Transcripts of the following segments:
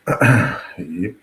Yep.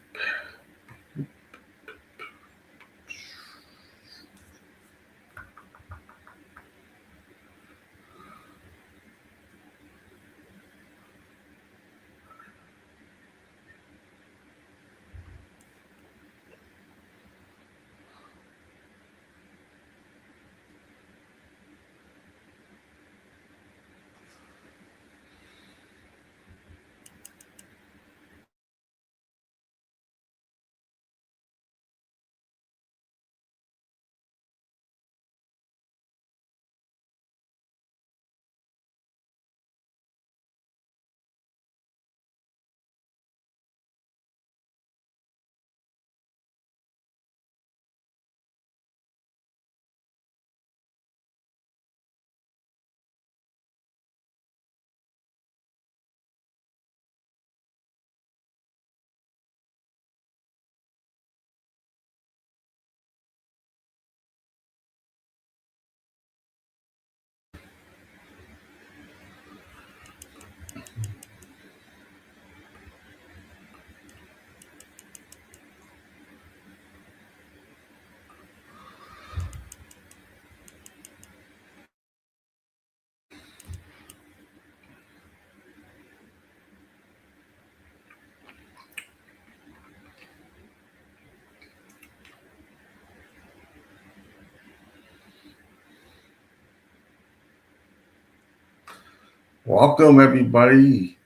Welcome, everybody,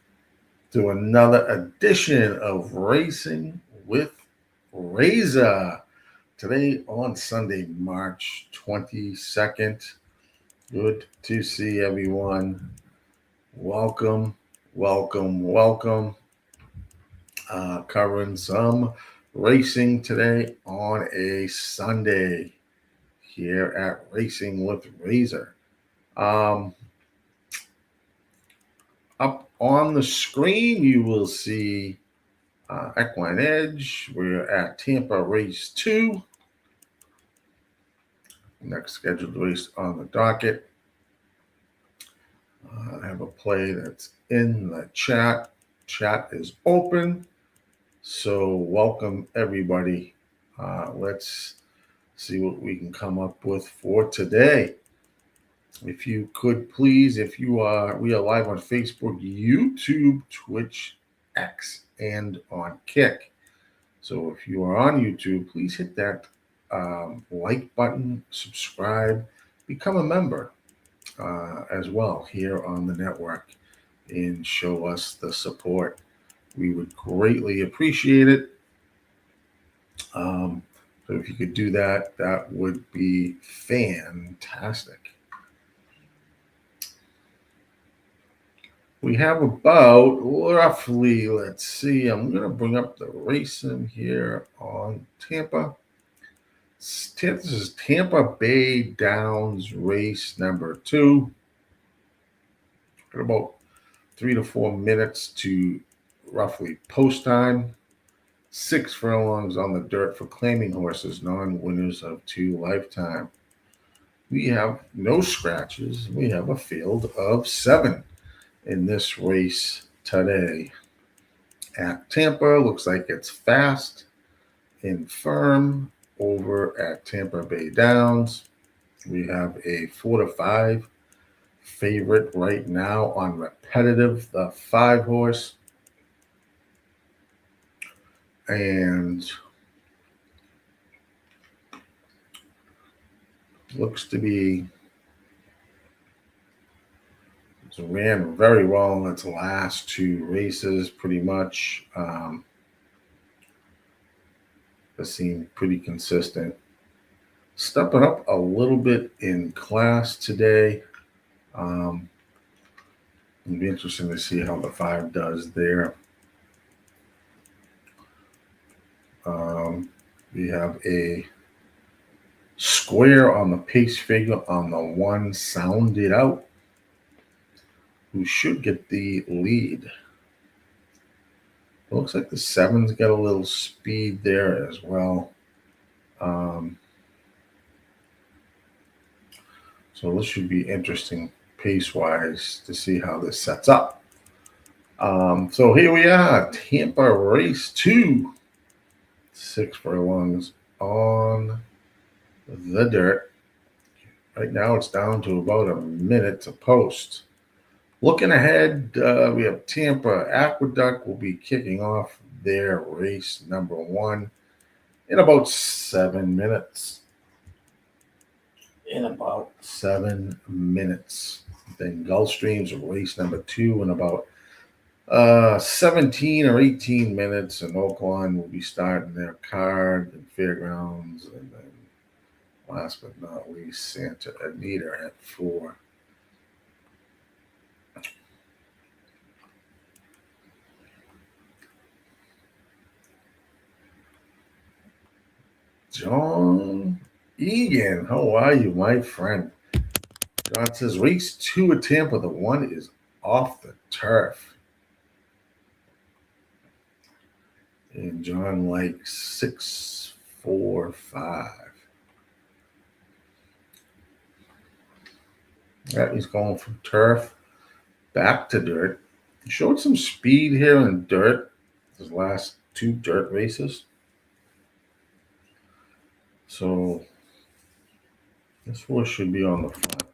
to another edition of Racing with Razor. Today on Sunday, March 22nd. Good to see everyone. Welcome, welcome, welcome. Covering some racing today on a Sunday here at Racing with Razor. Up on the screen, you will see Equine Edge. We're at Tampa Race 2. Next scheduled race on the docket. I have a play that's in the chat. Chat is open. So welcome, everybody. Let's see what we can come up with for today. If you could please, we are live on Facebook, YouTube, Twitch, X, and on Kick. So if you are on YouTube, please hit that like button, subscribe, become a member as well here on the network, and show us the support. We would greatly appreciate it. So if you could do that, that would be fantastic. We have about roughly, let's see, I'm going to bring up the racing here on Tampa. This is Tampa Bay Downs race number 2. Got about 3 to 4 minutes to roughly post time. 6 furlongs on the dirt for claiming horses, non-winners of 2 lifetime. We have no scratches. We have a field of 7 in this race today. At Tampa, looks like it's fast and firm. Over at Tampa Bay Downs, we have a 4 to 5 favorite right now on Repetitive, the 5 horse. And looks to be, it ran very well in its last 2 races, pretty much. It seemed pretty consistent. Stepping up a little bit in class today. It'll be interesting to see how the 5 does there. We have a square on the pace figure on the 1, Sounded Out, who should get the lead. It looks like the 7's got a little speed there as well. So this should be interesting pace-wise to see how this sets up. So here we are, Tampa race 2, 6 furlongs on the dirt. Right now it's down to about a minute to post. Looking ahead, we have Tampa Aqueduct will be kicking off their race number 1 in about 7 minutes. Then Gulfstream's race number 2 in about 17 or 18 minutes, and Oaklawn will be starting their card and fairgrounds, and then last but not least, Santa Anita at 4. John Egan, how are you, my friend? John says race 2 at Tampa, the 1 is off the turf. And John likes 6, 4, 5. Yeah, he's going from turf back to dirt. He showed some speed here in dirt, his last 2 dirt races. So this horse should be on the front.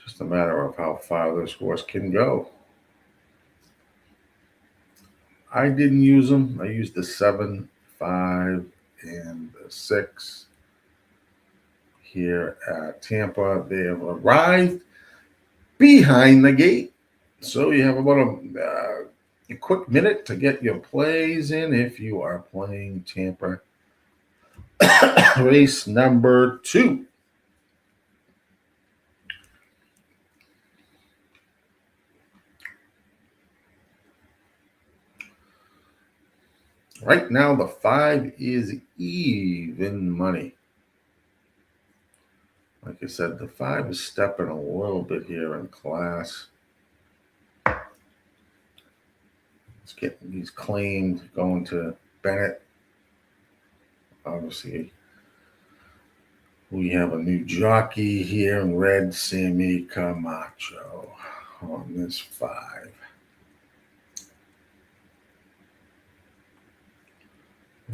Just a matter of how far this horse can go. I didn't use them. I used the 7, 5, and the 6 here at Tampa. They have arrived behind the gate. So you have about a quick minute to get your plays in if you are playing Tampa race number 2. Right now, the 5 is even money. Like I said, the 5 is stepping a little bit here in class. He's claimed going to Bennett. Obviously, we have a new jockey here in red, Sammy Camacho, on this 5.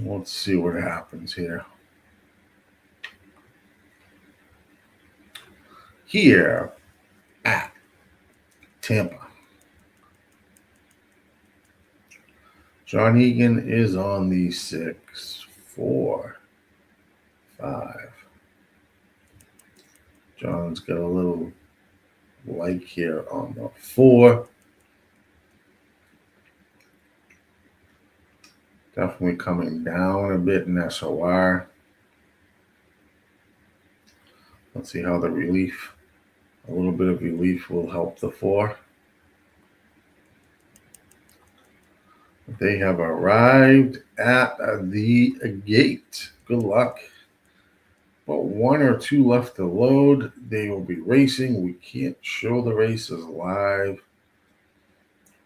Let's see what happens here. Here at Tampa, John Egan is on the 6, 4, 5. John's got a little like here on the 4. Definitely coming down a bit in SOR. Let's see how the relief, a little bit of relief will help the 4. They have arrived at the gate. Good luck. But 1 or 2 left to load. They will be racing. We can't show the races live,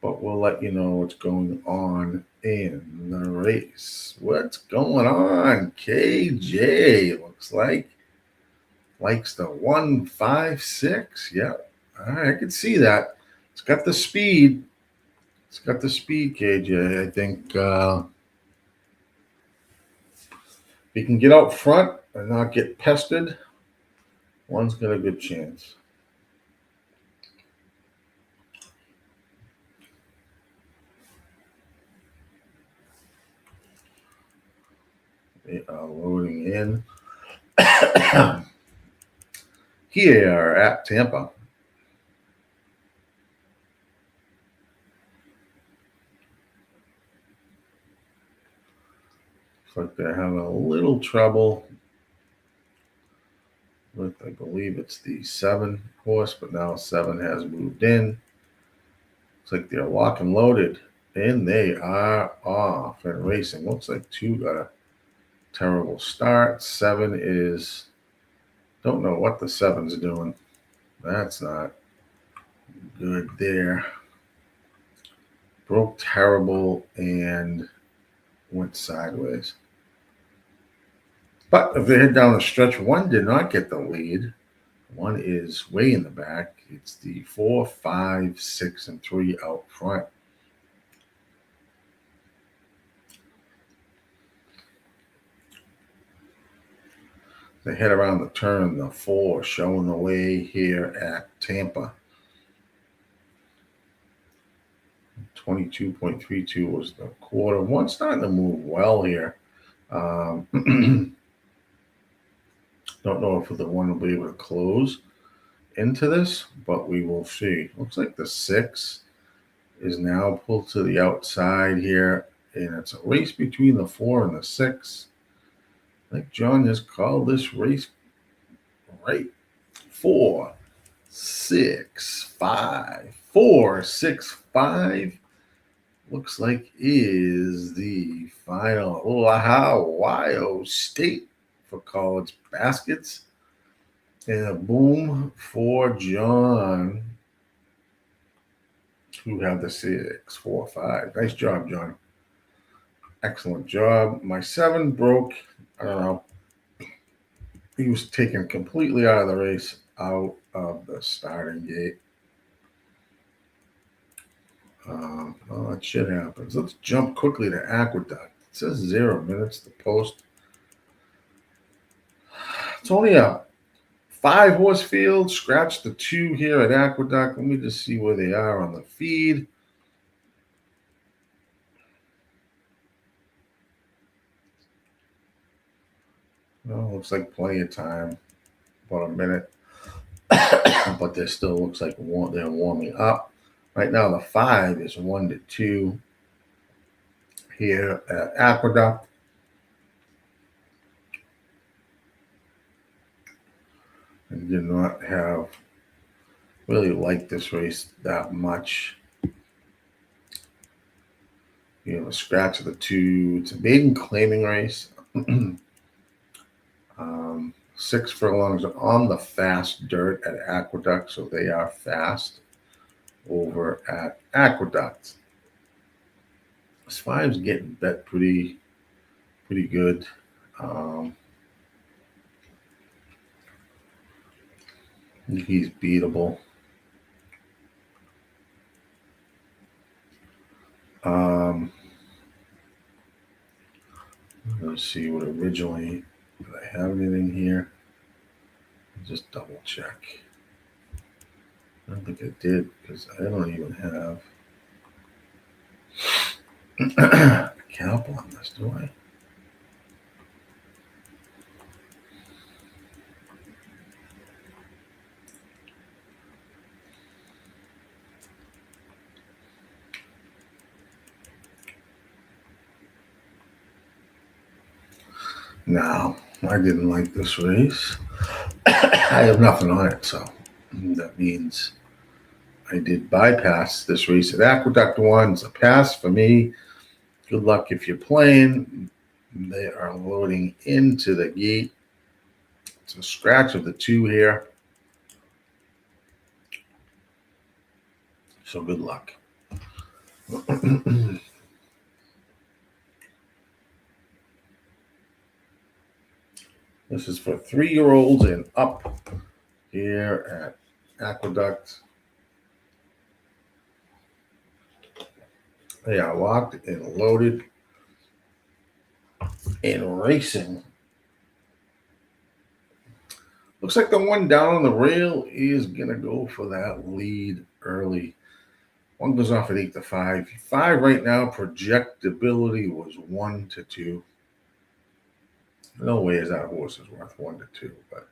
but we'll let you know what's going on in the race. What's going on? KJ looks like likes the 156. Yeah, all right, I can see that. It's got the speed. It's got the speed, KJ. I think if he can get out front and not get pestered, 1's got a good chance. They are loading in here at Tampa. Looks like they're having a little trouble with, I believe it's the 7 horse, but now 7 has moved in. Looks like they're lock and loaded, and they are off and racing. Looks like 2 got a terrible start. 7 is, don't know what the 7's doing. That's not good there. Broke terrible and went sideways. But if they head down the stretch, 1 did not get the lead. One is way in the back. It's the 4, 5, 6, and 3 out front. They head around the turn, the 4 showing the way here at Tampa. 22.32 was the quarter. One starting to move well here. Don't know if the one will be able to close into this, but we will see. Looks like the 6 is now pulled to the outside here, and it's a race between the 4 and the 6. I think John has called this race right. 4, 6, 5. 4, 6, 5. Looks like is the final Ohio State for college baskets. And a boom for John, who have the 6, 4, 5. Nice job, John. Excellent job. My 7 broke. I don't know. He was taken completely out of the race, out of the starting gate. Oh, that shit happens. Let's jump quickly to Aqueduct. It says 0 minutes to post. It's only a 5-horse field. Scratch the 2 here at Aqueduct. Let me just see where they are on the feed. Well, looks like plenty of time. About a minute. But there still looks like they're warming up. Right now, the 5 is 1 to 2 here at Aqueduct. And did not have really liked this race that much. You know, a scratch of the 2. It's a maiden claiming race. 6 furlongs on the fast dirt at Aqueduct, so they are fast over at Aqueduct. This 5's getting bet pretty good. He's beatable. Let's see what originally, did I have anything here? Just double check. I don't think I did because I don't even have a cap on this, do I? No, I didn't like this race. I have nothing on it, so that means I did bypass this race at Aqueduct. 1. It's a pass for me. Good luck if you're playing. They are loading into the gate. It's a scratch of the 2 here. So good luck. This is for 3-year-olds and up here at Aqueduct. They are locked and loaded and racing. Looks like the one down on the rail is going to go for that lead early. One goes off at 8 to 5. 5 right now, projectability was 1 to 2. No way is that horse is worth 1 to 2, but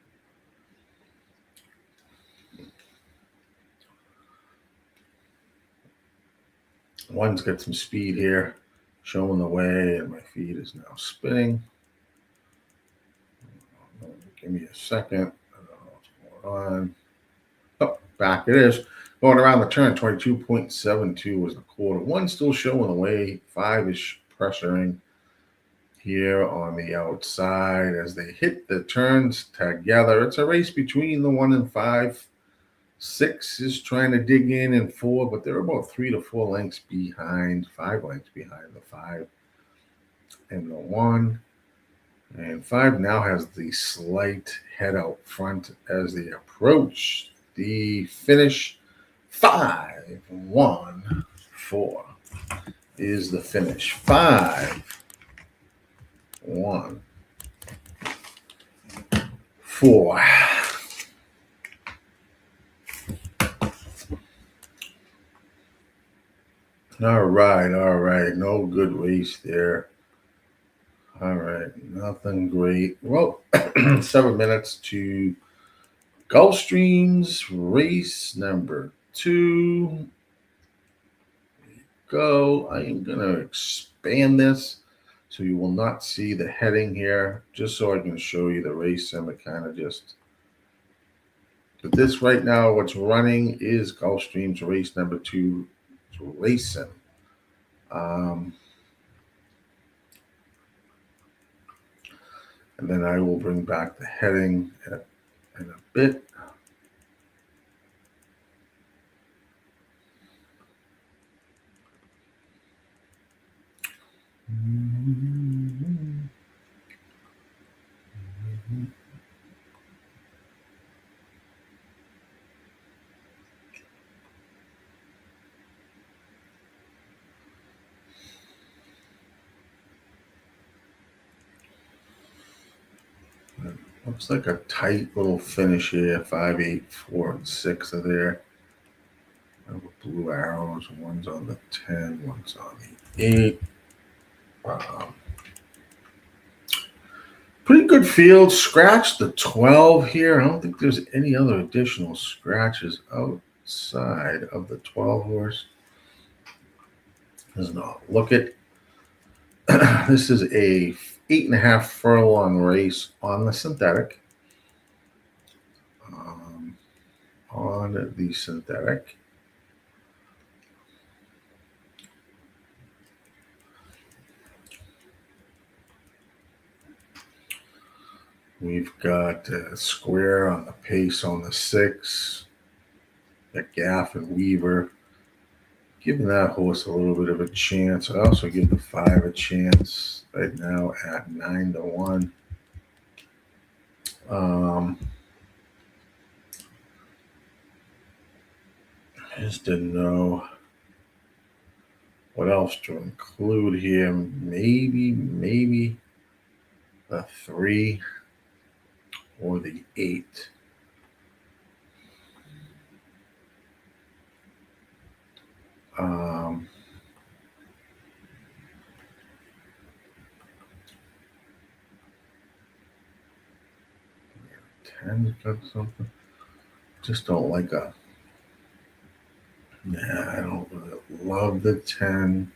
one's got some speed here, showing the way, and my feed is now spinning. Give me a second. I don't know what's going on. Oh, back it is. Going around the turn, 22.72 was the quarter. 1 still showing the way. 5 is pressuring here on the outside as they hit the turns together. It's a race between the 1 and 5. 6 is trying to dig in 4, but they're about 3 to 4 lengths behind, 5 lengths behind the 5 and the 1. And 5 now has the slight head out front as they approach the finish. 5, 1, 4 is the finish. 5, 1, 4. All right. No good race there. All right, nothing great. Well, 7 minutes to Gulfstream's race number 2. Go. I am going to expand this so you will not see the heading here, just so I can show you the race sim. It kind of just. But this right now, what's running is Gulfstream's race number 2 race sim. And then I will bring back the heading in a bit. Looks like a tight little finish here. 5, 8, 4, and 6 are there. Blue arrows. One's on the 10, one's on the 8. Pretty good field. Scratch the 12 here. I don't think there's any other additional scratches outside of the 12 horse. Does not look it. This is a 8.5 furlong race on the synthetic. We've got a square on the pace on the 6. Got Gaff and Weaver. Giving that horse a little bit of a chance. I also give the 5 a chance right now at 9 to 1. I just didn't know what else to include here. Maybe the 3 or the 8. Ten's got something. Just don't like a. Nah, I don't really love the 10.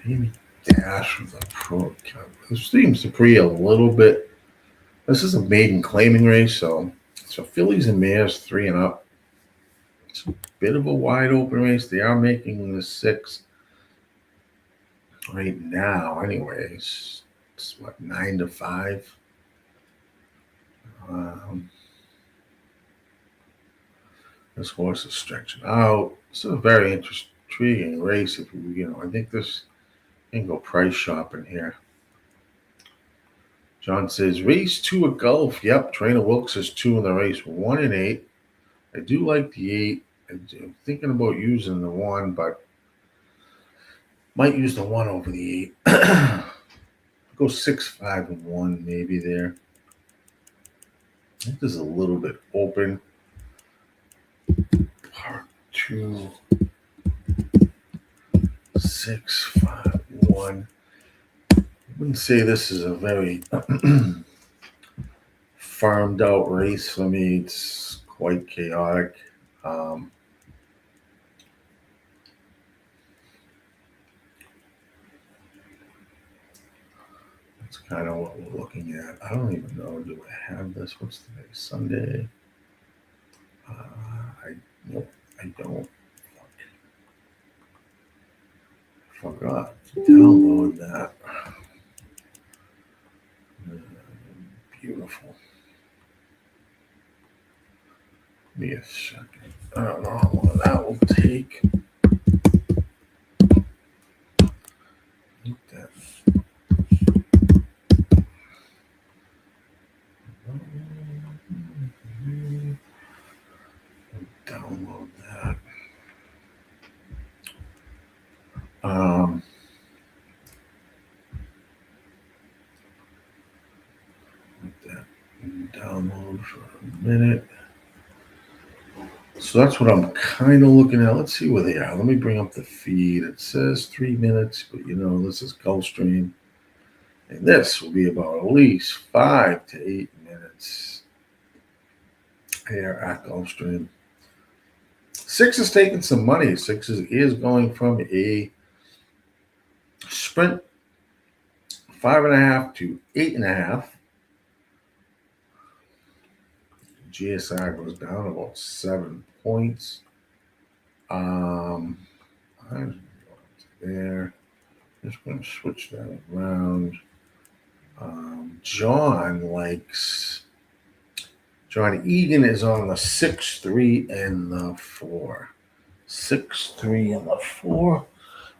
Maybe dash with a pro. This seems to pre a little bit. This is a maiden claiming race, so fillies and mares 3 and up. It's a bit of a wide open race. They are making the 6 right now, anyways. It's what, 9 to 5. This horse is stretching out. It's a very intriguing race. If I think this can go price shopping here. John says race 2 at Gulf. Yep, Trainer Wilkes is 2 in the race, 1 and 8. I do like the 8. I'm thinking about using the 1, but might use the 1 over the 8. Go 6, 5, and 1 maybe there. I think this is a little bit open. Part 2, 6, 5, 1. I wouldn't say this is a very farmed out race for me. It's quite chaotic. That's kind of what we're looking at. I don't even know. Do I have this? What's today? Sunday. Nope, I don't. Forgot to download that. I don't know how long that will take. Download that. Let that download for a minute. So that's what I'm kind of looking at. Let's see where they are. Let me bring up the feed. It says 3 minutes, but you know, this is Gulfstream. And this will be about at least 5 to 8 minutes here at Gulfstream. Six is taking some money. Six is going from a sprint 5.5 to 8.5. GSI goes down about 7 points. I'm going there. Just going to switch that around. John Egan is on the 6, 3, and the 4. 6, 3, and the 4.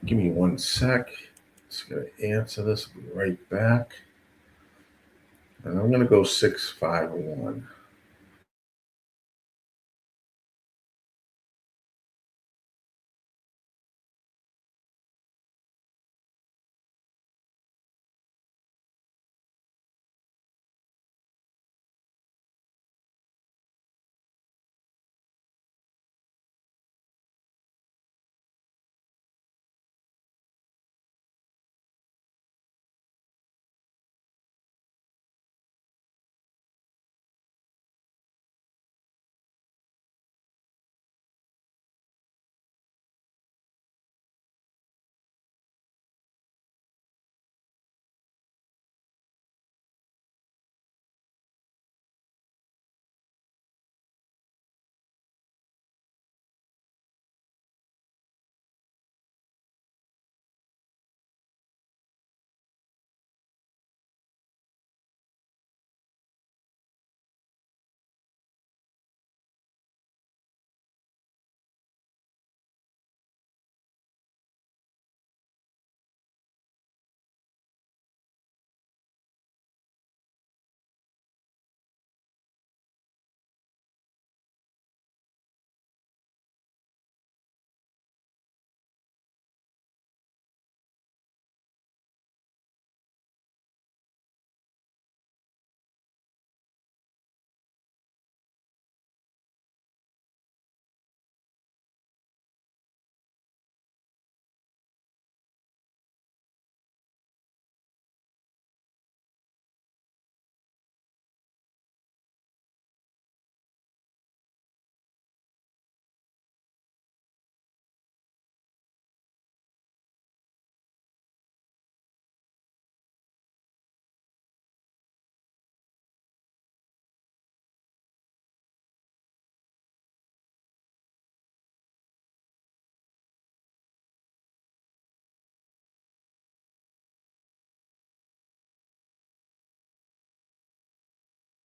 Give me 1 sec. Just going to answer this. I'll be right back. And I'm going to go 6, 5, 1.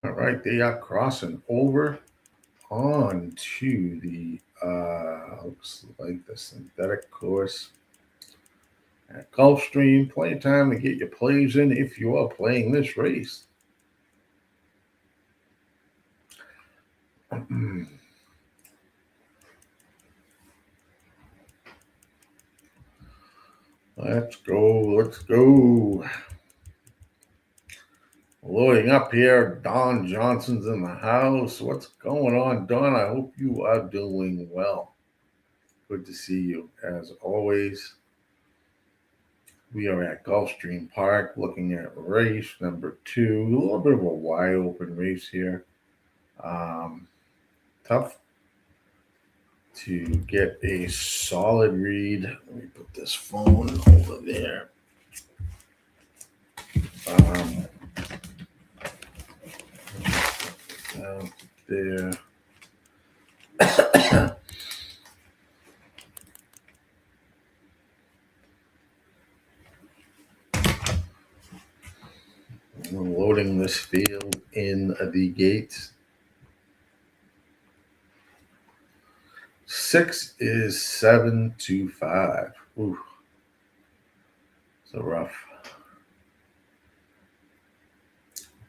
All right, they are crossing over onto the looks like the synthetic course at Gulfstream. Plenty of time to get your plays in if you are playing this race. Let's go. Loading up here. Don Johnson's in the house. What's going on, Don? I hope you are doing well. Good to see you, as always. We are at Gulfstream Park looking at race number 2. A little bit of a wide open race here. Tough to get a solid read. Let me put this phone over there. Down there. I'm loading this field in the gates. 6 is 725. Ooh, so rough.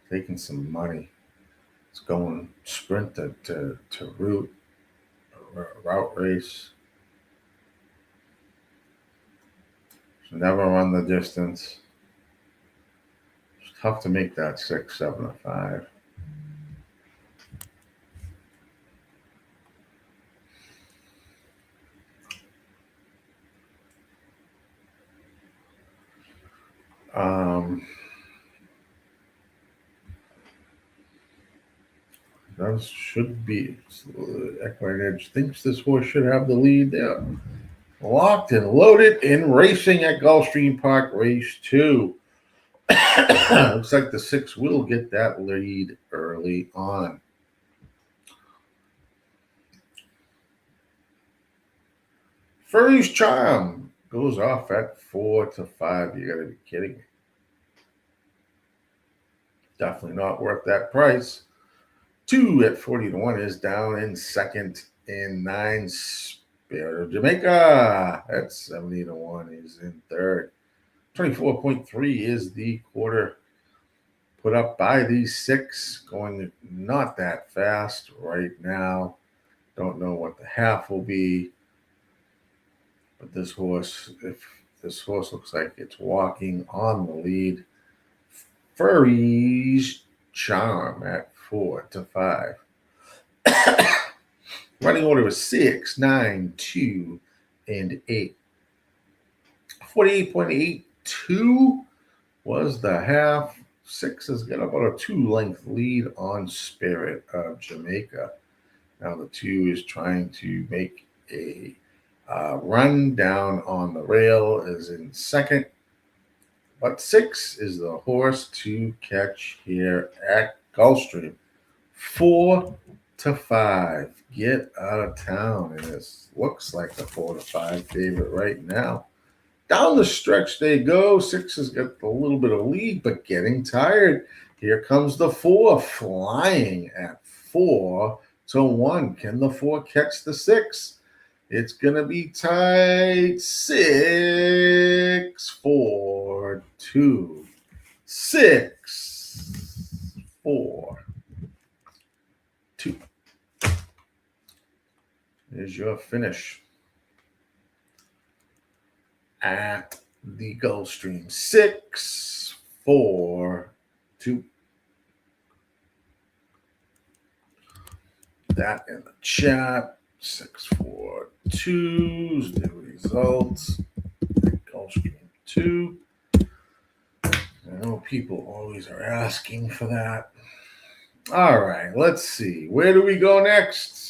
Taking some money. It's going sprint to route race. Should never run the distance. It's tough to make that 6, 7, or 5. That should be. Equine Edge thinks this horse should have the lead there. Locked and loaded in racing at Gulfstream Park, race 2. Looks like the 6 will get that lead early on. Furry's Charm goes off at 4-5. You gotta be kidding me. Definitely not worth that price. 2 at 40-1 is down in second. In 9, Spirit of Jamaica at 70-1 is in third. 24.3 is the quarter put up by these 6, going not that fast right now. Don't know what the half will be, but this horse, if this horse looks like it's walking on the lead, Furry's Charm at 4-5. Running order was 6, 9, 2, and 8. 48.82 was the half. 6 has got about a 2-length lead on Spirit of Jamaica. Now the 2 is trying to make a run down on the rail, is in second. But 6 is the horse to catch here at Gulfstream. 4-5. Get out of town. And this looks like a 4-5 favorite right now. Down the stretch they go. 6 has got a little bit of lead, but getting tired. Here comes the 4 flying at 4-1. Can the 4 catch the 6? It's going to be tight. 6-4-2. 6-4-2. Is your finish at the Gulfstream. 6-4-2. That in the chat. 6-4-2 is the results. Gulfstream 2. I know people always are asking for that. All right, let's see. Where do we go next?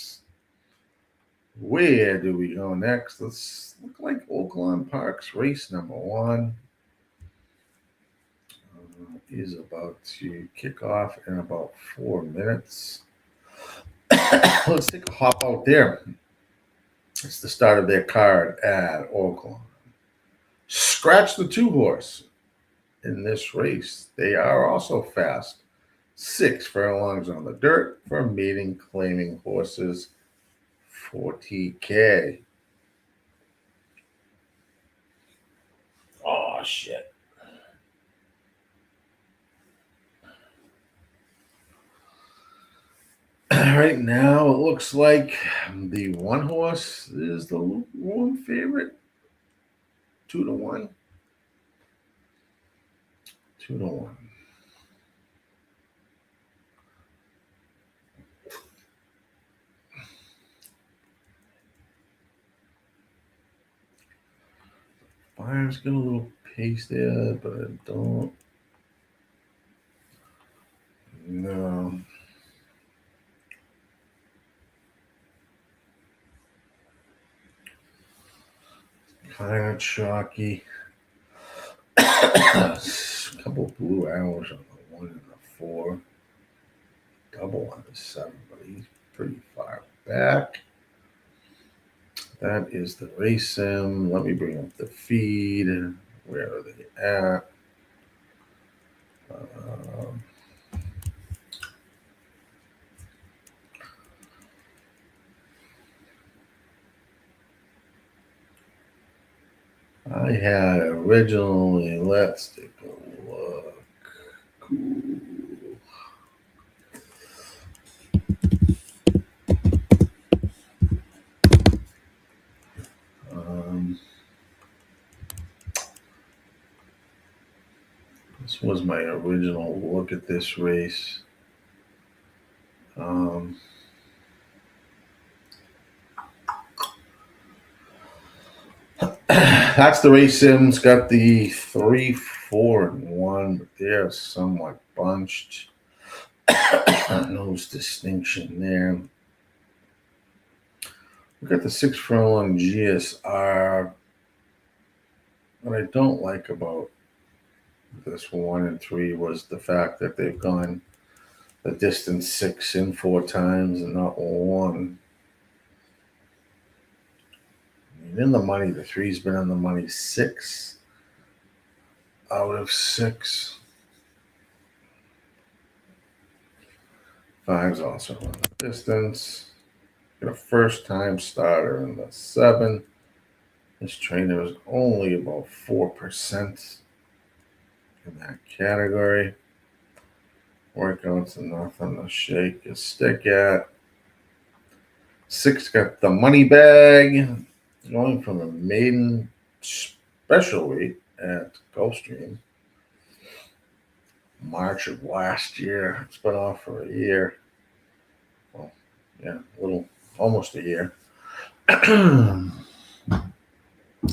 Let's look like Oaklawn Park's race number 1 is about to kick off in about 4 minutes. Let's take a hop out there. It's the start of their card at Oaklawn. Scratch the 2 horse in this race. They are also fast. 6 furlongs on the dirt for maiden claiming horses. 40K. Oh, shit. Right now, it looks like the 1 horse is the one favorite. 2-1. 2-1. Fire's got a little pace there, but I don't. No. Kind of chalky. A couple blue arrows on the 1 and the 4. Double on the 7, but he's pretty far back. That is the race sim. Let me bring up the feed. Where are they at? I had originally, let's take a look. Cool. This was my original look at this race. That's the race Sims got the 3, 4, and 1, but they're somewhat bunched. No distinction there. We got the 6 furlong GSR. What I don't like about this 1 and 3 was the fact that they've gone the distance 6 and 4 times and not 1. In the money, the 3's been in the money 6 out of 6. 5's also on the distance. Got a first time starter in the 7. This trainer is only about 4% in that category. Workouts and nothing to shake a stick at. 6 got the money bag, going from a maiden special weight at Gulfstream. March of last year. It's been off for a year. Well, yeah, almost a year.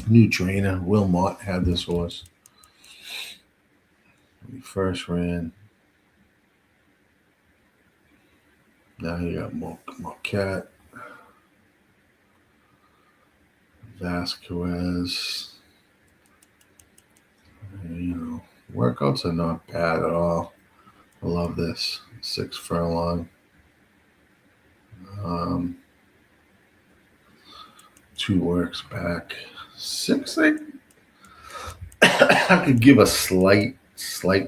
New trainer, Will Mott, had this horse. When he first ran. Now you got Marquette, Vasquez. Workouts are not bad at all. I love this 6 furlong. 2 works back. 6, I could give a slight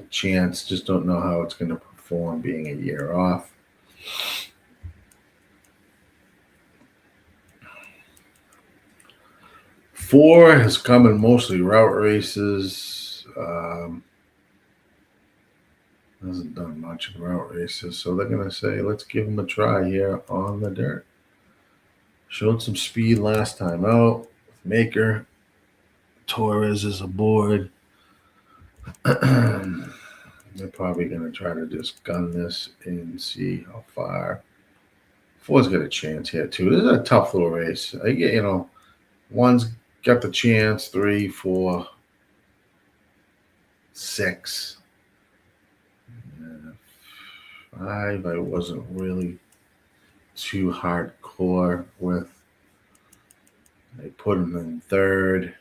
chance. Just don't know how it's going to perform being a year off. Four has come in mostly route races. Hasn't done much in route races, so they're going to say, let's give him a try here on the dirt. Showed some speed last time out with Maker. Torres is aboard. They're probably going to try to just gun this and see how far. Four's got a chance here, too. This is a tough little race. I get, one's got the chance, 3, 4, 6. 5, I wasn't really too hardcore with. I put him in 3rd,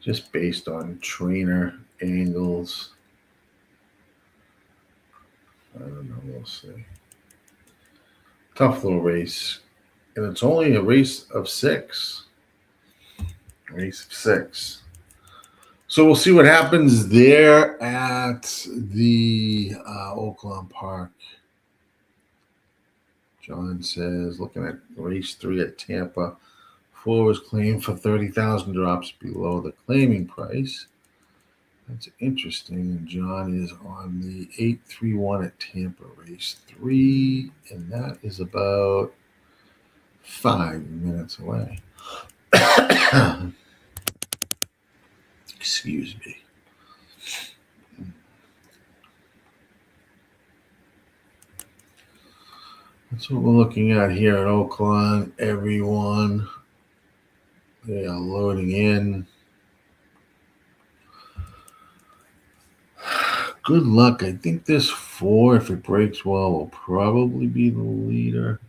just based on trainer angles. I don't know, we'll see. Tough little race. And it's only a race of 6. Race of 6. So we'll see what happens there at the Oaklawn Park. John says, looking at race 3 at Tampa, 4 was claimed for $30,000, drops below the claiming price. That's interesting. And John is on the 831 at Tampa, race 3, and that is about 5 minutes away. Excuse me. That's what we're looking at here at Oaklawn. Everyone, they are loading in. Good luck. I think this 4, if it breaks well, will probably be the leader.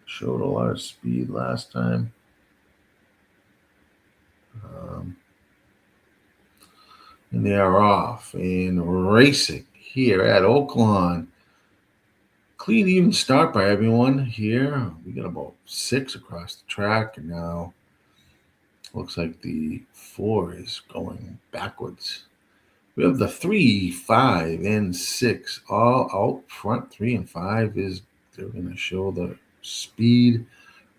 Showed a lot of speed last time. And they are off and racing here at Oaklawn. Clean even start by everyone here. We got about 6 across the track, and now looks like the 4 is going backwards. We have the 3, 5, and 6 all out front. 3 and 5 they're going to show the speed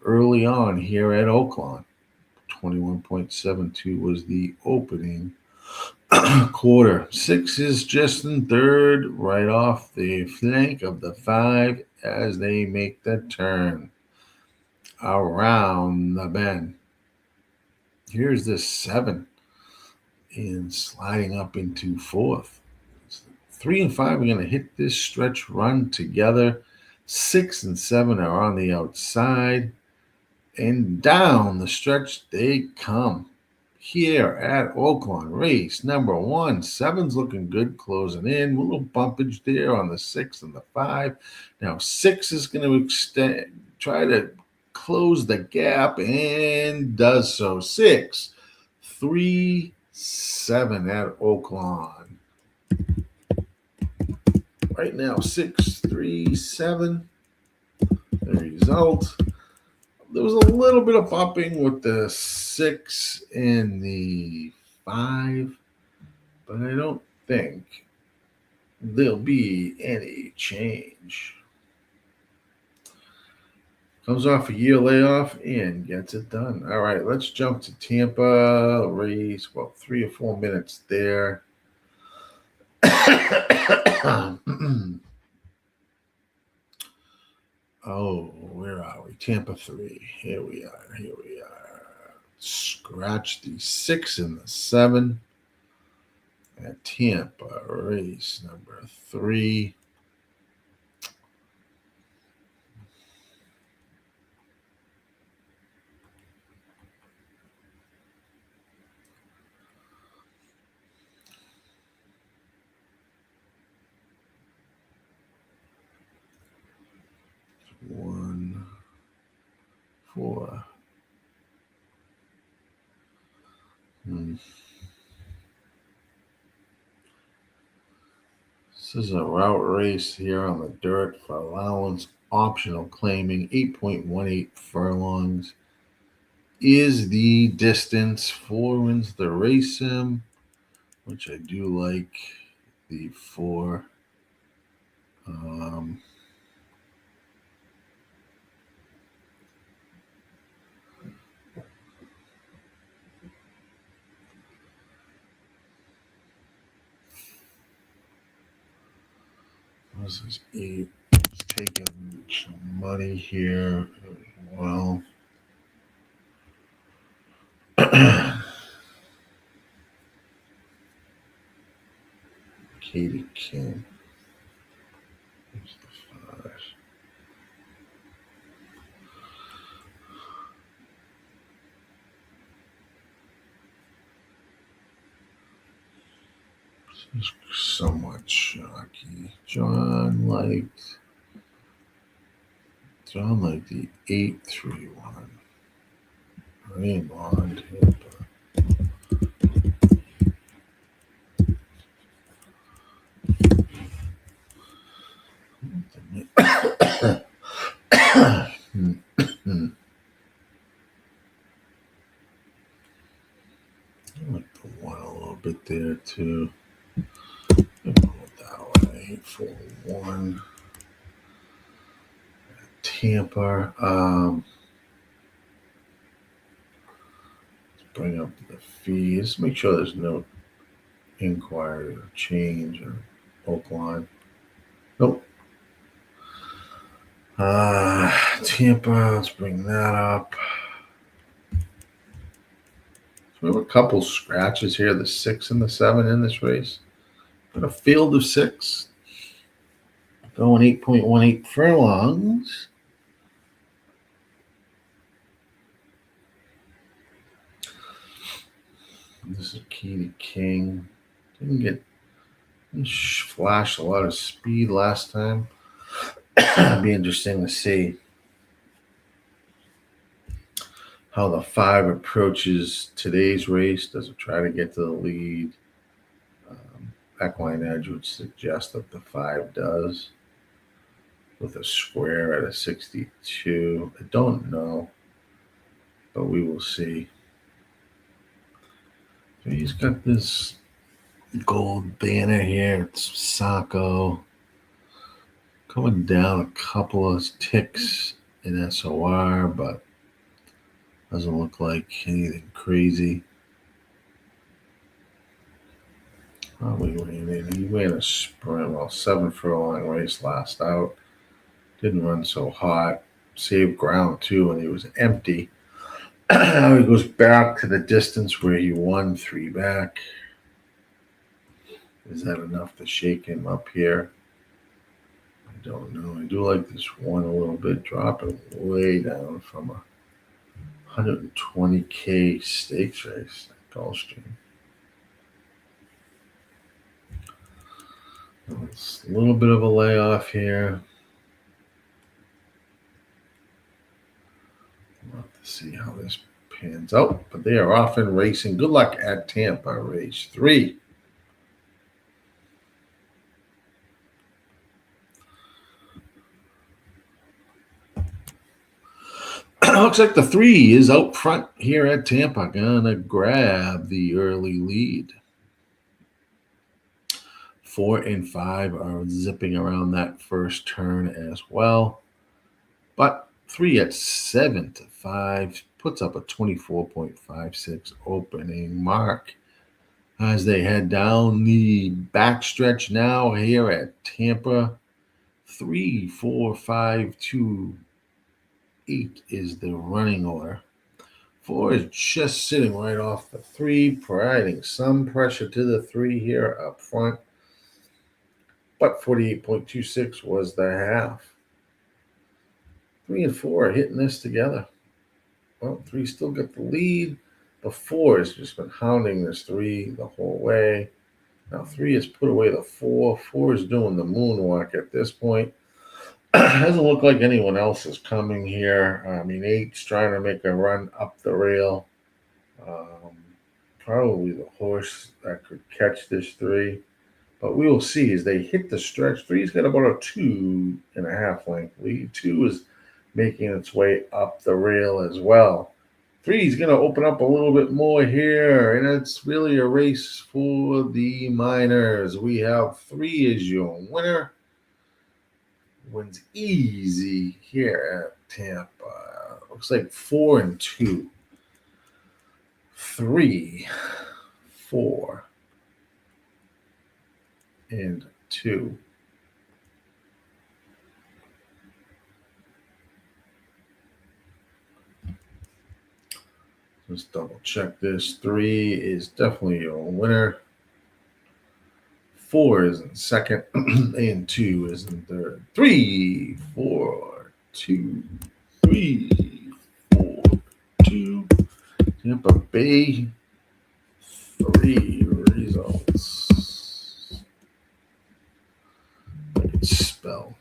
early on here at Oaklawn. 21.72 was the opening quarter. 6 is just in third, right off the flank of the 5 as they make the turn around the bend. Here's the 7 and sliding up into fourth. 3 and 5 are going to hit this stretch run together. 6 and 7 are on the outside. And down the stretch they come. Here at Oaklawn, race number 1. 7's looking good, closing in. A little bumpage there on the 6 and the 5. Now 6 is going to extend, try to close the gap, and does so. 6, 3, 7 at Oaklawn. Right now, 6, 3, 7. The result. There was a little bit of bumping with the 6 and the 5, but I don't think there'll be any change. Comes off a year layoff and gets it done. All right, let's jump to Tampa. Race, 3 or 4 minutes there. Oh, where are we? Tampa 3. Here we are. Scratch the 6 and the 7 at Tampa. Race number 3. One, 4. This is a route race here on the dirt for allowance optional claiming. 8.18 furlongs is the distance. 4 wins the race sim, which I do like the 4. This is 8. It's taking some money here. Well, Katie King. Here's the 5. This is somewhat shocky. John liked the 8-3-1. Rainbow on Tampa. I like the 1 a little bit there too. That way, 8-4-1. Tampa. Let's bring up the fees. Make sure there's no inquiry or change or Oaklawn. Nope. Tampa, let's bring that up. So we have a couple scratches here, the 6 and the 7 in this race. Got a field of 6. Going 8.18 furlongs. This is Katie King. Didn't flash a lot of speed last time. It'd be interesting to see how the 5 approaches today's race. Does it try to get to the lead? Equine edge would suggest that the 5 does, with a square at a 62. I don't know, but we will see. So he's got this gold banner here. It's Sacco. Coming down a couple of ticks in SOR, but Doesn't look like anything crazy. Probably he ran a sprint, well, 7 furlong race last out. Didn't run so hot. Saved ground too, and he was empty. Now he goes back to the distance where he won 3 back. Is that enough to shake him up here? I don't know. I do like this one a little bit, dropping way down from a 120K stakes race at Gulfstream. It's a little bit of a layoff here. We'll have to see how this pans out, but they are off and racing. Good luck at Tampa, race 3. Looks like the 3 is out front here at Tampa. Gonna grab the early lead. 4 and 5 are zipping around that first turn as well. But 3 at 7 to 5 puts up a 24.56 opening mark as they head down the backstretch now here at Tampa. 3, 4, 5, 2, 8 is the running order. 4 is just sitting right off the 3, providing some pressure to the 3 here up front. But 48.26 was the half. 3 and 4 are hitting this together. Well, 3 still got the lead. The 4 has just been hounding this 3 the whole way. Now 3 has put away the 4. 4 is doing the moonwalk at this point. Doesn't look like anyone else is coming here. I mean, 8's trying to make a run up the rail. Probably the horse that could catch this 3. But we will see as they hit the stretch. 3's got about a 2.5 length lead. 2 is making its way up the rail as well. 3 is going to open up a little bit more here, and it's really a race for the minors. We have 3 as your winner. Wins easy here at Tampa. Looks like 4 and 2. 3, 4, and 2. Let's double check this. 3 is definitely your winner. 4 is in second, and 2 is in third. 3, 4, 2, 3, 4, 2. Tampa Bay, 3 results. I can spell.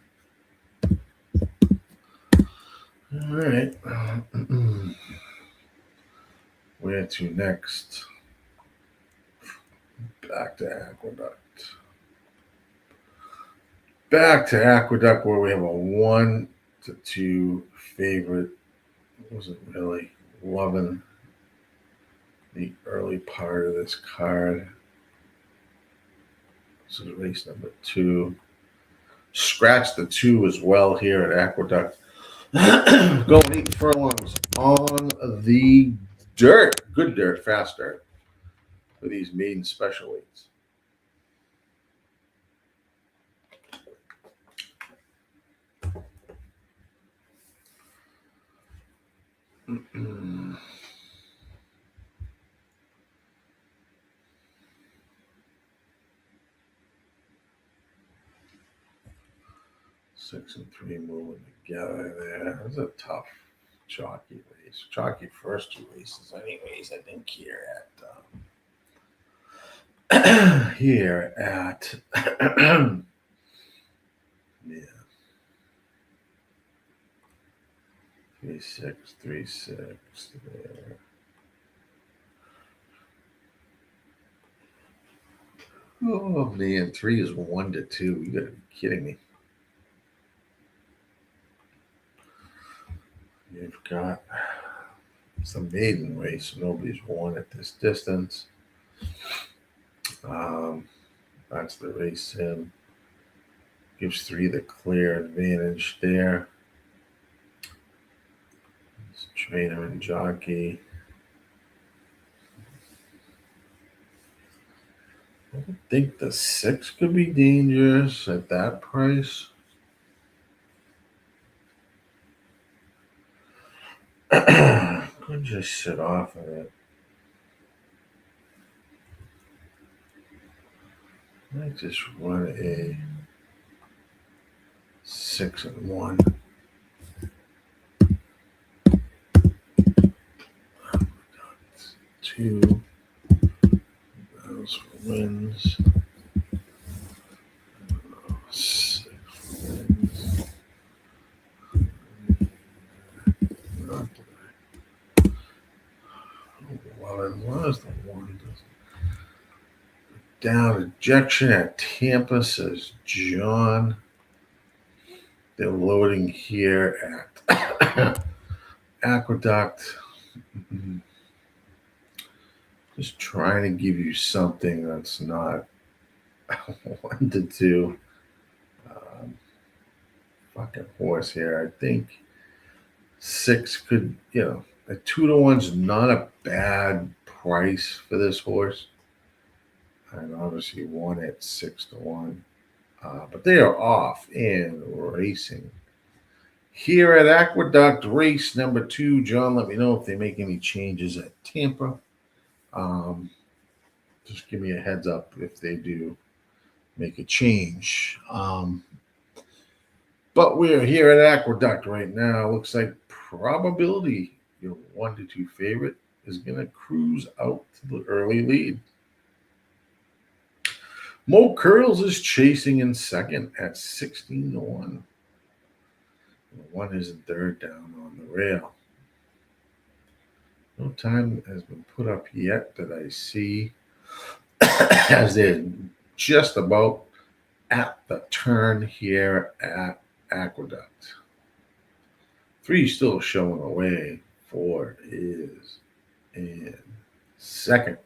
All right. Where to next? Back to Aqueduct. Back to Aqueduct, where we have a 1 to 2 favorite. Wasn't really loving the early part of this card. This is race number 2. Scratch the 2 as well here at Aqueduct. Going 8 furlongs on the dirt. Good dirt, fast dirt for these maiden special weights. Six and 3 moving together there. It was a tough, chalky race. Chalky first 2 races, anyways. I think here at yeah, 3-6, 3-6 there. Oh man, 3 is 1 to 2. You gotta be kidding me. You've got some maiden race. Nobody's won at this distance. That's the race sim. Gives 3 the clear advantage there. Trainer and jockey. I don't think the 6 could be dangerous at that price. Could just sit off of it. I just run a 6 and 1. Two. Those wins. 6 wins. Not well, it was the one. Down ejection at Tampa, says John. They're loading here at Aqueduct. Just trying to give you something that's not 1 to 2. Fucking horse here. I think 6 could, a 2 to 1's not a bad price for this horse. And obviously 1 at 6 to 1. But they are off and racing. Here at Aqueduct, race number 2. John, let me know if they make any changes at Tampa. Just give me a heads up if they do make a change. But we're here at Aqueduct right now. Looks like probability, your 1 to 2 favorite, is going to cruise out to the early lead. Mo Curls is chasing in second at 16 to 1. 1 is in third down on the rail. No time has been put up yet that I see, as they're just about at the turn here at Aqueduct. 3 still showing away. 4 is in second.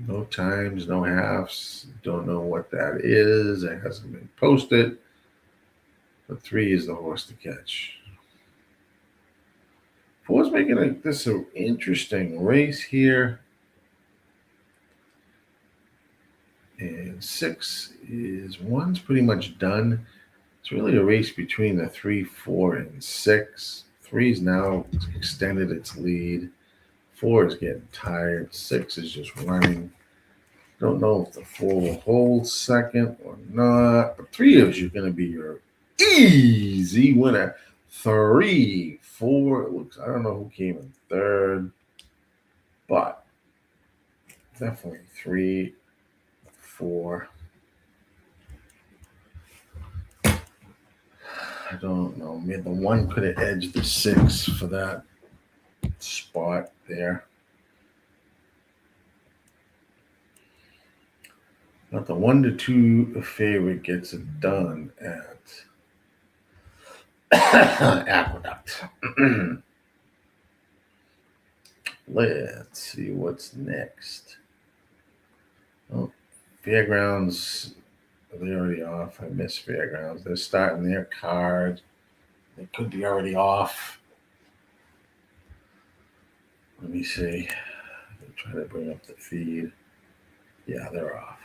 No times, no halves. Don't know what that is. It hasn't been posted. But 3 is the horse to catch. 4's making this an interesting race here. And 6 is 1's pretty much done. It's really a race between the 3, 4, and 6. 3's now extended its lead. 4 is getting tired. 6 is just running. Don't know if the 4 will hold second or not. But 3 of you are going to be your easy winner. 3, 4. It looks. I don't know who came in third, but definitely 3, 4. I don't know. Maybe the 1 could have edged the 6 for that spot there. But the 1 to 2 favorite gets it done at Aqueduct. Let's see what's next. Oh, Fairgrounds. They're already off. I miss Fairgrounds. They're starting their card. They could be already off. Let me see. I'll try to bring up the feed. Yeah, they're off.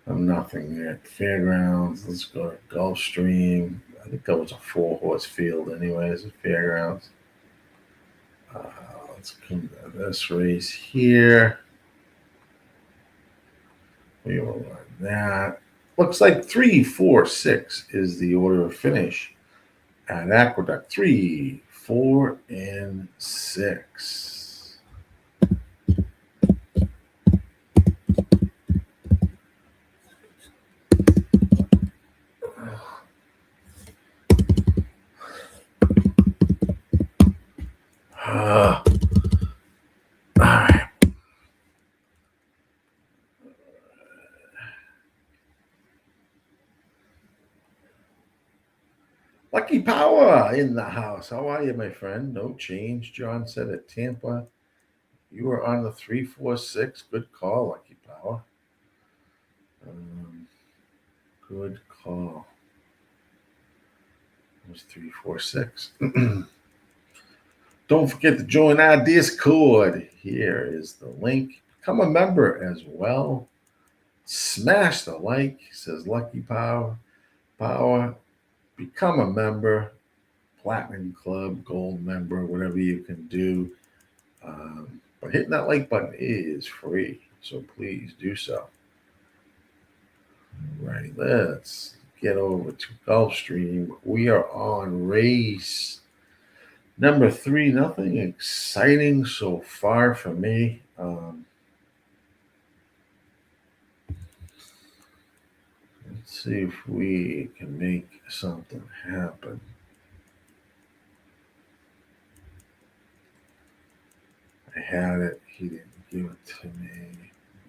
I'm nothing there at Fairgrounds. Let's go to Gulfstream. I think that was a 4-horse field anyways at Fairgrounds. Let's come to this race here. We will run that. Looks like 3, 4, 6 is the order of finish at Aqueduct. 3, 4, and 6. All right. Lucky Power in the house. How are you, my friend? No change. John said at Tampa. You were on the 3, 4, 6. Good call, Lucky Power. Good call. was 346. Don't forget to join our Discord. Here is the link. Become a member as well. Smash the like, says Lucky Power. Become a member. Platinum Club, Gold member, whatever you can do. But hitting that like button is free, so please do so. Right, let's get over to Gulfstream. We are on race number 3. Nothing exciting so far for me. Let's see if we can make something happen. I had it. He didn't give it to me.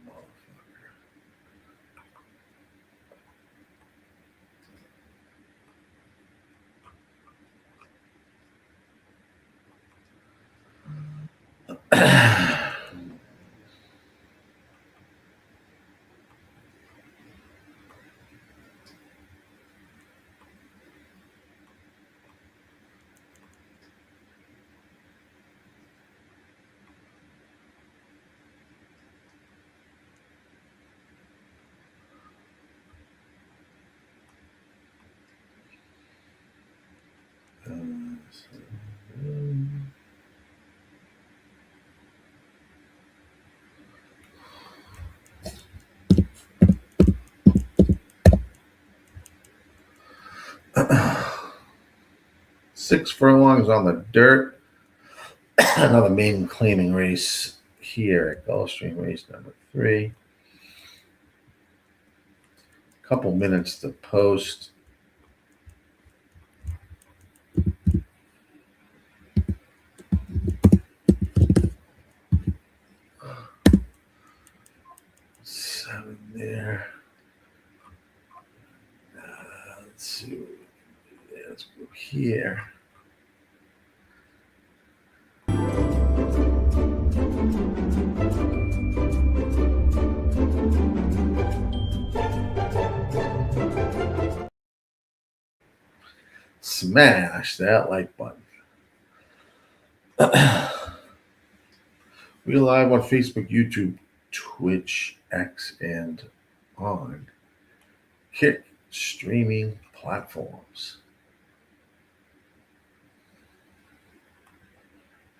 Motherfucker. Six furlongs on the dirt. Another maiden claiming race here at Gulfstream, race number 3. Couple minutes to post. Seven there. Let's see. Let's go here. Smash that like button. We're live on Facebook, YouTube, Twitch, X, and on Kick streaming platforms.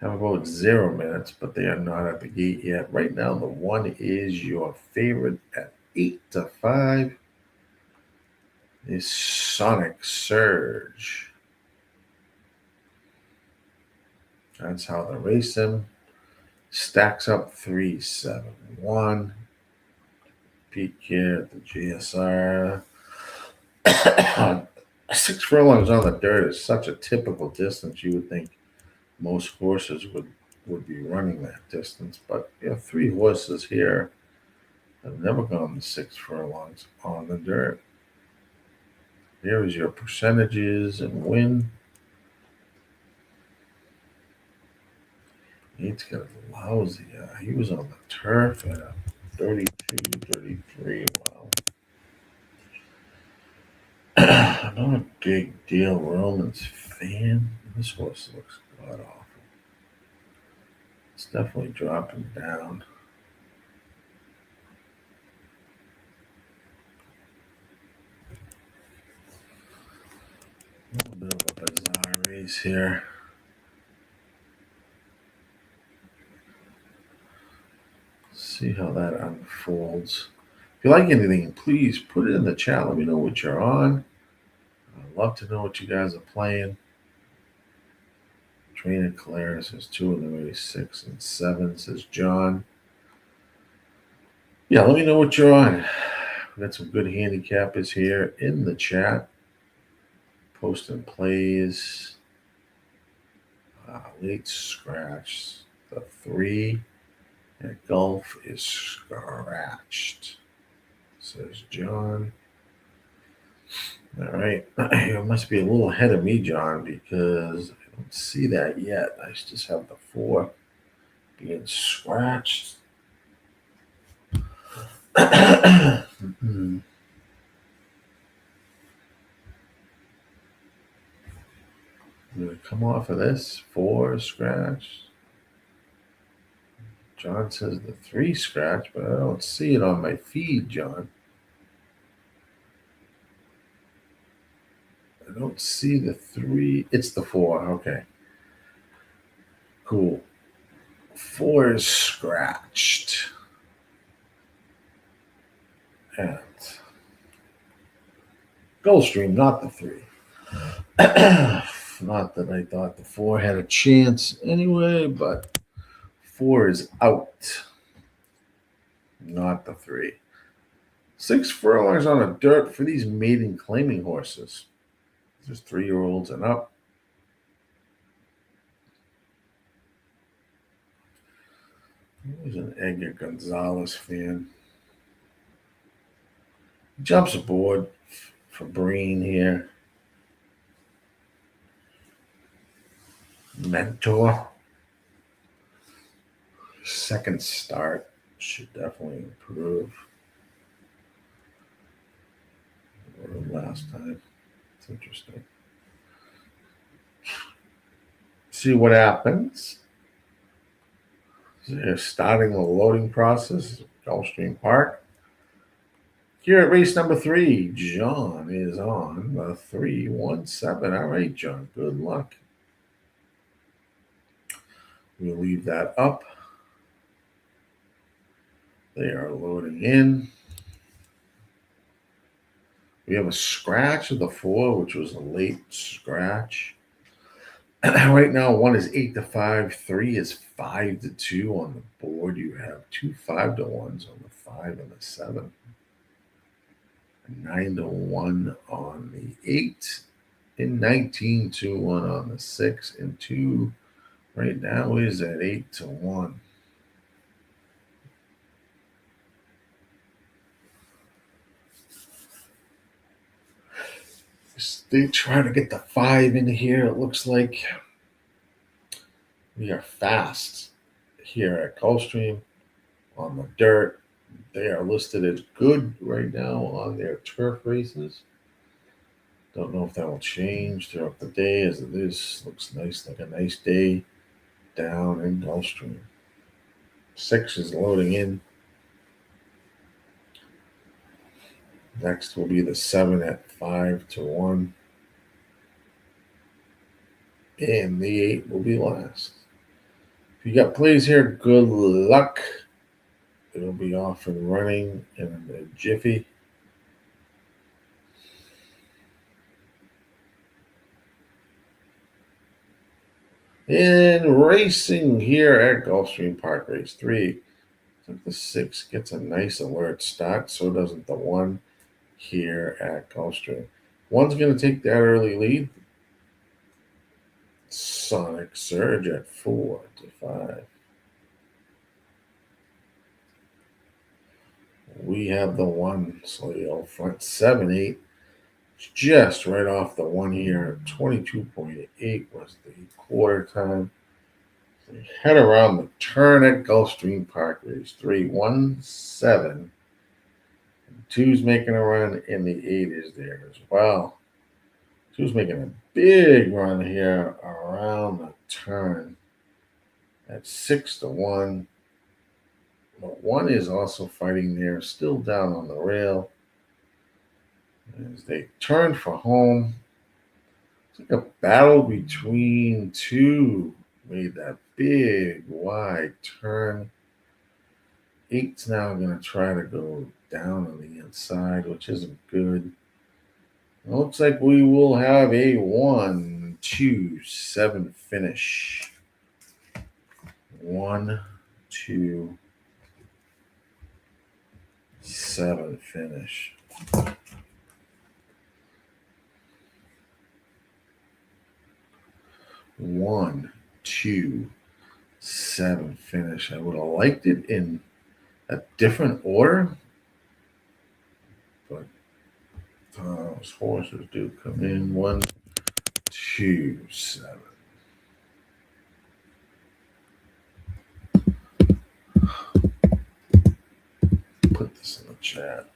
Have about 0 minutes, but they are not at the gate yet. Right now, the one is your favorite at 8-5. Is Sonic Surge. That's how they race him. Stacks up 3-7-1. Peak here at the GSR. 6 furlongs on the dirt is such a typical distance. You would think most horses would be running that distance, but 3 horses here have never gone the 6 furlongs on the dirt. Here is your percentages and win. He's got a lousy. He was on the turf at a 32, 33. Wow. Not a big deal. Roman's fan. This horse looks god awful. It's definitely dropping down. A little bit of a bizarre race here. See how that unfolds. If you like anything, please put it in the chat. Let me know what you're on. I'd love to know what you guys are playing. Trainer Claire says 2 in the race, 6 and 7, says John. Yeah, let me know what you're on. We got some good handicappers here in the chat. Posting plays. Late scratch. The 3 at Gulf is scratched, says John. All right. You must be a little ahead of me, John, because I don't see that yet. I just have the 4 being scratched. I'm going to come off of this 4 scratch. John says the 3 scratch, but I don't see it on my feed, John. I don't see the 3. It's the 4. Okay. Cool. 4 is scratched. And Gulfstream, not the 3. Not that I thought the 4 had a chance anyway, but 4 is out. Not the 3. 6 furlongs on the dirt for these maiden claiming horses. These are 3-year-olds and up. He's an Edgar Gonzalez fan. He jumps aboard for Breen here. Mentor. Second start should definitely improve. Last time. It's interesting. See what happens. They're starting the loading process at Gulfstream Park. Here at race number 3, John is on the 317. All right, John, good luck. We'll leave that up. They are loading in. We have a scratch of the 4, which was a late scratch. Right now, 1 is 8-5, 3 is 5-2 on the board. You have 2 5-1s on the 5 and the 7, 9-1 on the 8, and 19-1 on the 6, and 2 right now is at 8-1. They try to get the 5 in here. It looks like we are fast here at Gulfstream on the dirt. They are listed as good right now on their turf races. Don't know if that will change throughout the day as it is. Looks nice, like a nice day down in Gulfstream. 6 is loading in. Next will be the 7 at 5-1. And the 8 will be last. If you got plays here, good luck. It'll be off and running in a jiffy. And racing here at Gulfstream Park, race 3. The 6 gets a nice alert start, so doesn't the 1 here at Gulfstream. 1's going to take that early lead. Sonic Surge at 4-5. We have the 1, so the old front 7-8. Just right off the 1 here. 22.8 was the quarter time. So we head around the turn at Gulfstream Park, race 3, 1-7. 2's making a run, and the 8 is there as well. 2's making a big run here around the turn at 6-1. But 1 is also fighting there, still down on the rail. As they turn for home, it's like a battle between 2. Made that big wide turn. 8's now going to try to go down on the inside, which isn't good. It looks like we will have a 1-2-7 finish. 1-2-7 finish. One, 2, 7 finish. I would have liked it in a different order, but those horses do come in. 1, 2, 7. Put this in the chat.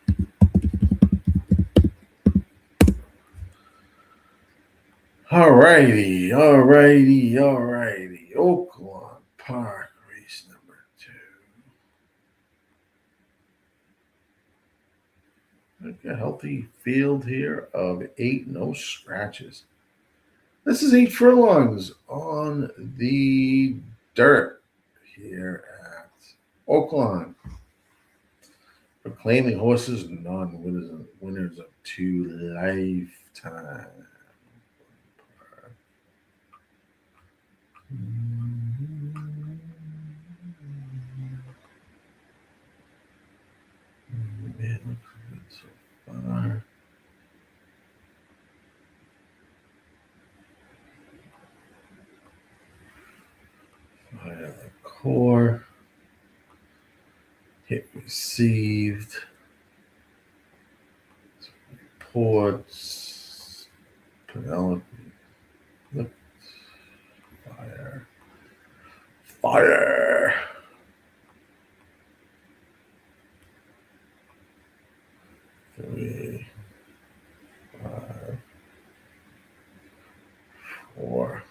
Alrighty. Oaklawn Park, race number 2. Like a healthy field here of 8, no scratches. This is 8 furlongs on the dirt here at Oaklawn. Proclaiming horses non-winners of 2 lifetime. Man, looks good so far. Fire the core. Hit received. Reports. Penelope. Look. Fire. Fire. 3, 5, 4.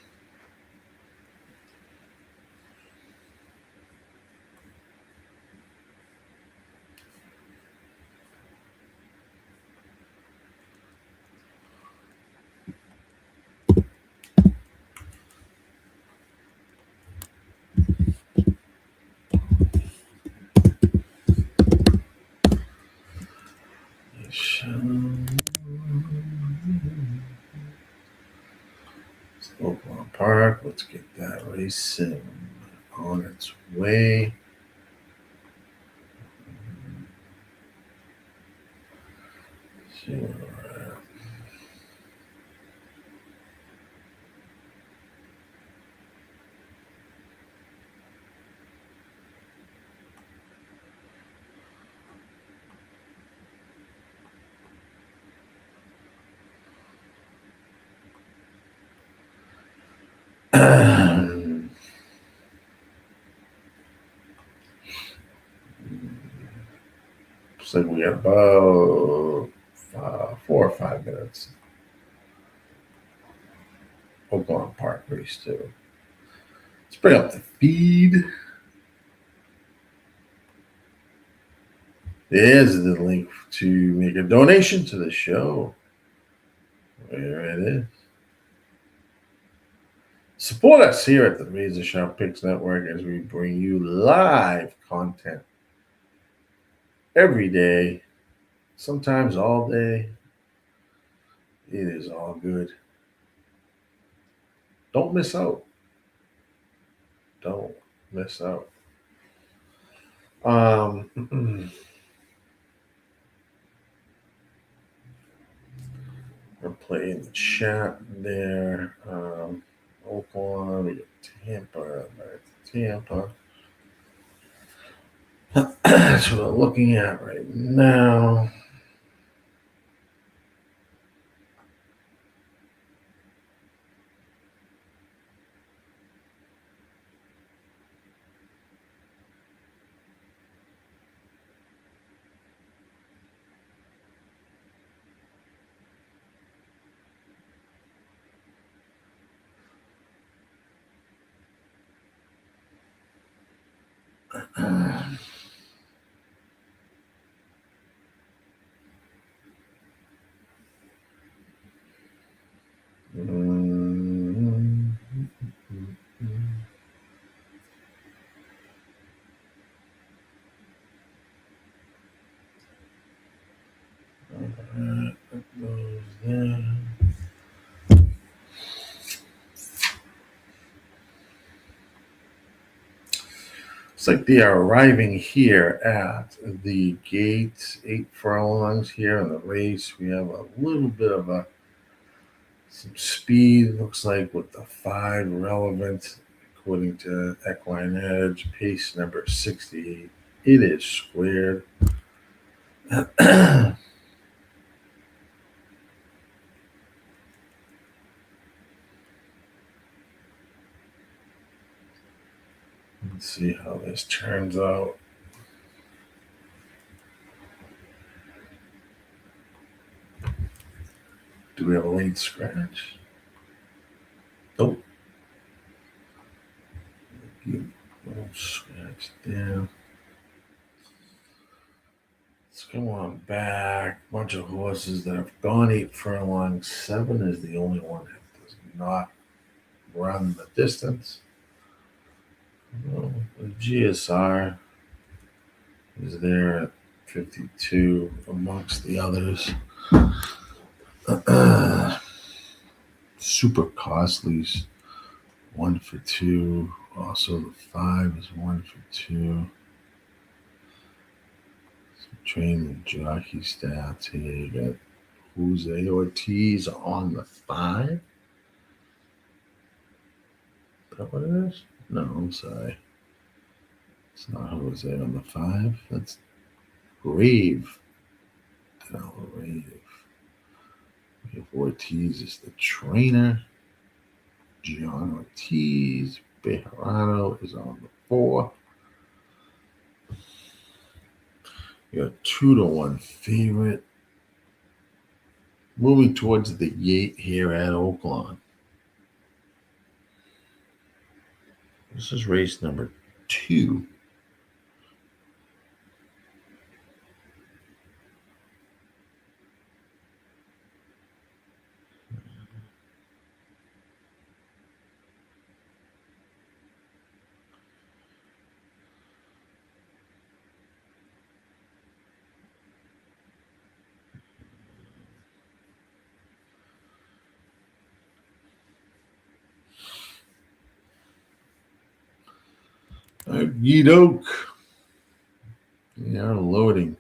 Oaklawn Park. Let's get that racing on its way. Sure. Looks like we got about 4 or 5 minutes. Oaklawn Park race 2. Let's bring up the feed. There's the link to make a donation to the show. There it is. Support us here at the RazorSharpPicks Network as we bring you live content every day, sometimes all day. It is all good. Don't miss out. Don't miss out. We're playing the chat there. Oaklawn, we got Tampa, Tampa. That's what I'm looking at right now. Looks like they are arriving here at the gate. 8 furlongs here in the race. We have a little bit of some speed. Looks like with the 5 relevant, according to Equine Edge, pace number 68. It is squared. Let's see how this turns out. Do we have a late scratch? Nope. Scratch down. Let's come on back. Bunch of horses that have gone 8 furlongs. 7 is the only one that does not run the distance. Well, the GSR is there at 52 amongst the others. Super Costly's 1 for 2. Also, the 5 is 1 for 2. Train the jockey stats here. You got Jose Ortiz on the 5. Is that what it is? No, I'm sorry. It's not Jose on the 5. That's Rave. Rave. We have Ortiz is the trainer. John Ortiz. Bejarano is on the 4. Your 2-1 favorite. Moving towards the gate here at Oaklawn. This is race number 2. Aqueduct. Yeah, loading.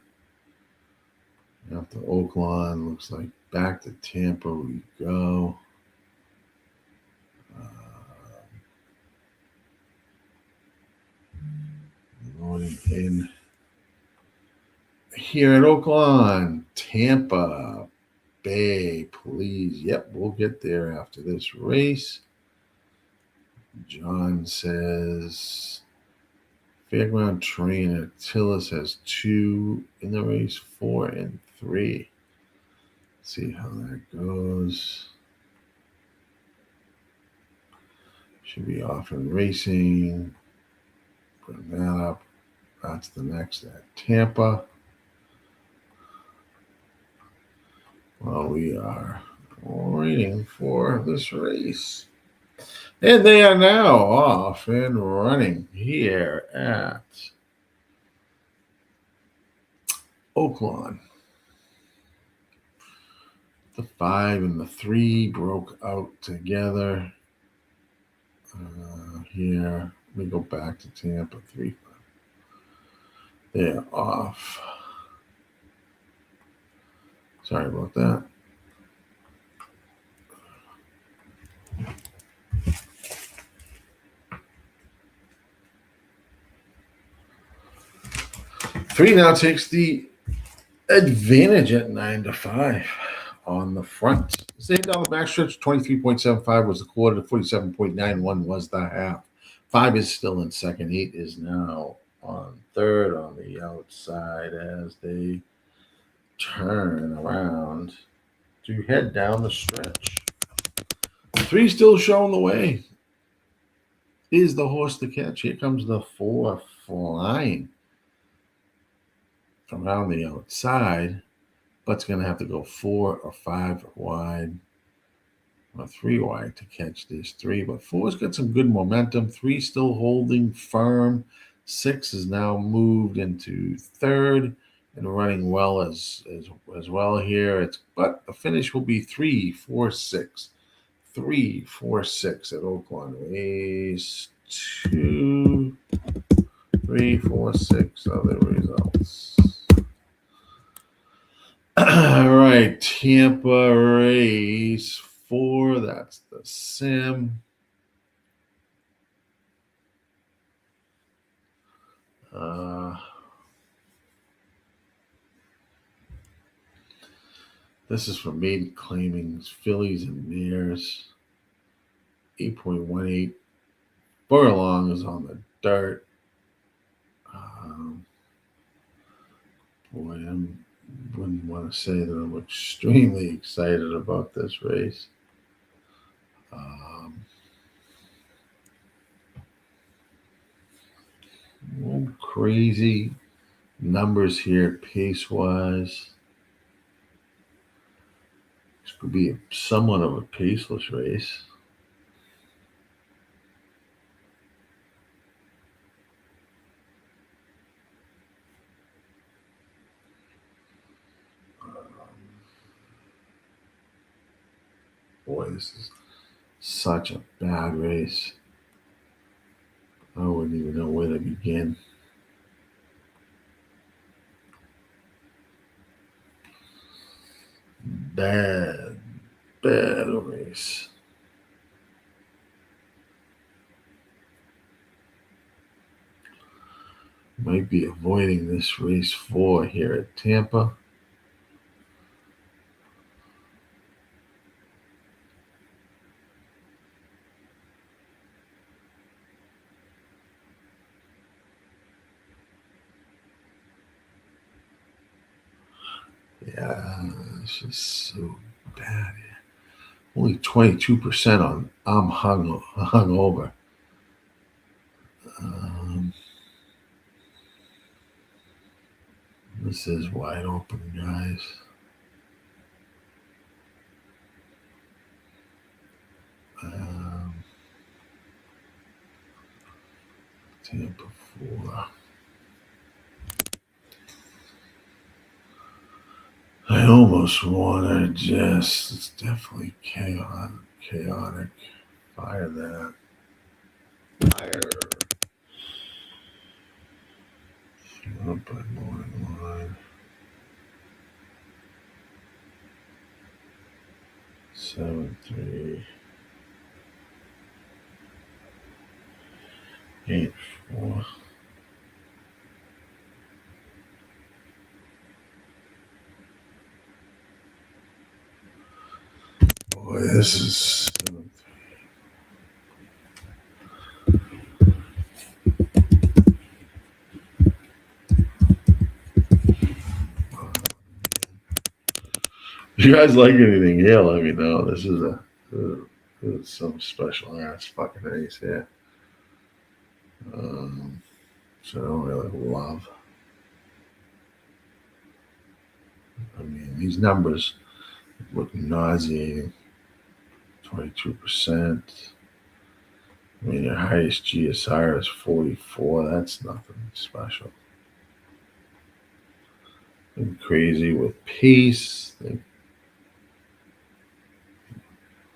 After Oaklawn, looks like back to Tampa we go. Loading in here at Oaklawn, Tampa Bay, please. Yep, we'll get there after this race. John says Fairground trainer Tillis has 2 in the race, 4 and 3. See how that goes. Should be off in racing. Bring that up. That's the next at Tampa. Well, we are waiting for this race. And they are now off and running here at Oaklawn. The 5 and the 3 broke out together. Here, let me go back to Tampa 3. They're off. Sorry about that. Three now takes the advantage at 9-5 on the front. Same down the backstretch, 23.75 was the quarter, 47.91 was the half. 5 is still in second. 8 is now on third on the outside as they turn around to head down the stretch. 3 still showing the way. Is the horse to catch? Here comes the 4 flying around the outside, but it's going to have to go 4 or 5 wide or 3 wide to catch this 3. But 4's got some good momentum. 3 still holding firm. 6 is now moved into third and running well as well here. But the finish will be 3, 4, 6. 3, 4, 6 at Oaklawn. Race 2, 3, 4, 6 are the results. All right, Tampa race 4. That's the sim. This is for maiden claimings, fillies and mares. 8.18 furlong is on the dirt. Boy, I wouldn't want to say that I'm extremely excited about this race. crazy numbers here pace-wise. This could be somewhat of a paceless race. Boy, this is such a bad race. I wouldn't even know where to begin. Bad race. Might be avoiding this race 4 here at Tampa. Yeah, it's just so bad here. Only 22% on I'm hungover. This is wide open, guys. Tampa 4. I almost want to just, it's definitely chaotic. Fire that. Fire. Up by morning line. 7-3. 8-4. Boy, this is 7-3. If you guys like anything here, let me know. This is some special ass fucking race here. So I don't really love. I mean, these numbers look nauseating. 22%. I mean, your highest GSR is 44. That's nothing special. Been crazy with pace.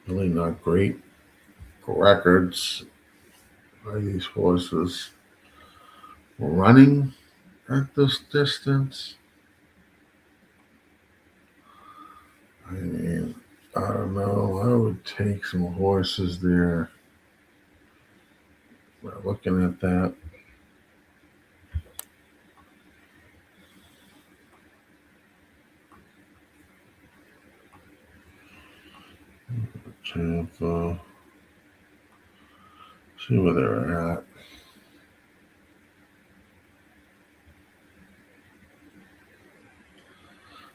Really not great records by these horses running at this distance. I mean, I don't know. I would take some horses there. Looking at that. Tampa. See where they're at.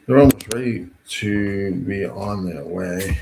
They're almost ready to be on their way.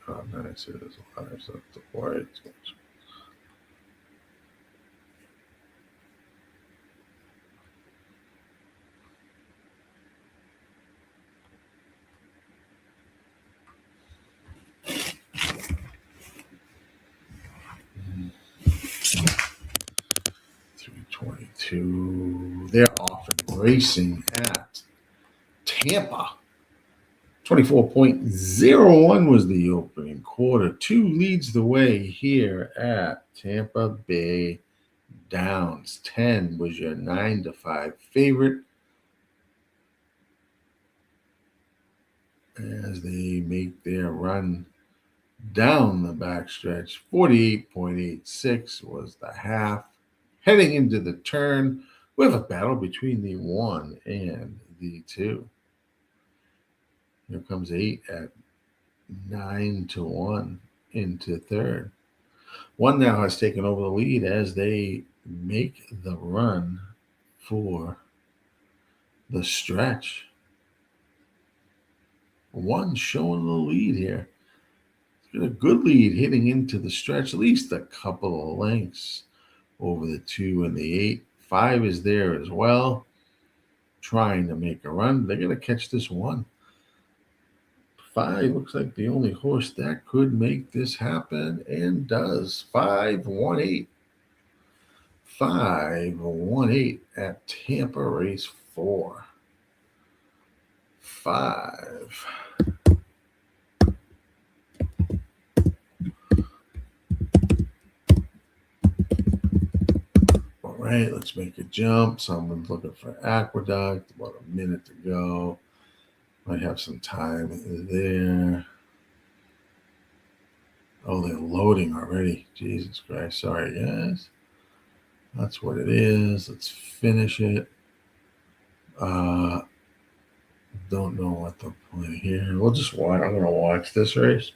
Oh, nice. It is a lot of stuff to worry. 322. They're off and racing at Tampa. 24.01 was the opening quarter. 2 leads the way here at Tampa Bay Downs. 10 was your 9-5 favorite as they make their run down the backstretch. 48.86 was the half. Heading into the turn with a battle between the 1 and the 2. Here comes 8 at 9-1 into third. One now has taken over the lead as they make the run for the stretch. One showing the lead here. Got a good lead heading into the stretch, at least a couple of lengths over the 2 and the 8. 5 is there as well, trying to make a run. They're going to catch this one. 5 looks like the only horse that could make this happen and does. 5-1-8. 5-1-8 at Tampa race 4. 5. All right, let's make a jump. Someone's looking for Aqueduct. About a minute to go. Might have some time there. Oh, they're loading already. Jesus Christ. Sorry, guys. That's what it is. Let's finish it. Don't know what the play here. We'll just watch. I'm going to watch this race.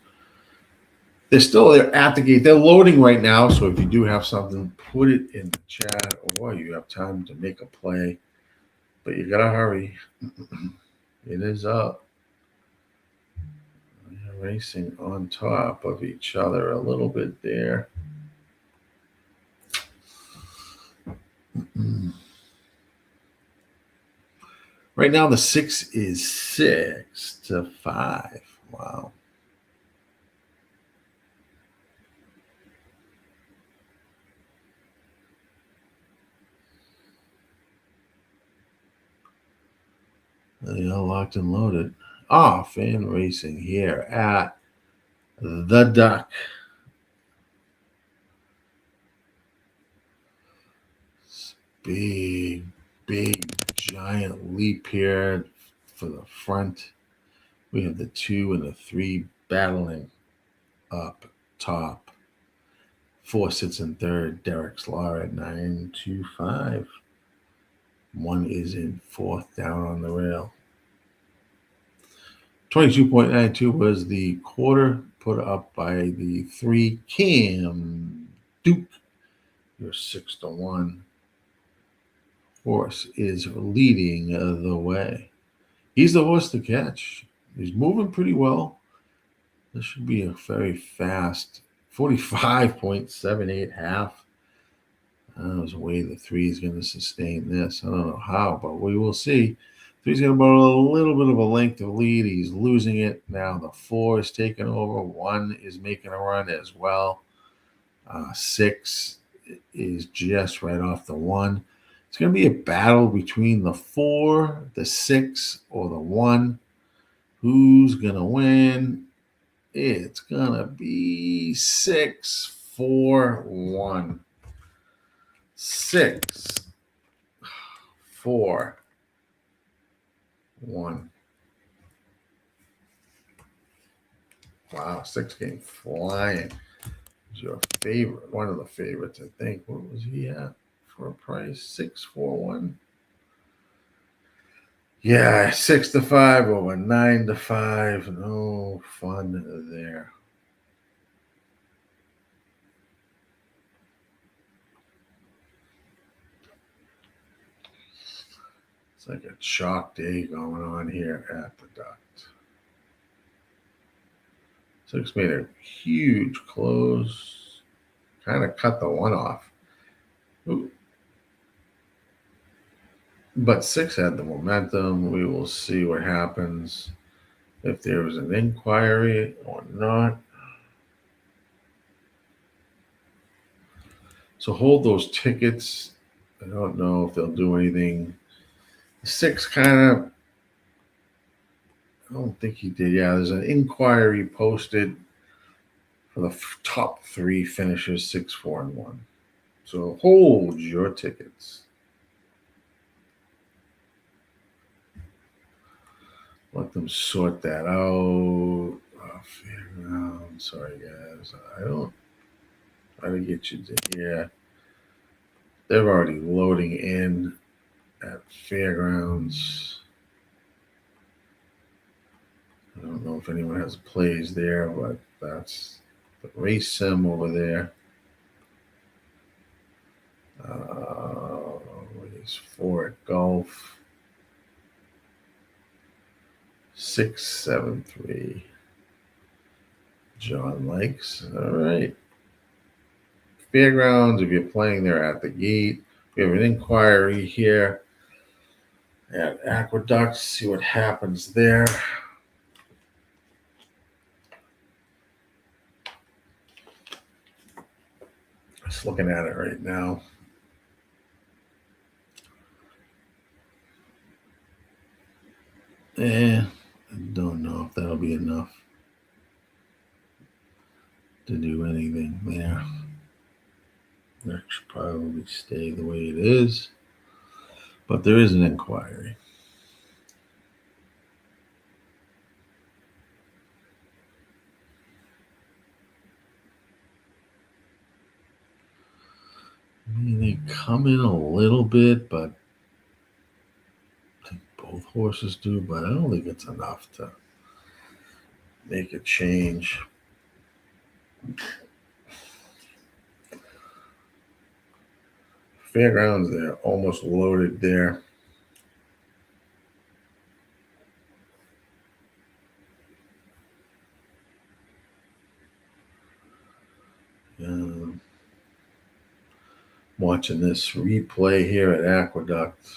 They're at the gate. They're loading right now. So if you do have something, put it in the chat, or you have time to make a play. But you got to hurry. It is up. They're racing on top of each other a little bit there. Right now, the 6 is 6-5. Wow. They all locked and loaded. Fan racing here at the Duck. Big, giant leap here for the front. We have the 2 and the 3 battling up top. 4 sits in third. Derek's Law at 9-5. 1 is in fourth, down on the rail. 22.92 was the quarter put up by the 3 Cam Duke. Your 6-1 horse is leading the way. He's the horse to catch. He's moving pretty well. This should be a very fast 45.78 half. There's a way the 3 is going to sustain this. I don't know how, but we will see. 3's got about a little bit of a length of lead. He's losing it. Now the 4 is taking over. 1 is making a run as well. 6 is just right off the 1. It's going to be a battle between the 4, the 6, or the 1. Who's going to win? It's going to be 6-4-1. 6-4-1. Wow, 6 came flying. It's your favorite, one of the favorites, I think. What was he at for a price? 6-4-1. Yeah, 6-5 over 9-5. No fun there. It's like a chalk day going on here at the Duct. 6 made a huge close. Kind of cut the 1 off. Ooh. But 6 had the momentum. We will see what happens, if there was an inquiry or not. So hold those tickets. I don't know if they'll do anything. 6 kind of, I don't think he did. Yeah, there's an inquiry posted for the top 3 finishers, 6-4-1. So hold your tickets. Let them sort that out. Fairground. Sorry, guys. I don't try to get you to here. They're already loading in at Fairgrounds. I don't know if anyone has plays there, but that's the race sim over there. He's 4 at golf. 673. John likes. All right. Fairgrounds, if you're playing there at the gate. We have an inquiry here at Aqueduct. See what happens there. Just looking at it right now. I don't know if that'll be enough to do anything there. That should probably stay the way it is. But there is an inquiry. I mean, they come in a little bit, but I think both horses do, but I don't think it's enough to make a change. Fairgrounds, they're almost loaded there. Watching this replay here at Aqueduct.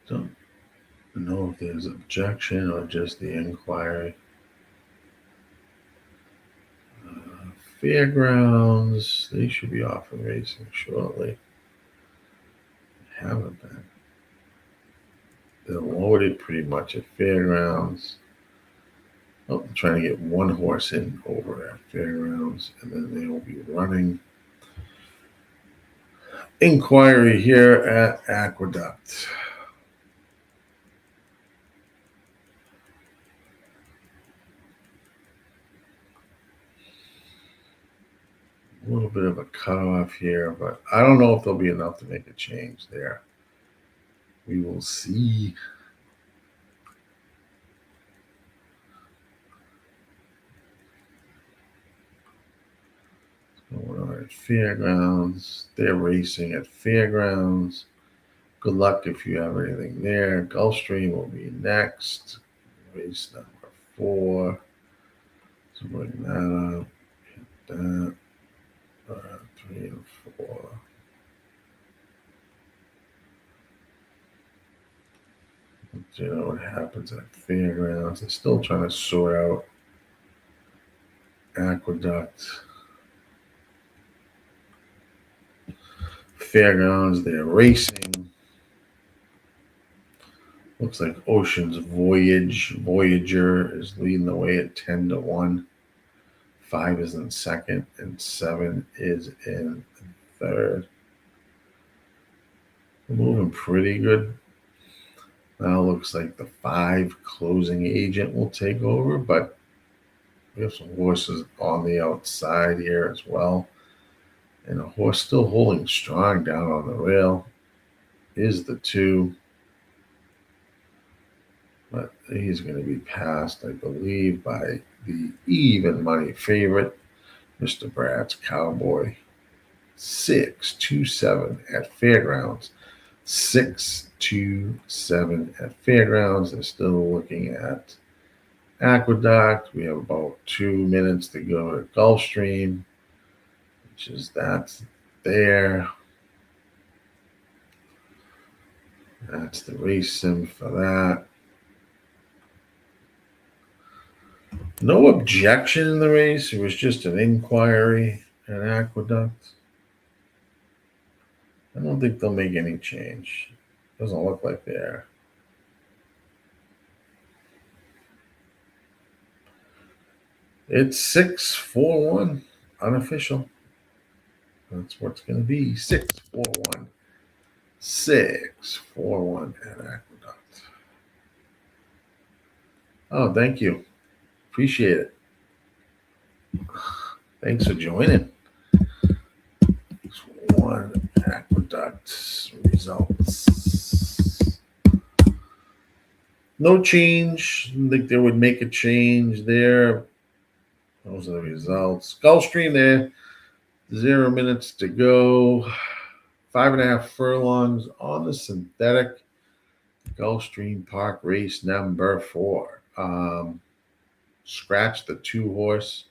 Don't know if there's objection or just the inquiry. Fairgrounds, they should be off and racing shortly. Haven't been. They're loaded pretty much at Fairgrounds. Oh, I'm trying to get one horse in over at Fairgrounds, and then they will be running. Inquiry here at Aqueduct. A little bit of a cutoff here, but I don't know if there'll be enough to make a change there. We will see. What's going on at Fairgrounds? They're racing at Fairgrounds. Good luck if you have anything there. Gulfstream will be next. Race number 4. So bring that up. Hit that. 3 and 4. You know what happens at Fairgrounds. They're still trying to sort out Aqueduct. Fairgrounds, they're racing. Looks like Ocean's Voyager is leading the way at 10-1. 5 is in second, and 7 is in third. We're moving pretty good. Now looks like the 5 closing agent will take over, but we have some horses on the outside here as well. And a horse still holding strong down on the rail is the 2. But he's going to be passed, I believe, by the even money favorite, Mr. Brad's Cowboy. 6-2-7 at Fairgrounds. 6-2-7 at Fairgrounds. They're still looking at Aqueduct. We have about 2 minutes to go to Gulfstream, which is that there. That's the race sim for that. No objection in the race. It was just an inquiry at Aqueduct. I don't think they'll make any change. Doesn't look like they are. It's 6-4-1, unofficial. That's what it's going to be. 6-4-1. 6-4-1 at Aqueduct. Oh, thank you. Appreciate it. Thanks for joining. 1 Aqueduct results. No change. I think they would make a change there. Those are the results. Gulfstream there, 0 minutes to go. 5.5 furlongs on the synthetic. Gulfstream Park race number 4. Scratch the 2-horse.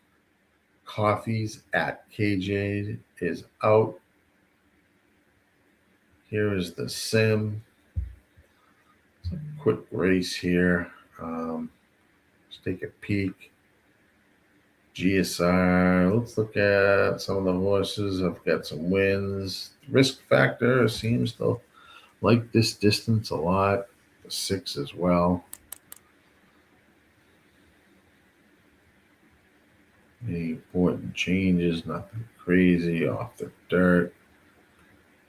Coffees at KJ is out. Here is the sim. It's a quick race here. Let's take a peek. GSR. Let's look at some of the horses. I've got some wins. Risk factor seems to like this distance a lot. The 6 as well. Any important changes? Nothing crazy off the dirt.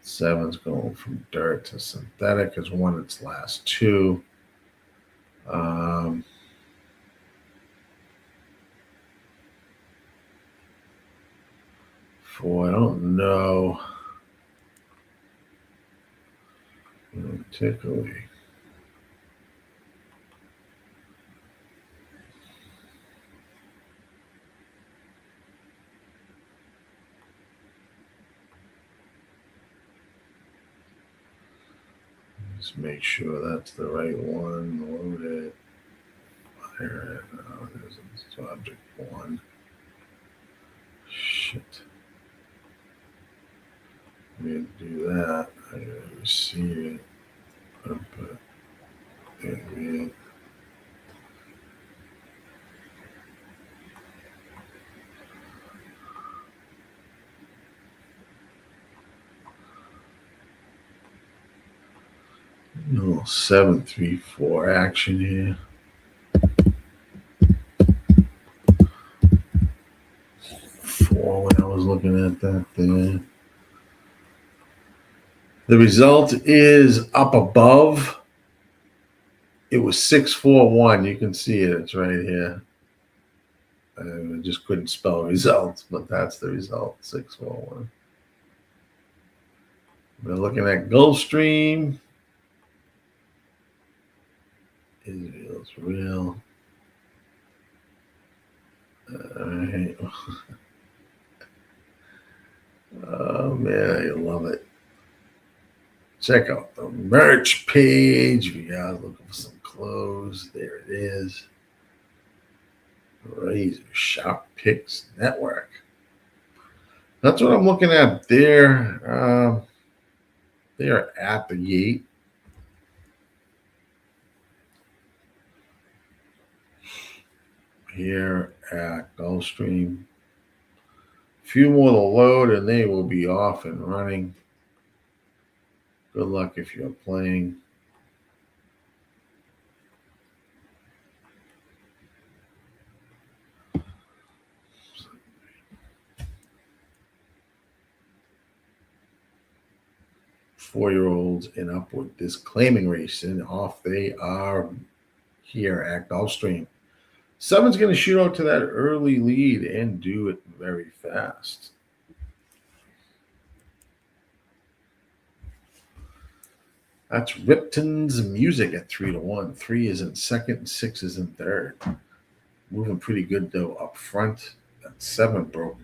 7's going from dirt to synthetic has won its last 2. 4, I don't know. Particularly. Let's make sure that's the right one. Load it. Fire it. Oh, there's object 1. Shit. I'm going to do that. I gotta receive it. Put it. There we go. Little 7-3-4 action here. 4 when I was looking at that there. The result is up above. It was 6-4-1. You can see it. It's right here. I just couldn't spell results, but that's the result. 6-4-1. We're looking at Gulfstream. Israel's real. All right. Oh man, I love it. Check out the merch page. If you guys looking for some clothes, there it is. RazorSharpPicks Network. That's what I'm looking at there. They are at the gate. Here at Gulfstream. A few more to load and they will be off and running. Good luck if you're playing. Four-year-olds and upward disclaiming racing. Off they are here at Gulfstream. 7's going to shoot out to that early lead and do it very fast. That's Ripton's Music at 3-1. 3 is in second, 6 is in third. Moving pretty good though up front. That 7 broke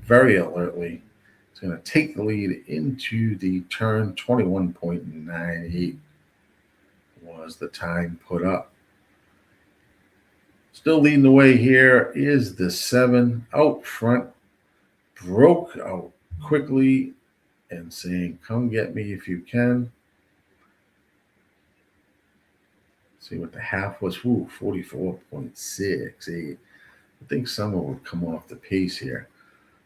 very alertly. It's going to take the lead into the turn. 21.98 was the time put up. Still leading the way here is the 7 out front. Broke out quickly and saying, come get me if you can. See what the half was. 44.68. I think someone would come off the pace here.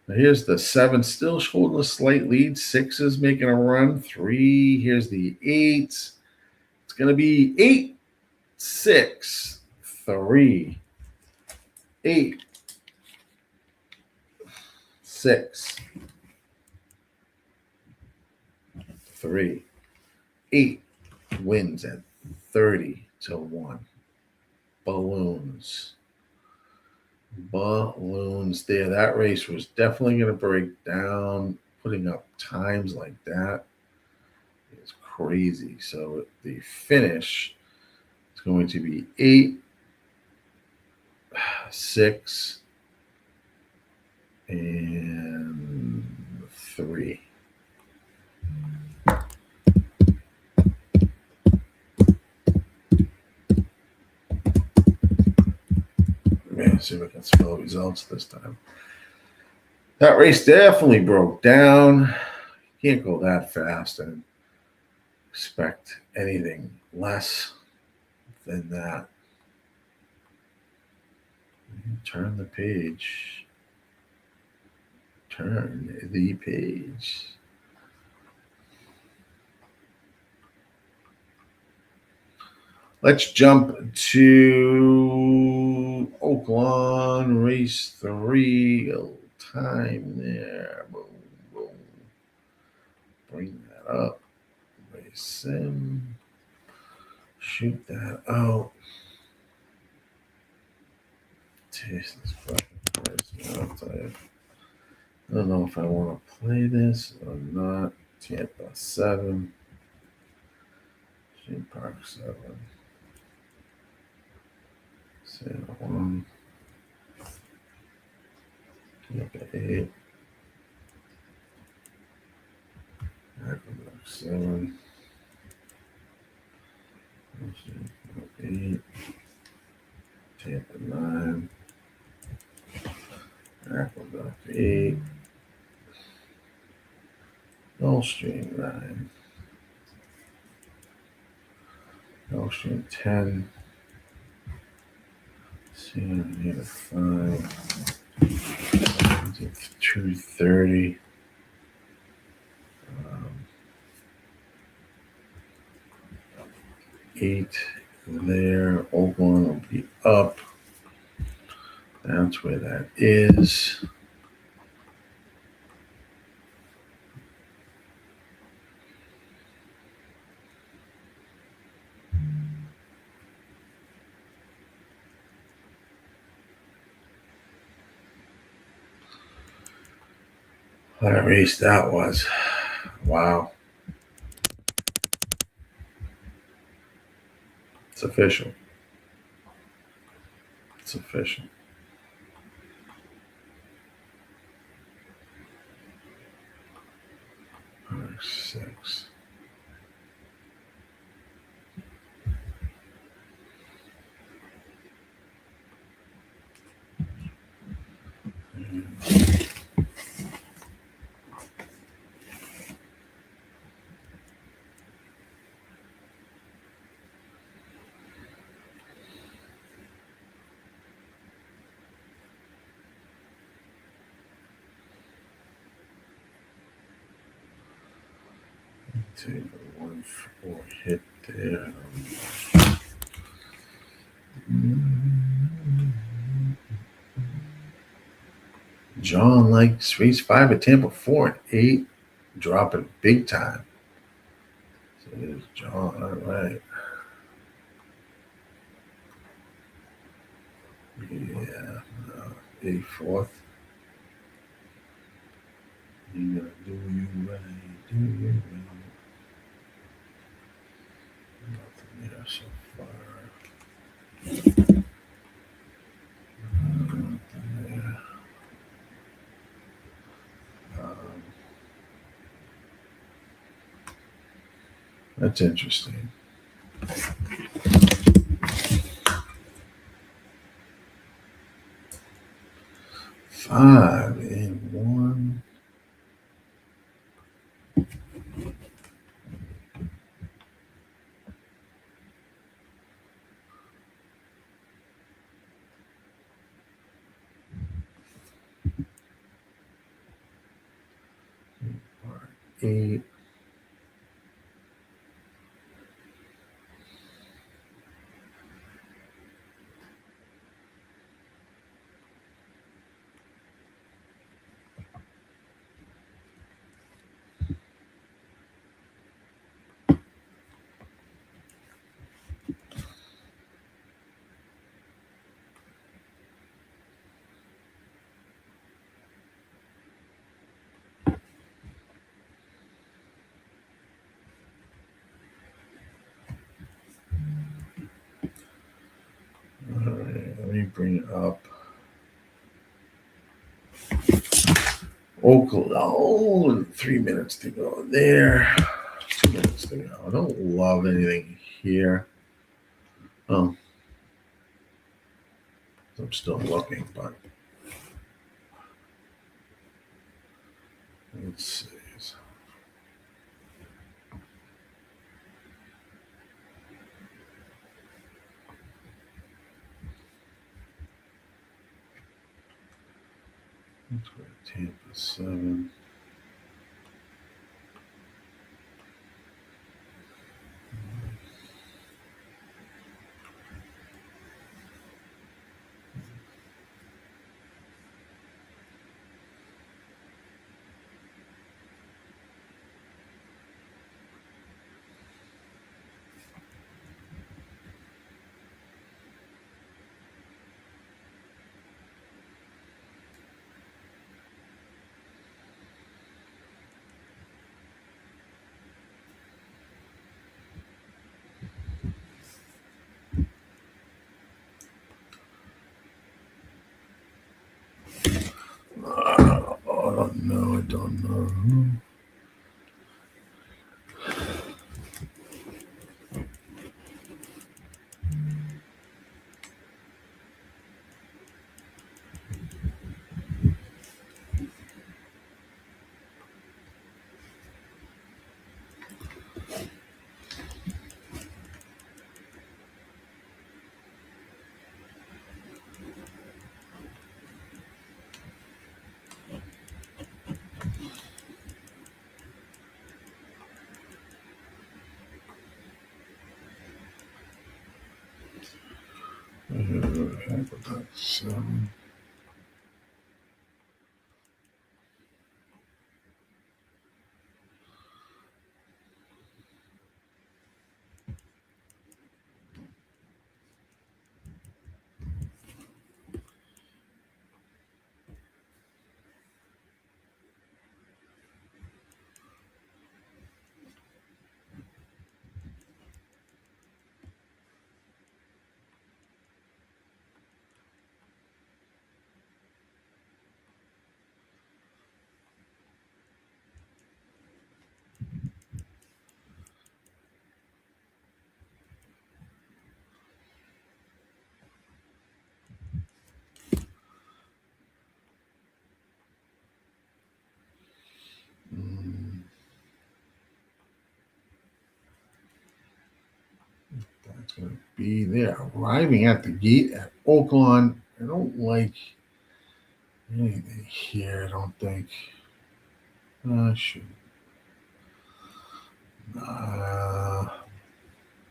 Now here's the 7 still holding a slight lead. 6 is making a run. 3. Here's the 8. It's going to be 8, 6, 3. 8, 6, 3. 8 wins at 30-1. Balloons there. That race was definitely going to break down. Putting up times like that is crazy. So the finish is going to be 8, 6, and 3. Man, see if I can spell results this time. That race definitely broke down. You can't go that fast and expect anything less than that. Turn the page. Turn the page. Let's jump to Oaklawn race 3. A little time there. Boom, boom. Bring that up. Race sim. Shoot that out. Taste this fucking person. I'll tell you. I don't know if I want to play this or not. Tampa 7. Gulfstream Park 7. Santa 1. Tampa 8. Aqueduct 7. Gulfstream Park 8. Tampa 9. Aqueduct 8. Gulfstream 9. Gulfstream 10. Anita 5. 230. 8 there. Oaklawn will be up. That's where that is. What a race that was. Wow. It's official. It's official. 6. Take a 1-4 hit there. John likes race 5 at Tampa 4 and 8, dropping big time. So there's John. All right. Yeah. 84th. You gotta do you right. Do you right. Nothing there so far. Nothing there. That's interesting. Five and 1. Part 8. All right, let me bring it up. Oaklawn. Oh, 3 minutes to go there. 2 minutes to go. I don't love anything here. Oh, I'm still looking, but let's see. Tampa 7. No, I don't know. Aqueduct 7. That's going to be there. Arriving at the gate at Oaklawn. I don't like anything here, I don't think. Shoot.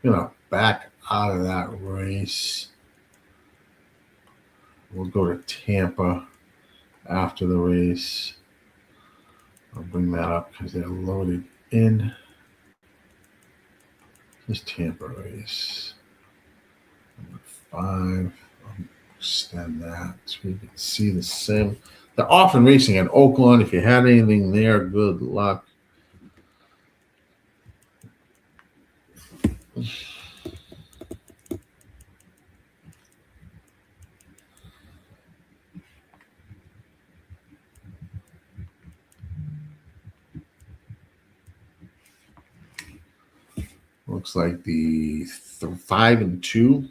Gonna back out of that race. We'll go to Tampa after the race. I'll bring that up because they're loaded in. This Tampa race. Number 5. I'll extend that so you can see the sim. They're often racing at Oaklawn. If you had anything there, good luck. Looks like the 5 and 2.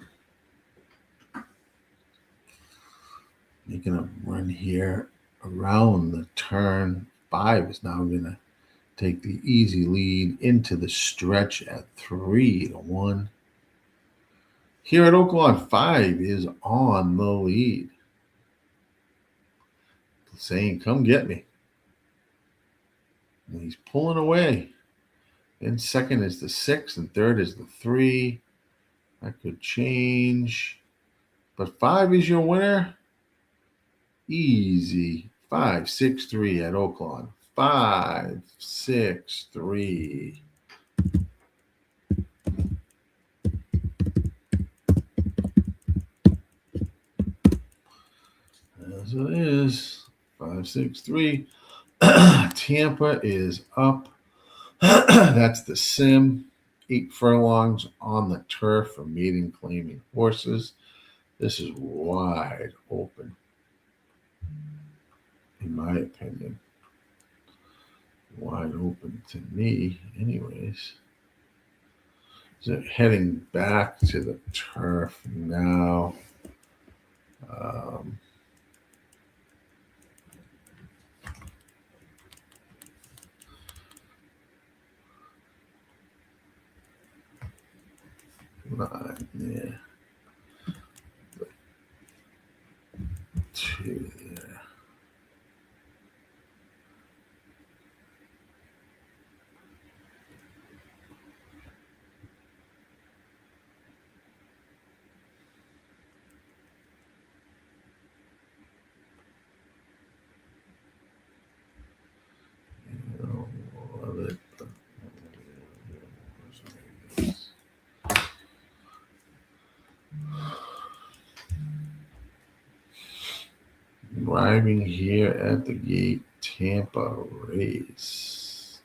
Making a run here around the turn. 5 is now going to take the easy lead into the stretch at 3-1. Here at Oaklawn, 5 is on the lead. Saying, come get me. And he's pulling away. And second is the 6, and third is the 3. That could change. But 5 is your winner. Easy. 5-6-3 at Oaklawn. 5-6-3. As it is. 5-6-3. Tampa is up. That's the sim. 8 furlongs on the turf for maiden claiming horses. This is wide open, in my opinion. wide open to me, anyways. So heading back to the turf now. Line there. 2 there. Love it. Arriving here at the gate, Tampa race.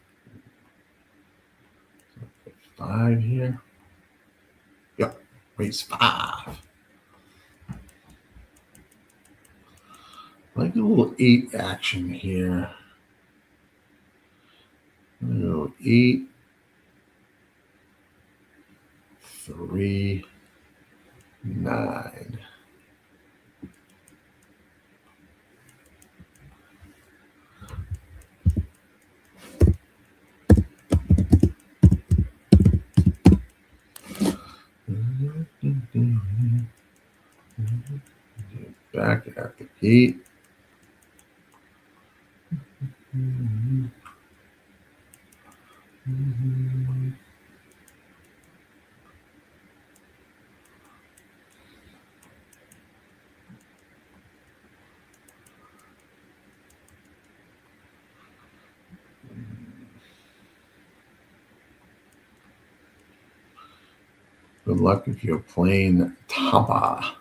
5 here. Yep, race 5. Like a little 8 action here. 8, 3, 9. Back at the gate. Good luck if you're playing Tampa.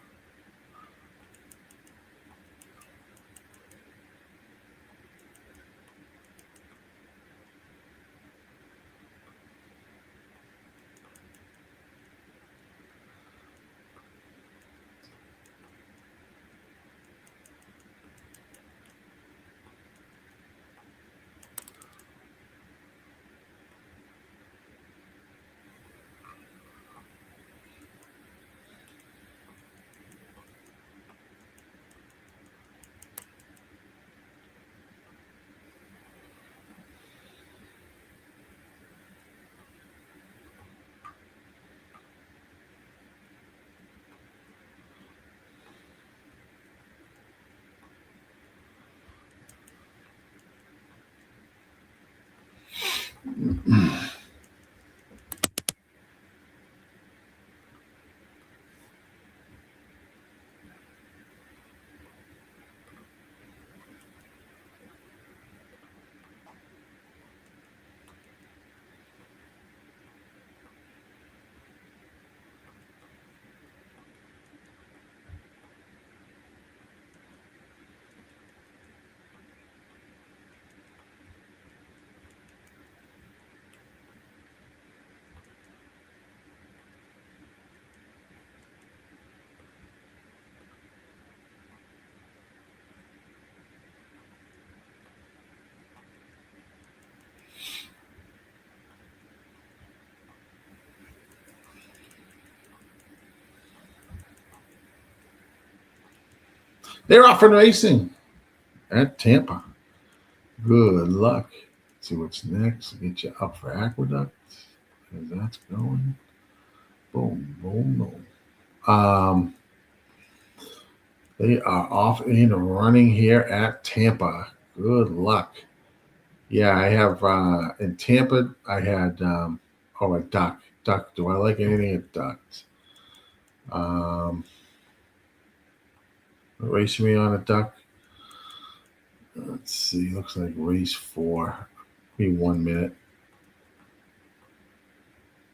They're off and racing at Tampa. Good luck. Let's see what's next. Get you up for Aqueduct. As that's going. Boom, boom, boom. They are off and running here at Tampa. Good luck. Yeah, I have in Tampa, I had a duck. Duck. Do I like anything at ducks? Race me on a duck. Let's see. Looks like race 4. Be 1 minute.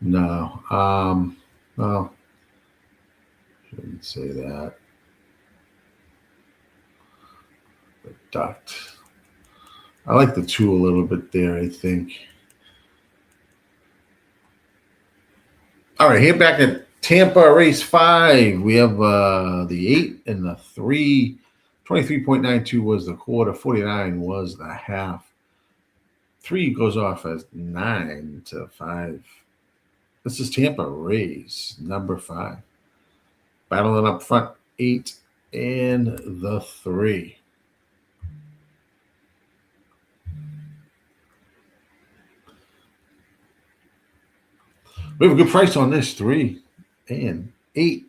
No. Well, shouldn't say that. The duct. I like the 2 a little bit there, I think. All right, here back at Tampa race 5. We have the 8 and the 3. 23.92 was the quarter. 49 was the half. 3 goes off as 9 to 5. This is Tampa Rays, number 5. Battling up front, 8 and the 3. We have a good price on this, 3 and 8.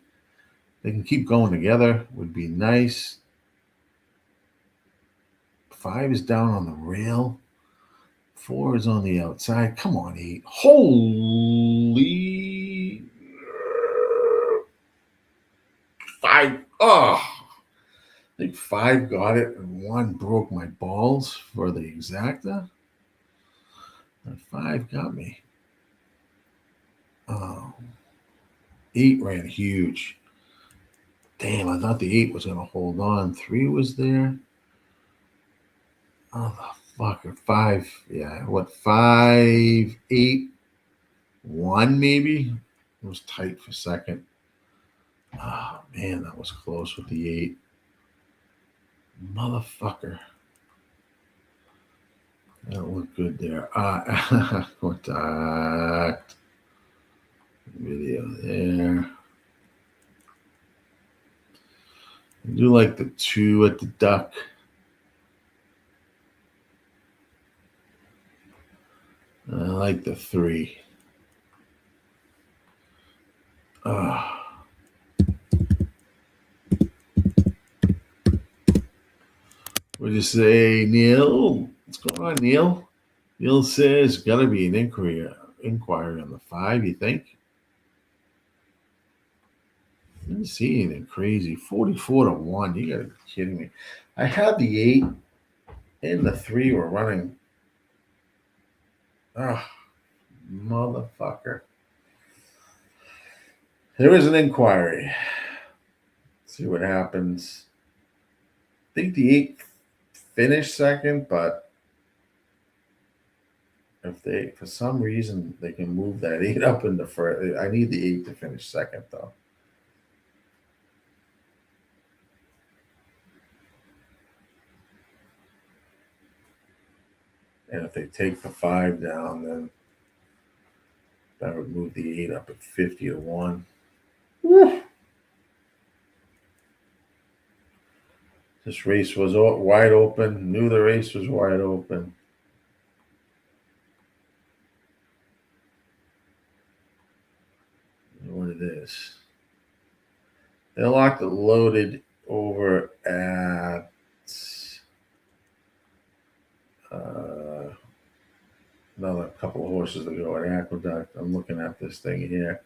They can keep going together. Would be nice. 5 is down on the rail. 4 is on the outside. Come on, 8. Holy 5. Oh, I think 5 got it and 1 broke my balls for the exacta. And 5 got me. Oh, 8 ran huge. Damn, I thought the 8 was going to hold on. 3 was there. Oh, the fucker. 5. Yeah, what? 5, 8, 1 maybe? It was tight for second. Oh, man, that was close with the 8. Motherfucker. That looked good there. Contact. Video there. I do like the 2 at the duck. I like the 3. What do you say, Neil? What's going on, Neil? Neil says, got to be an inquiry on the 5, you think? I didn't see anything crazy. 44 to 1. You got to be kidding me. I had the 8 and the 3 were running. Motherfucker. There is an inquiry. Let's see what happens. I think the 8 finished second, but if they, for some reason, they can move that 8 up in the first. I need the 8 to finish second, though. And if they take the 5 down, then that would move the 8 up at 50 to 1. Woo. This race was wide open. Knew the race was wide open. What it is. They locked it loaded over at another couple of horses that go at Aqueduct. I'm looking at this thing here.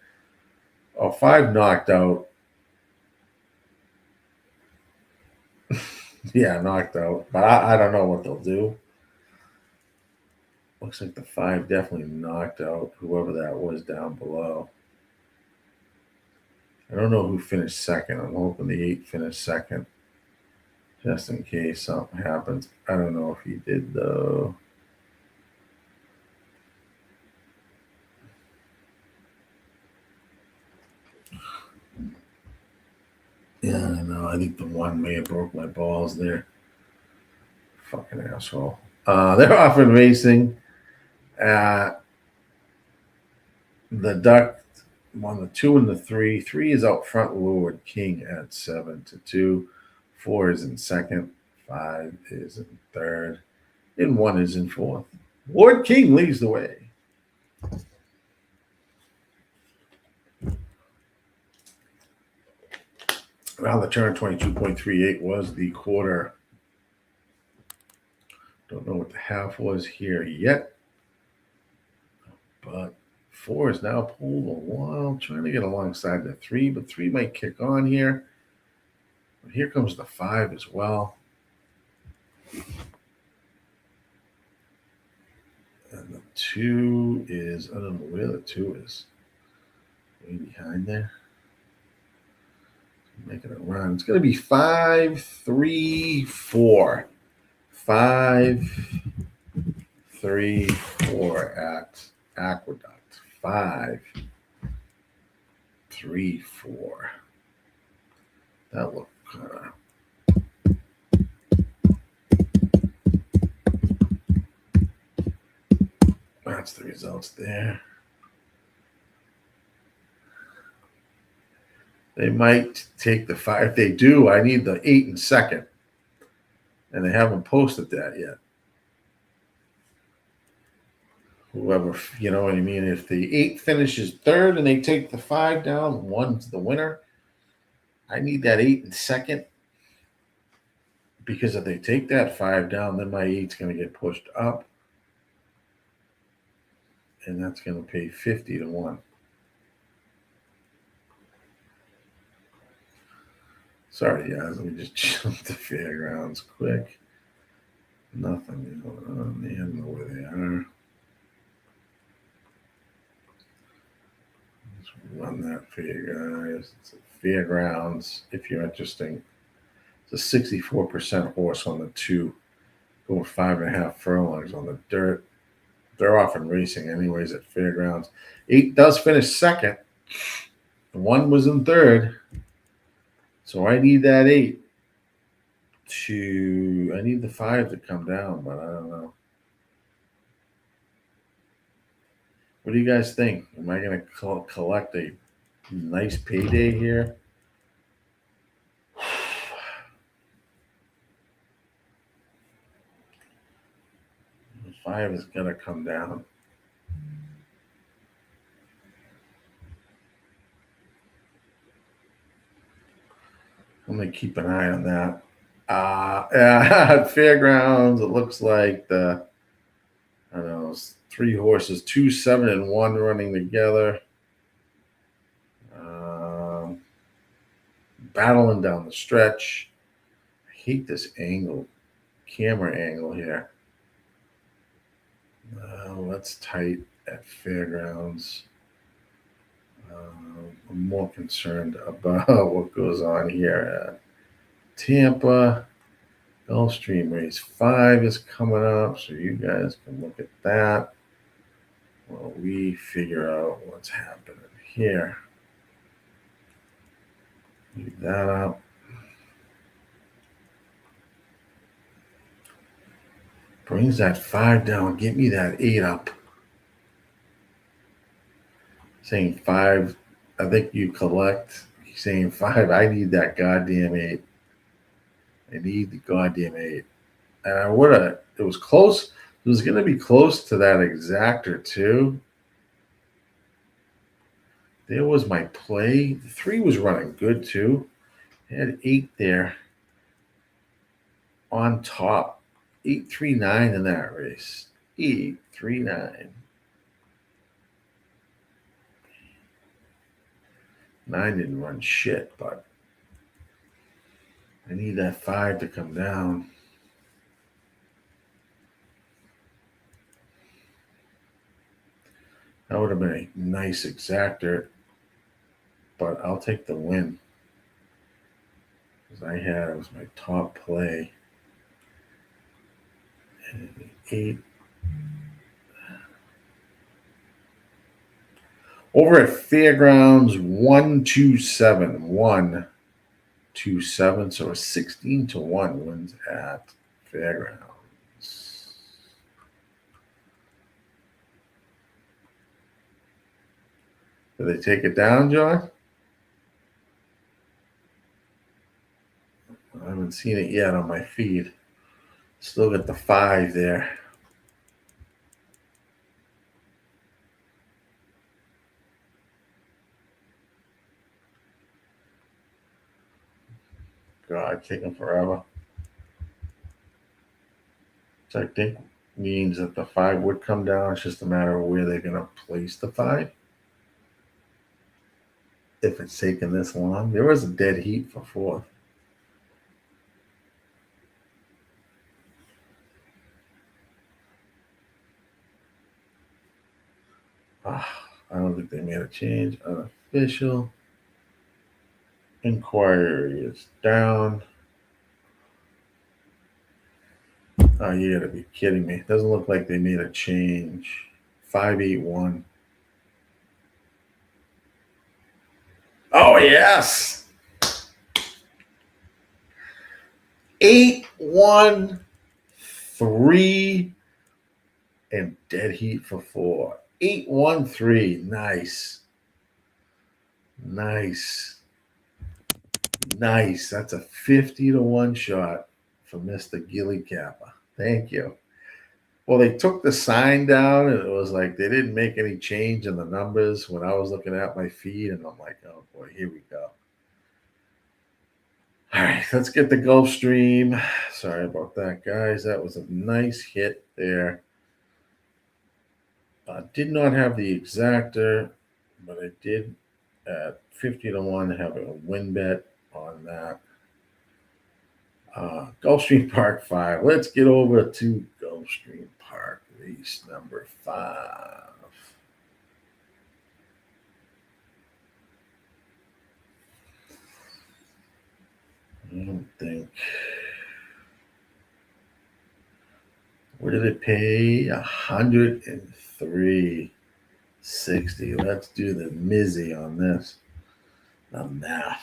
Oh, 5 knocked out. Yeah, knocked out. But I don't know what they'll do. Looks like the 5 definitely knocked out whoever that was down below. I don't know who finished second. I'm hoping the 8 finished second. Just in case something happens. I don't know if he did, though. Yeah, I don't know. I think the 1 may have broke my balls there. Fucking asshole. They're off in racing. The duck won the 2 and the 3. 3 is out front, Lord King at 7 to 2. 4 is in second. 5 is in third. And 1 is in fourth. Lord King leads the way. Around the turn, 22.38 was the quarter. Don't know what the half was here yet. But 4 is now pulled a while, trying to get alongside the 3, but 3 might kick on here. But here comes the 5 as well. And the 2 is, I don't know where the 2 is. Way behind there. Making it run. It's going to be 5, 3, 4. 5, 3, 4 at Aqueduct. 5, 3, 4. That looked kind of. That's the results there. They might take the 5. If they do, I need the 8 and second. And they haven't posted that yet. Whoever, you know what I mean? If the 8 finishes third and they take the 5 down, 1's the winner. I need that 8 and second. Because if they take that 5 down, then my 8's going to get pushed up. And that's going to pay 50 to 1. Sorry, guys. Let me just jump to fairgrounds quick. Nothing going on. They don't know where they are. Let's run that for you guys. It's a fairgrounds. If you're interested, it's a 64% horse on the 2, going 5.5 furlongs on the dirt. They're often racing anyways at fairgrounds. 8 does finish second. 1 was in third. So I need that 8 to, I need the 5 to come down, but I don't know. What do you guys think? Am I going to collect a nice payday here? The 5 is going to come down. I'm going to keep an eye on that. At fairgrounds, it looks like the, I don't know, 3 horses, 2, 7, and 1 running together. Battling down the stretch. I hate this angle, camera angle here. That's tight at fairgrounds. I'm more concerned about what goes on here at Tampa. Gulfstream race 5 is coming up, so you guys can look at that while we figure out what's happening here. Leave that up. Brings that 5 down. Get me that 8 up. Saying 5, I think you collect. He's saying 5, I need that goddamn 8. I need the goddamn 8. And I would have, it was close. It was going to be close to that exactor too. There was my play. The 3 was running good too. I had 8 there on top. 8-3-9 in that race. 8-3-9. 9 didn't run shit, but I need that 5 to come down. That would have been a nice exactor, but I'll take the win. Because I had, it was my top play. And 8. Over at Fairgrounds, 1-2-7. 1-2-7. So a 16-1 wins at Fairgrounds. Did they take it down, John? I haven't seen it yet on my feed. Still got the 5 there. God, taking forever. So I think means that the 5 would come down. It's just a matter of where they're going to place the 5. If it's taking this long. There was a dead heat for 4th. I don't think they made a change. Unofficial. Inquiry is down. Oh, you gotta be kidding me. Doesn't look like they made a change. 5-8-1. Oh, yes. 8-1-3. and dead heat for 4. 813. Nice. Nice. Nice. That's a 50-1 shot for Mr. GillyCapper. Thank you. Well, they took the sign down, and it was like they didn't make any change in the numbers when I was looking at my feed, and I'm like, oh boy, here we go. All right, let's get the Gulfstream. Sorry about that, guys. That was a nice hit there. Did not have the exactor, but I did at 50-1 have a win bet on that. Gulfstream Park 5. Let's get over to Gulfstream Park race number 5. I don't think. What did it pay? 103.60. Let's do the Mizzy on this. The math.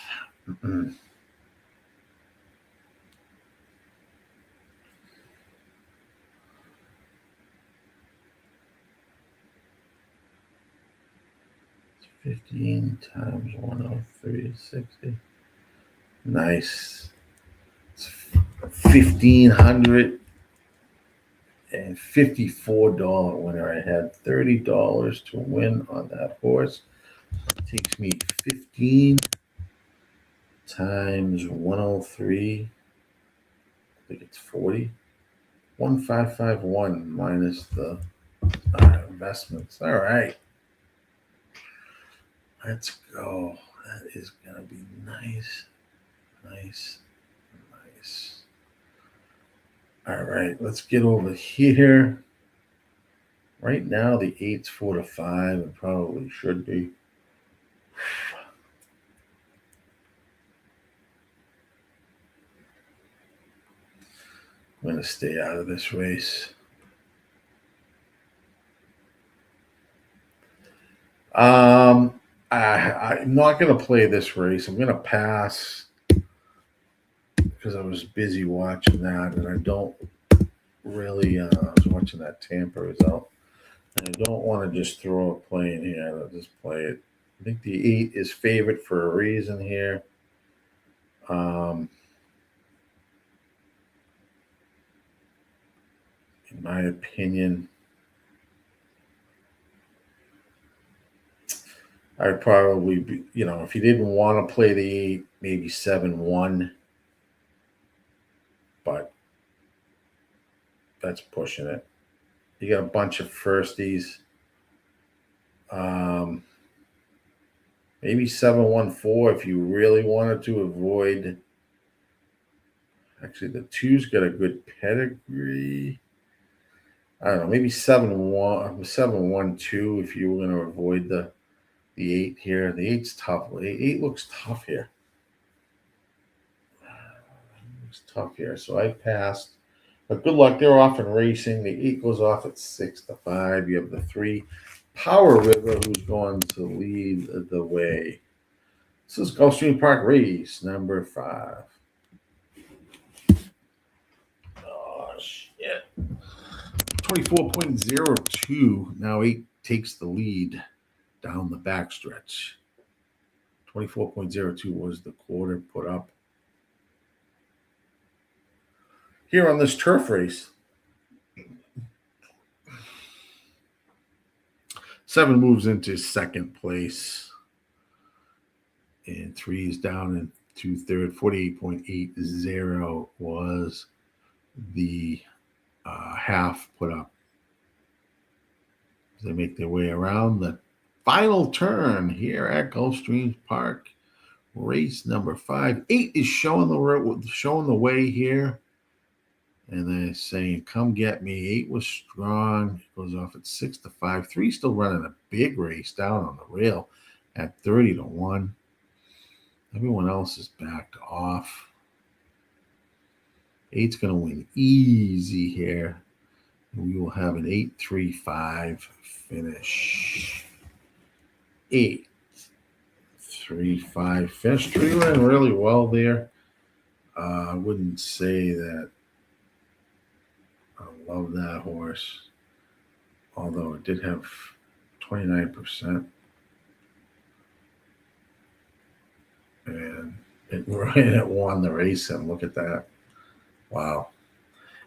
It's 15 times 103.60. Nice. It's $1,554 winner. I had $30 to win on that horse. It takes me 15 times 103. I think it's 40. 1551 minus the investments. All right. Let's go. That is going to be nice. Nice. Nice. All right. Let's get over here. Right now, the 8's 4-5 and probably should be. I'm going to stay out of this race. I'm not going to play this race. I'm going to pass because I was busy watching that, and I don't really. I was watching that Tampa result, and I don't want to just throw a play in here. I'll just play it. I think the 8 is favorite for a reason here. In my opinion, I'd probably be, if you didn't want to play the 8, maybe 7-1. But that's pushing it. You got a bunch of firsties. Maybe 7-1-4 if you really wanted to avoid. Actually, the 2's got a good pedigree. I don't know, maybe 7-1-2 if you were going to avoid the 8 here. The 8's tough. 8 looks tough here. Looks tough here. So I passed. But good luck. They're off in racing. The 8 goes off at 6-5. You have the 3 Power River who's going to lead the way. This is Gulfstream Park race number 5. Oh, shit. 24.02. Now 8 takes the lead down the backstretch. 24.02 was the quarter put up. Here on this turf race, 7 moves into second place, and 3 is down into third. 48.80 was the half put up. As they make their way around the final turn here at Gulfstream Park, race number 5. 8 is showing the way here. And they're saying, come get me. 8 was strong. It goes off at 6-5. 3 still running a big race down on the rail at 30-1. Everyone else is backed off. 8's going to win easy here. And we will have an 8-3-5 finish. 8-3-5 finish. 3 ran really well there. I wouldn't say that I love that horse. although it did have 29%. And it won the race, and look at that. Wow.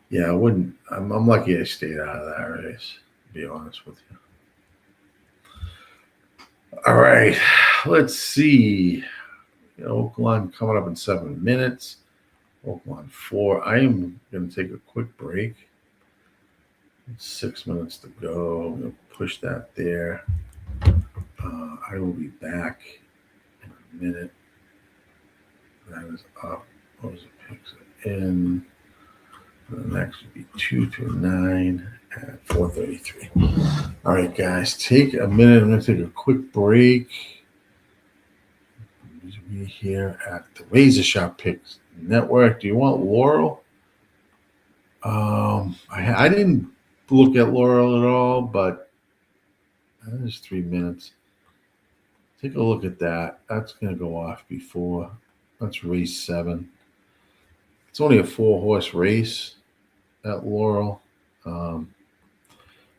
Yeah, I wouldn't. I'm lucky I stayed out of that race, to be honest with you. All right, let's see. Oaklawn coming up in 7 minutes. Oaklawn 4. I am going to take a quick break. 6 minutes to go. I'm going to push that there. I will be back in a minute. That is up. Those are picks in. The next would be 2 to 9 at 4:33. All right, guys, take a minute. I'm going to take a quick break. We're here at the RazorSharpPicks Network. Do you want Laurel? I didn't look at Laurel at all, but there's 3 minutes. Take a look at that. That's going to go off before. That's race 7. It's only a 4-horse race at Laurel.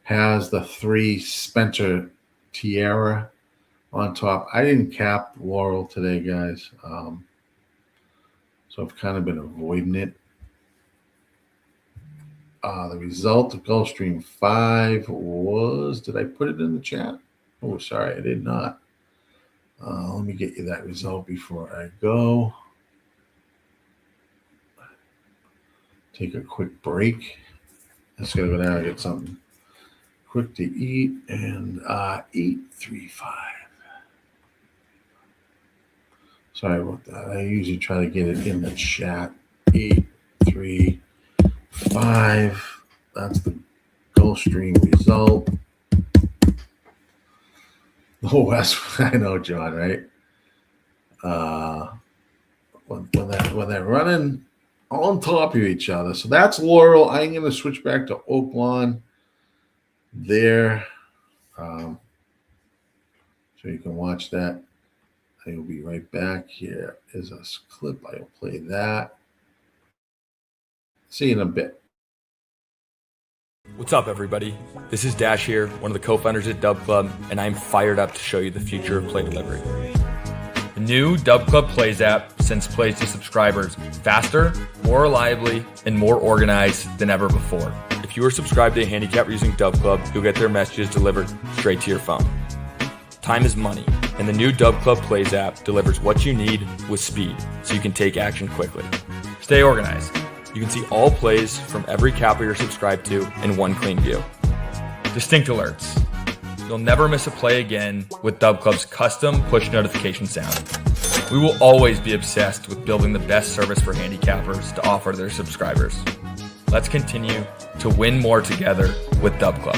Has the 3 Spencer Tiara on top. I didn't cap Laurel today, guys. So I've kind of been avoiding it. The result of Gulfstream 5 was, did I put it in the chat? Oh, sorry, I did not. Let me get you that result before I go. Take a quick break. Just gotta go down and get something quick to eat. And 835. Sorry about that. I usually try to get it in the chat. 835. That's the Gulfstream result. Oh, that's I know, John, right? When they're running on top of each other. So that's Laurel. I'm going to switch back to Oaklawn there, so you can watch that. I will be right back. Here is a clip. I will play that. See you in a bit. What's up, everybody? This is Dash here, one of the co-founders at Dub Club, and I'm fired up to show you the future of play delivery. The new Dub Club Plays app sends plays to subscribers faster, more reliably, and more organized than ever before. If you are subscribed to a handicapper using Dub Club, you'll get their messages delivered straight to your phone. Time is money, and the new Dub Club Plays app delivers what you need with speed, so you can take action quickly. Stay organized. You can see all plays from every capper you're subscribed to in one clean view. Distinct alerts. You'll never miss a play again with Dub Club's custom push notification sound. We will always be obsessed with building the best service for handicappers to offer their subscribers. Let's continue to win more together with Dub Club.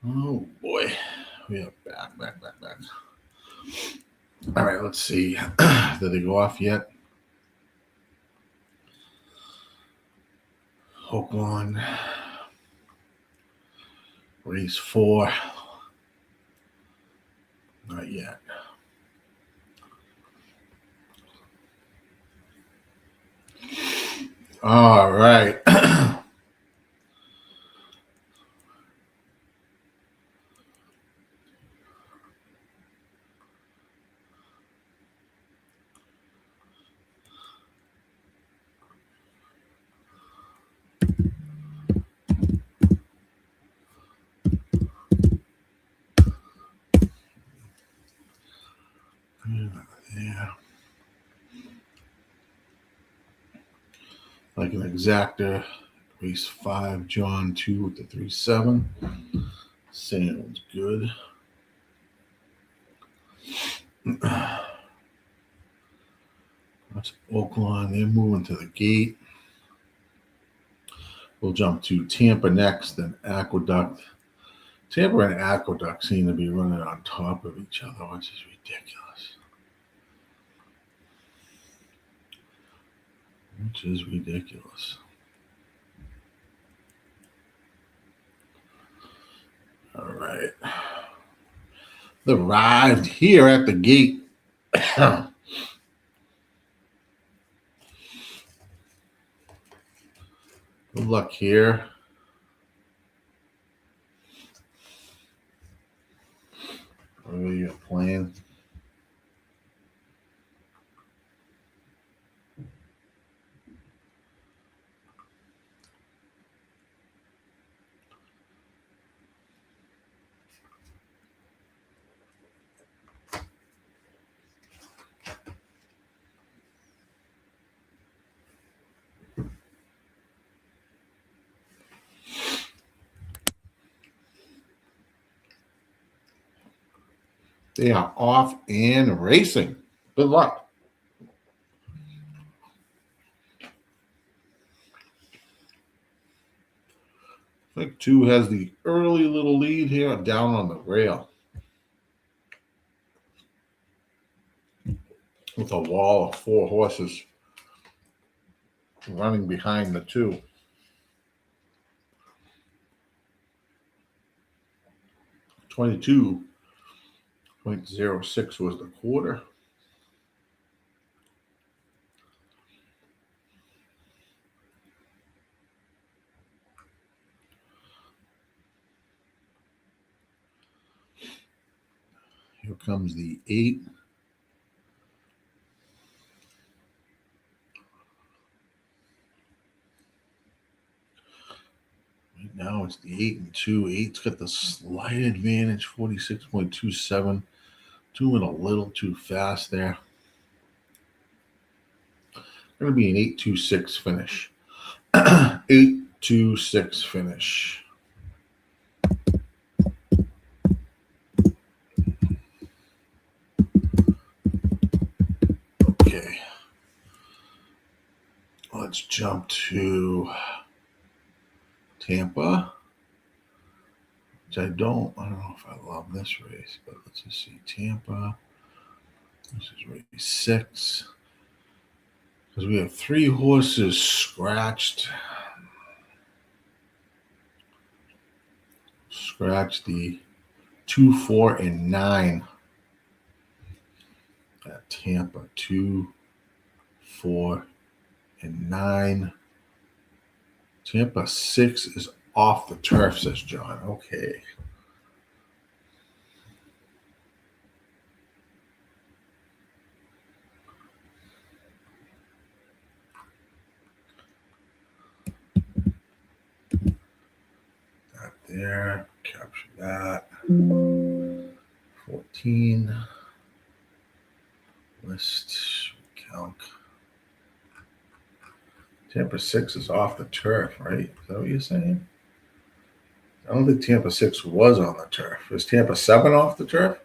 Oh boy, we are back. All right, let's see. Did they go off yet? Oaklawn, race 4. Not yet. All right. Yeah. Like an exactor, race 5, John 2 with the 3-7. Sounds good. That's Oaklawn. They're moving to the gate. We'll jump to Tampa next, then Aqueduct. Tampa and Aqueduct seem to be running on top of each other, which is ridiculous. All right. They arrived here at the gate. Good luck here. Where you're playing. They are off and racing. Good luck. I think 2 has the early little lead here down on the rail. With a wall of 4 horses running behind the 2. 22.06 was the quarter. Here comes the 8. Right now it's the 8 and 2. 8's got the slight advantage, 46.27. 2 went a little too fast there. Going to be an 8.26 finish. 8.26 finish. Okay. Let's jump to Tampa. Which I don't know if I love this race, but let's just see. Tampa. This is race 6. Because we have 3 horses scratched. Scratch the 2, 4, and 9 at Tampa. 2, 4, and 9. Tampa 6 is off the turf, says John. Okay. That there. Capture that. 14. List. Count. Tampa 6 is off the turf, right? Is that what you're saying? I don't think Tampa 6 was on the turf. Was Tampa 7 off the turf?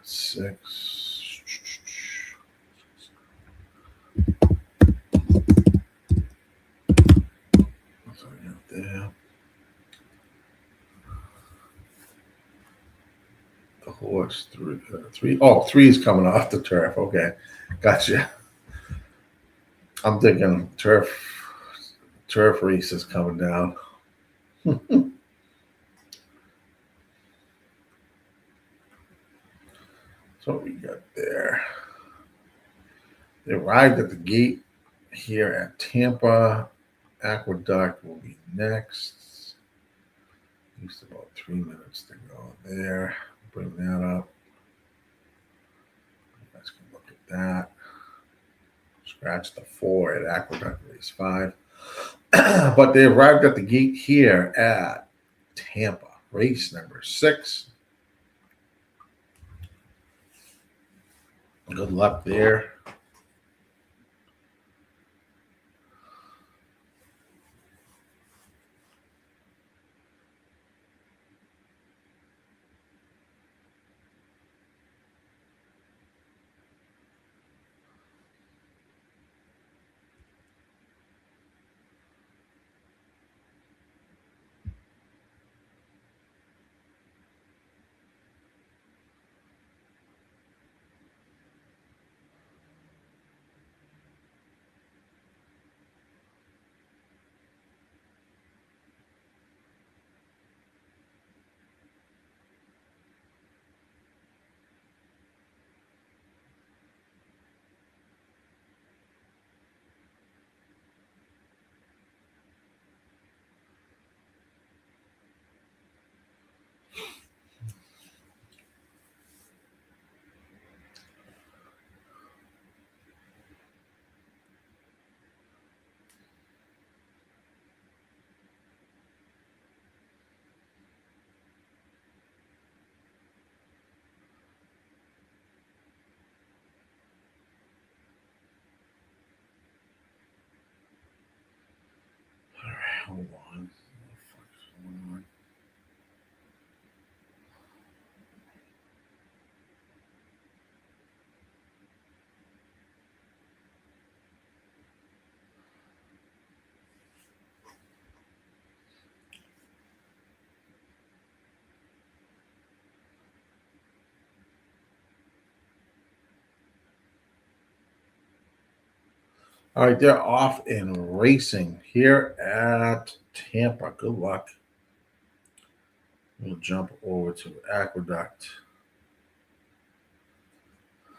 6. What's I got there? The horse 3. Oh, 3 is coming off the turf. Okay, gotcha. I'm thinking turf race is coming down. So what we got there? They arrived at the gate here at Tampa. Aqueduct will be next. Used about 3 minutes to go there. Bring that up. You guys can look at that. Scratch the 4 at Aqueduct race 5. But they arrived at the gate here at Tampa, race number 6. Good luck there. All right, hold on. What the fuck is going on? All right, they're off and racing here at Tampa. Good luck. We'll jump over to Aqueduct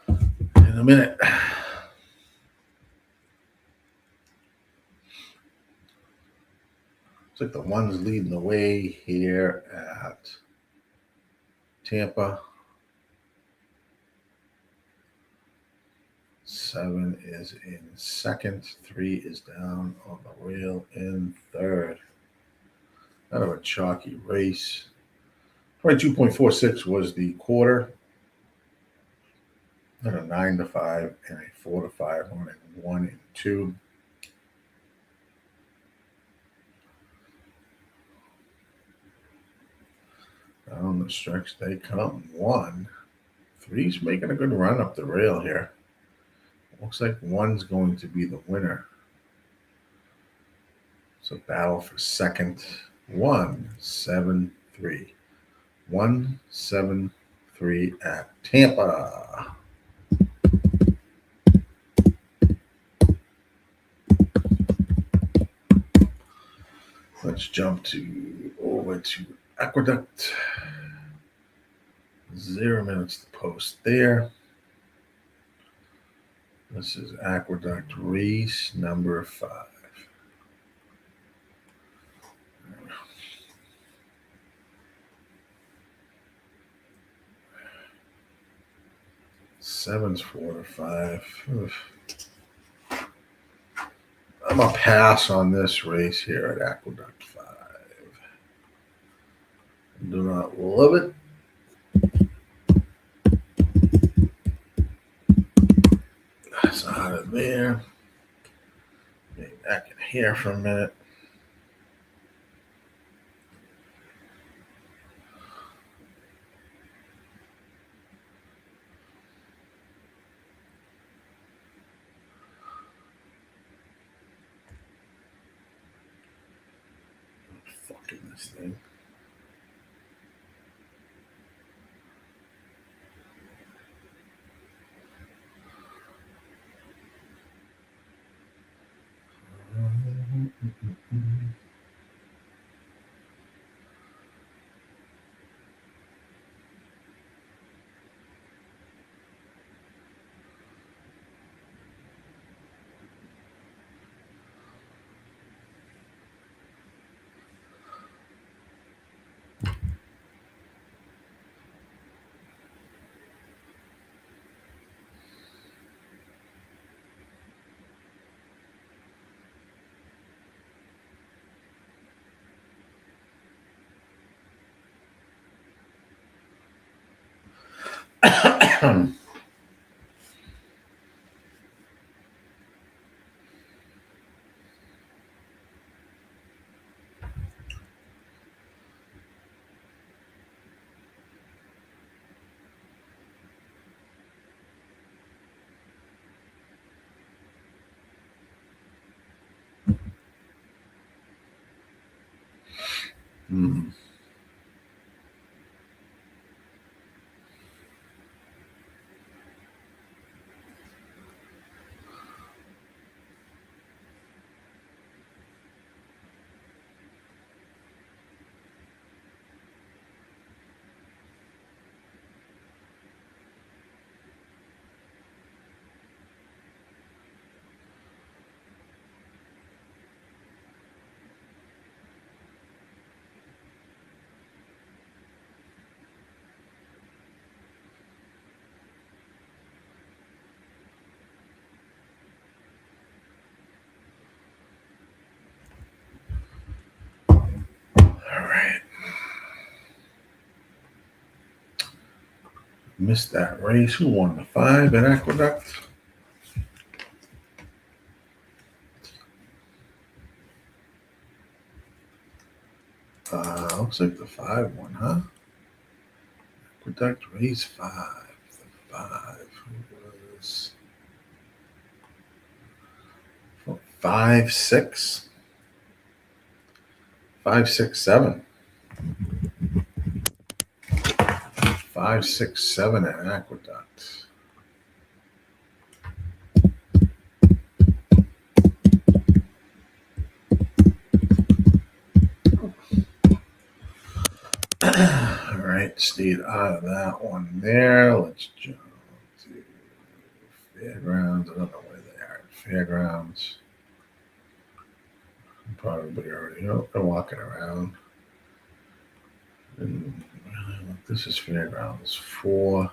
in a minute. Looks like the one's leading the way here at Tampa. 7 is in second. 3 is down on the rail in third. Kind of a chalky race. 22.46 was the quarter. And a 9 to 5 and a 4 to 5 running 1 and 2. Down the stretch they come. 1. 3's making a good run up the rail here. Looks like 1's going to be the winner. It's a battle for second. 1, 7, 3. 1, 7, 3 at Tampa. Let's jump over to Aqueduct. 0 minutes to post there. This is Aqueduct race number 5. 7's 4 to 5. Oof. I'm a pass on this race here at Aqueduct 5. Do not love it. That's out of there. Maybe back in here for a minute. in this thing. Hmm. All right. Missed that race. Who won the 5 at Aqueduct? Looks like the 5 one, huh? Aqueduct race 5. The 5 was 5, 6, 5, 6, 7. 5, 6, 7 at Aqueduct. All right, stayed out of that one there. Let's jump to Fairgrounds. I don't know where they are. Fairgrounds. Probably already they're walking around. And this is Fairgrounds 4.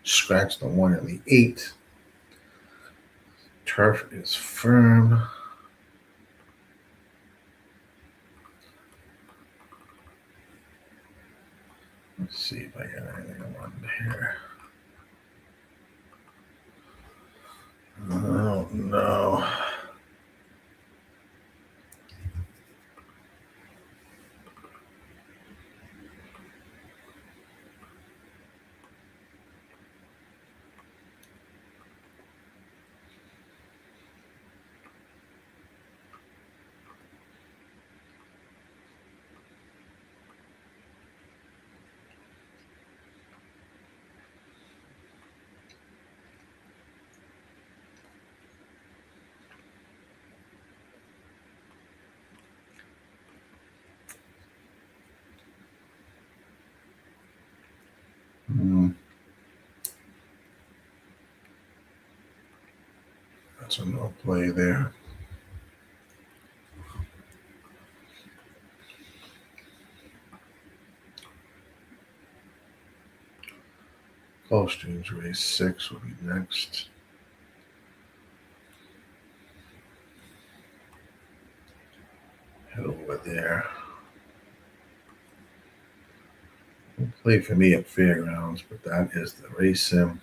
Scratch the 1 and the 8. Turf is firm. Let's see if I got anything on here. Oh no. That's a no play there. Gulfstream's race 6 will be next. Head over there. Don't play for me at Fairgrounds, but that is the race sim.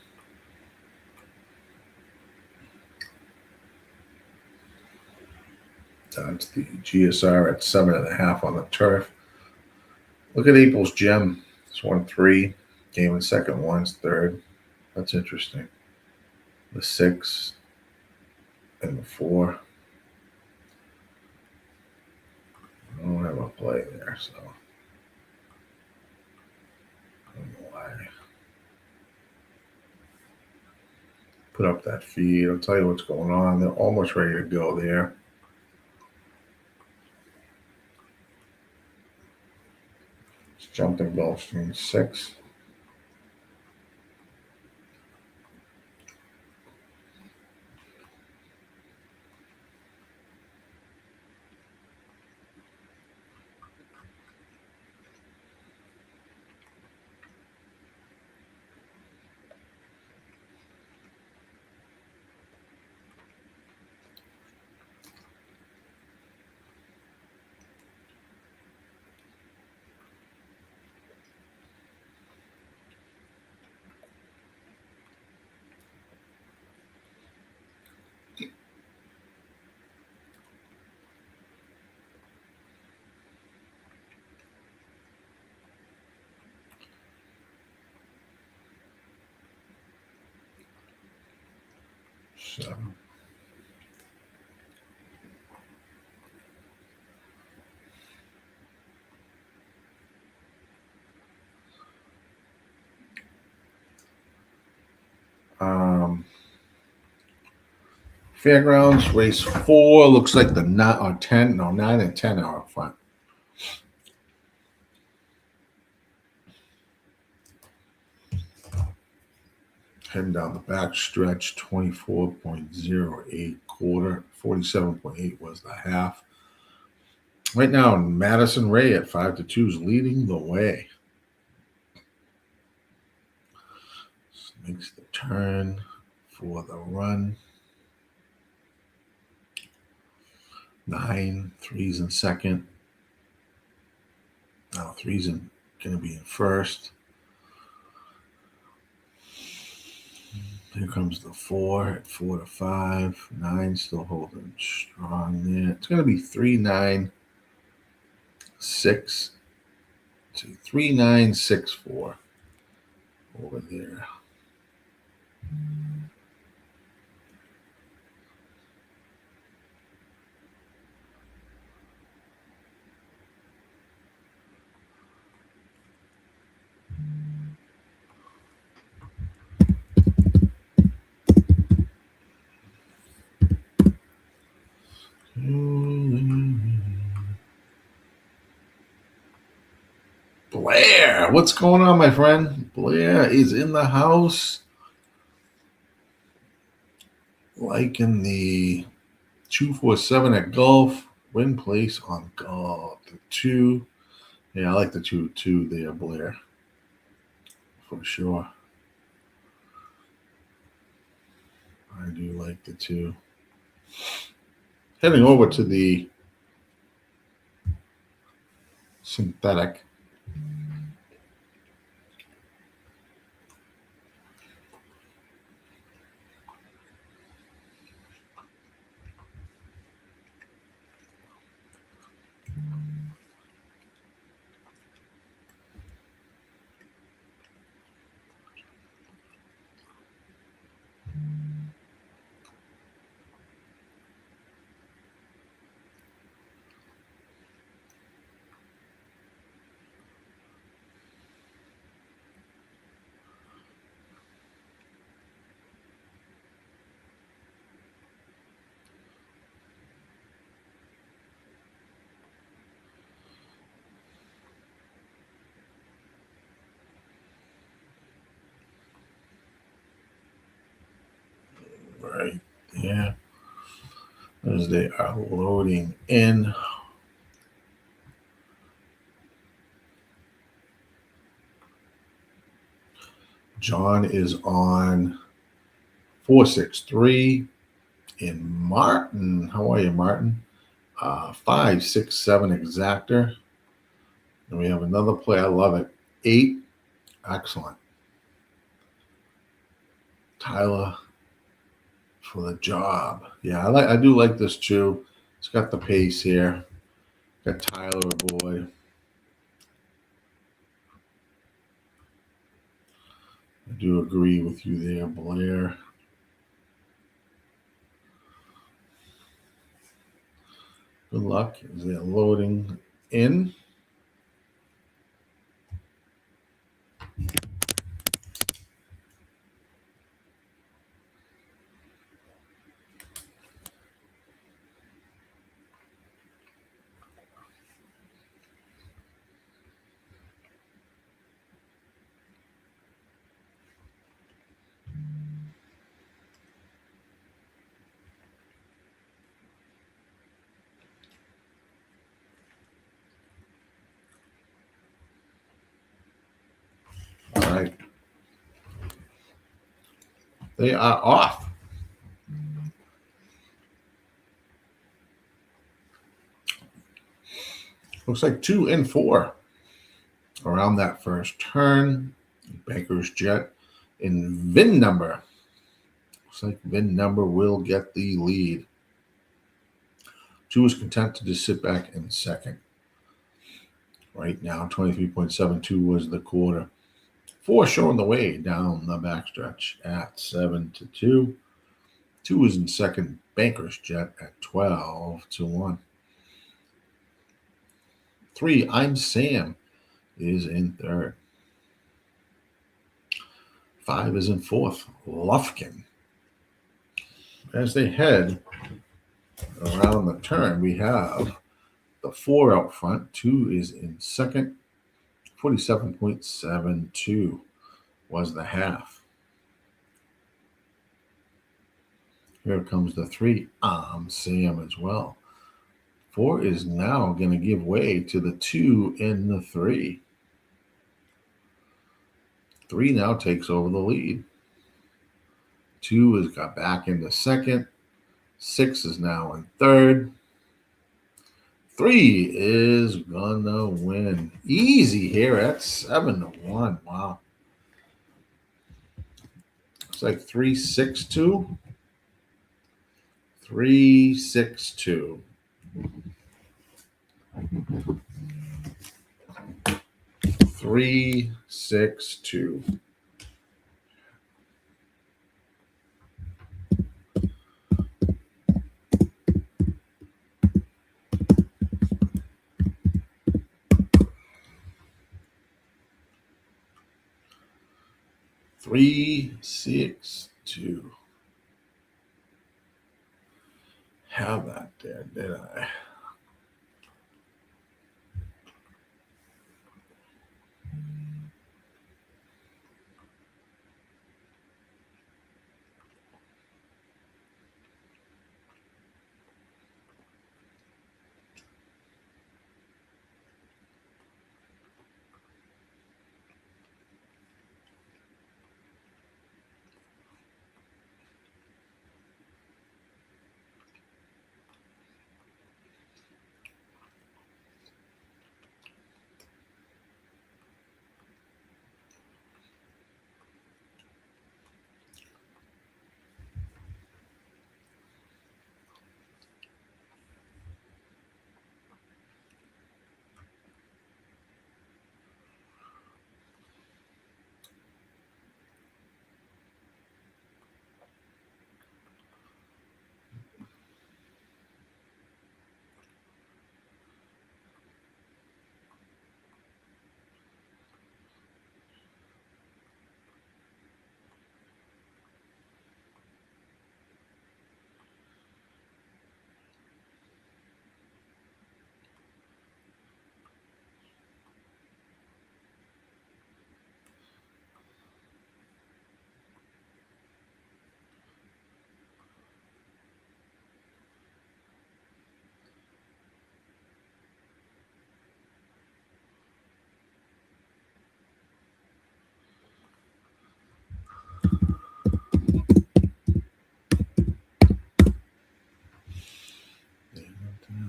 That's the GSR at 7.5 on the turf. Look at April's gem. It's won 3. Game in second, one's third. That's interesting. The 6 and the 4. don't have a play there, so I don't know why. Put up that feed. I'll tell you what's going on. They're almost ready to go there. It's jumping Gulfstream 6. So Fairgrounds race 4 looks like the 9 or 10, no 9 and 10 are up front. Heading down the back stretch, 24.08 quarter, 47.8 was the half. Right now, Madison Ray at 5-2 is leading the way. Makes the turn for the run. 9, 3's in second. Now 3's going to be in first. Here comes the 4 at 4-5. 9 still holding strong there. It's going to be 3-9-6 to 3-9-6-4 over there. Blair, what's going on, my friend? Blair is in the house. Liking the 247 at Gulf. Win place on Gulf. The 2. Yeah, I like the 2 there, Blair. For sure. I do like the 2. Heading over to the synthetic. Right there. As they are loading in. John is on 463. And Martin, how are you, Martin? 567 exactor. And we have another play. I love it. 8. Excellent. Tyler for the job. Yeah, I do like this too. It's got the pace here. Got Tyler aboard. I do agree with you there, Blair. Good luck as they're loading in. All right. They are off. Looks like 2 and 4 around that first turn. Banker's Jet in VIN number. Looks like VIN number will get the lead. 2 is content to just sit back in second. Right now, 23.72 was the quarter. 4 showing the way down the backstretch at 7-2. 2 is in second. Banker's Jet at 12-1. 3, I'm Sam, is in third. 5 is in fourth. Lufkin. As they head around the turn, we have the 4 out front. 2 is in second. 47.72 was the half. Here comes the 3. I'm Sam as well. 4 is now going to give way to the 2 and the 3. 3 now takes over the lead. 2 has got back into second. 6 is now in third. 3 is gonna win easy here at 7-1. Wow. Looks like 3-6-2. 3-6-2. 3-6-2. Three, 6, 2. Have that there, did I?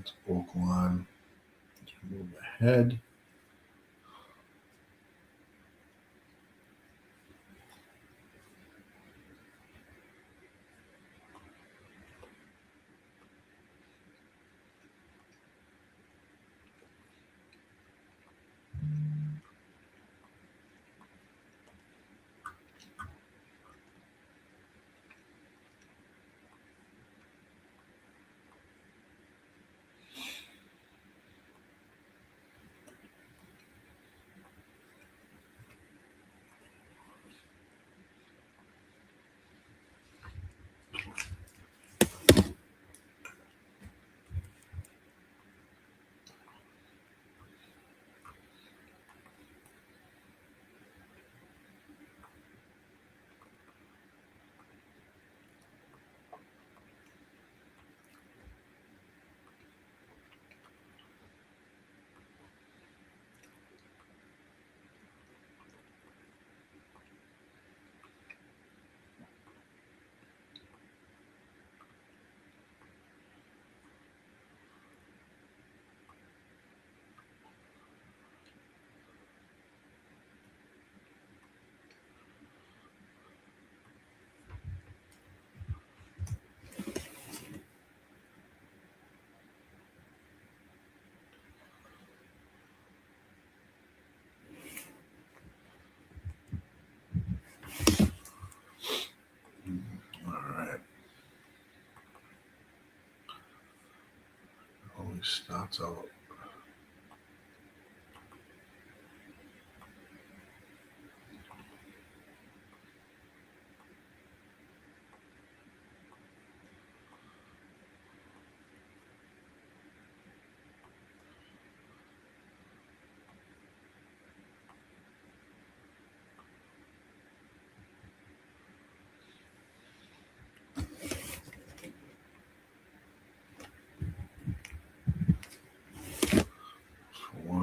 That's Oaklawn. Let's move ahead. starts out.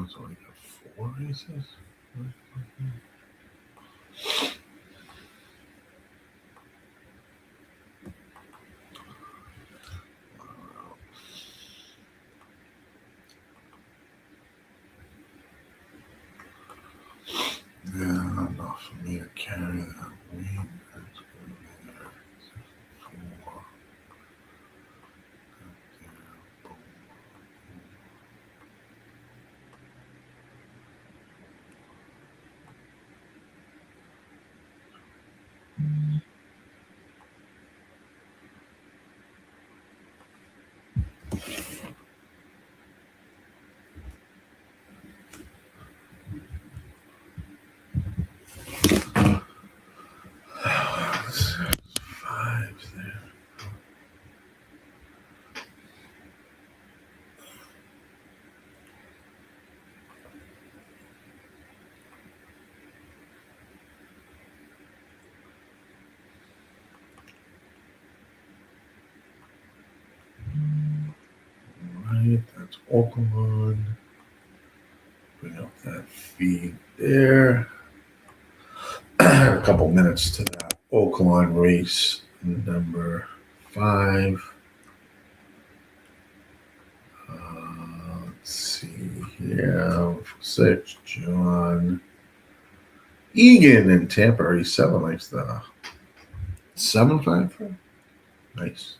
So I got 4 races. Yeah, enough for me to carry that weight. That's good there. 4. Up there. Boom. There's 5 there. Right, that's Oaklawn. Bring up that feed there. A couple minutes to that Oaklawn race number 5. Let's see here. 6, John Egan in Tampa, 87 likes the 7-5. Nice.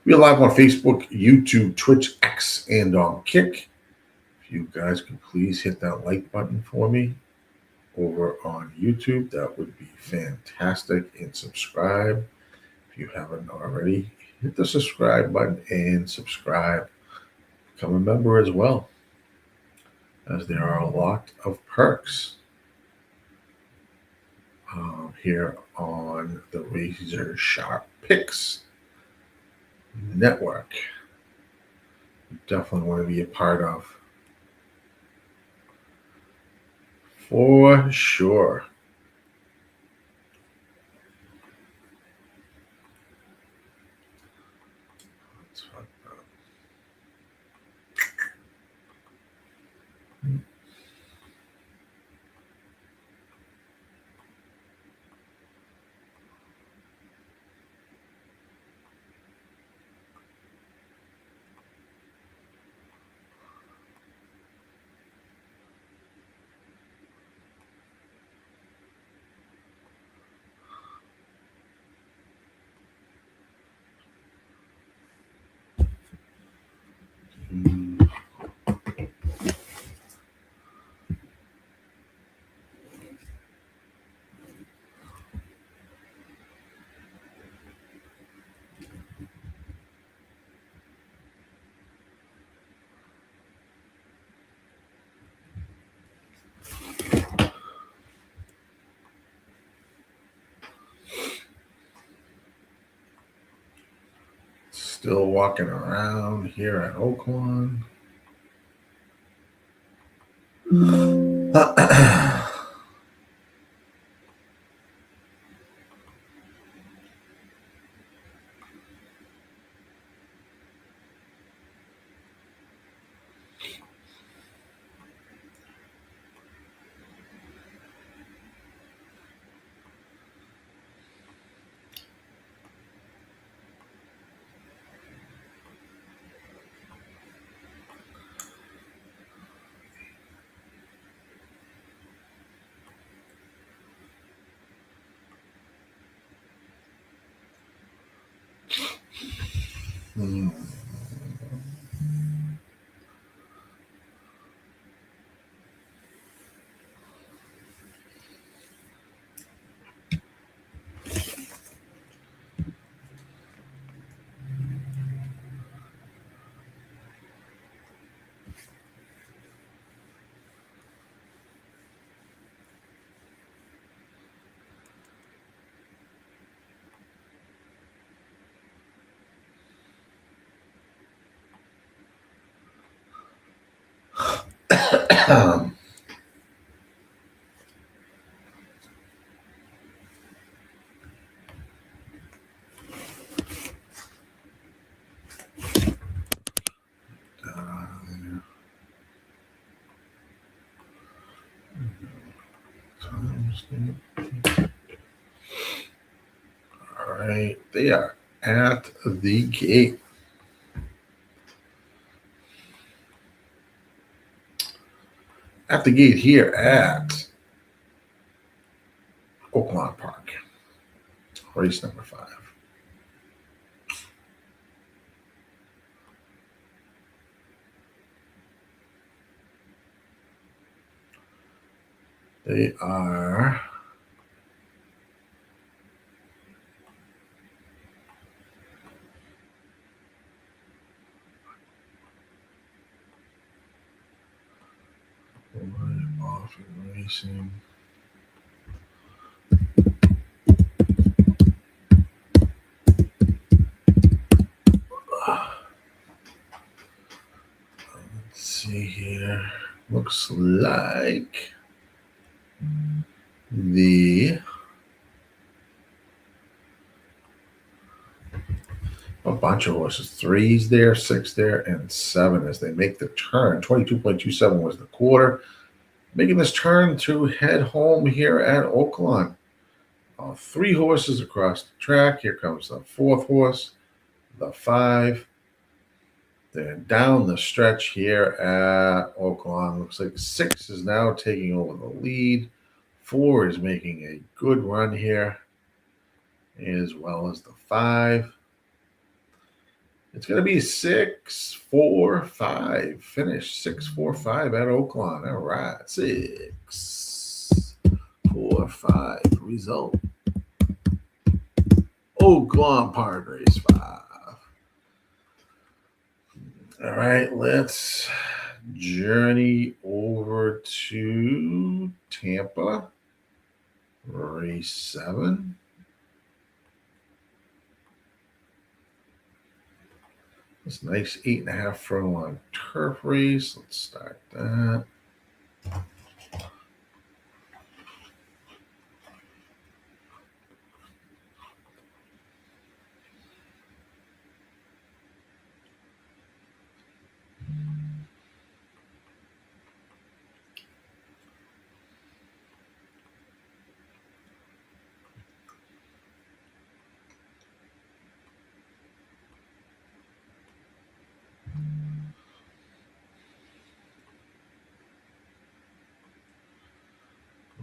We're live on Facebook, YouTube, Twitch, X, and on Kick. If you guys could please hit that like button for me over on YouTube, that would be fantastic. And subscribe if you haven't already. Hit the subscribe button and subscribe. Become a member as well, as there are a lot of perks here on the RazorSharpPicks network. You definitely want to be a part of. For sure. Let's fuck that. Still walking around here at Oaklawn. All right, they are at the gate. At the gate here at Oaklawn Park. Race number 5. They are off and racing. Let's see here. Looks like a bunch of horses. 3's there, 6 there, and 7 as they make the turn. 22.27 was the quarter. Making this turn to head home here at Oaklawn. 3 horses across the track. Here comes the 4th horse, the 5. Then down the stretch here at Oaklawn. Looks like 6 is now taking over the lead. 4 is making a good run here, as well as the 5. It's going to be 6-4-5 finish. 6-4-5 at Oaklawn. All right, 6-4-5 result. Oaklawn Park race 5. All right, let's journey over to Tampa, race 7. This nice 8.5 furlong turf race. Let's start that.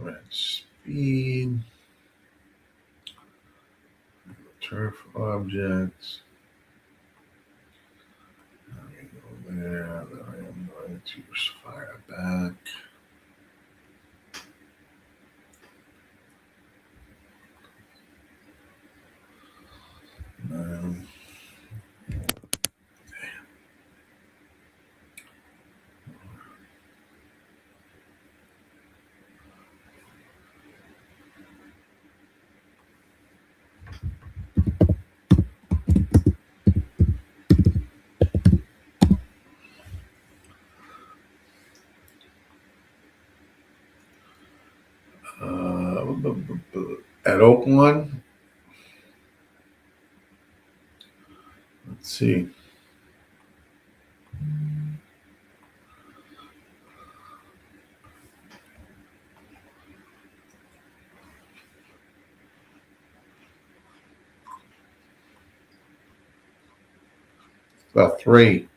Red speed. Turf objects. Let me go there. Then I am going to fire back. At Oaklawn, let's see. About 3.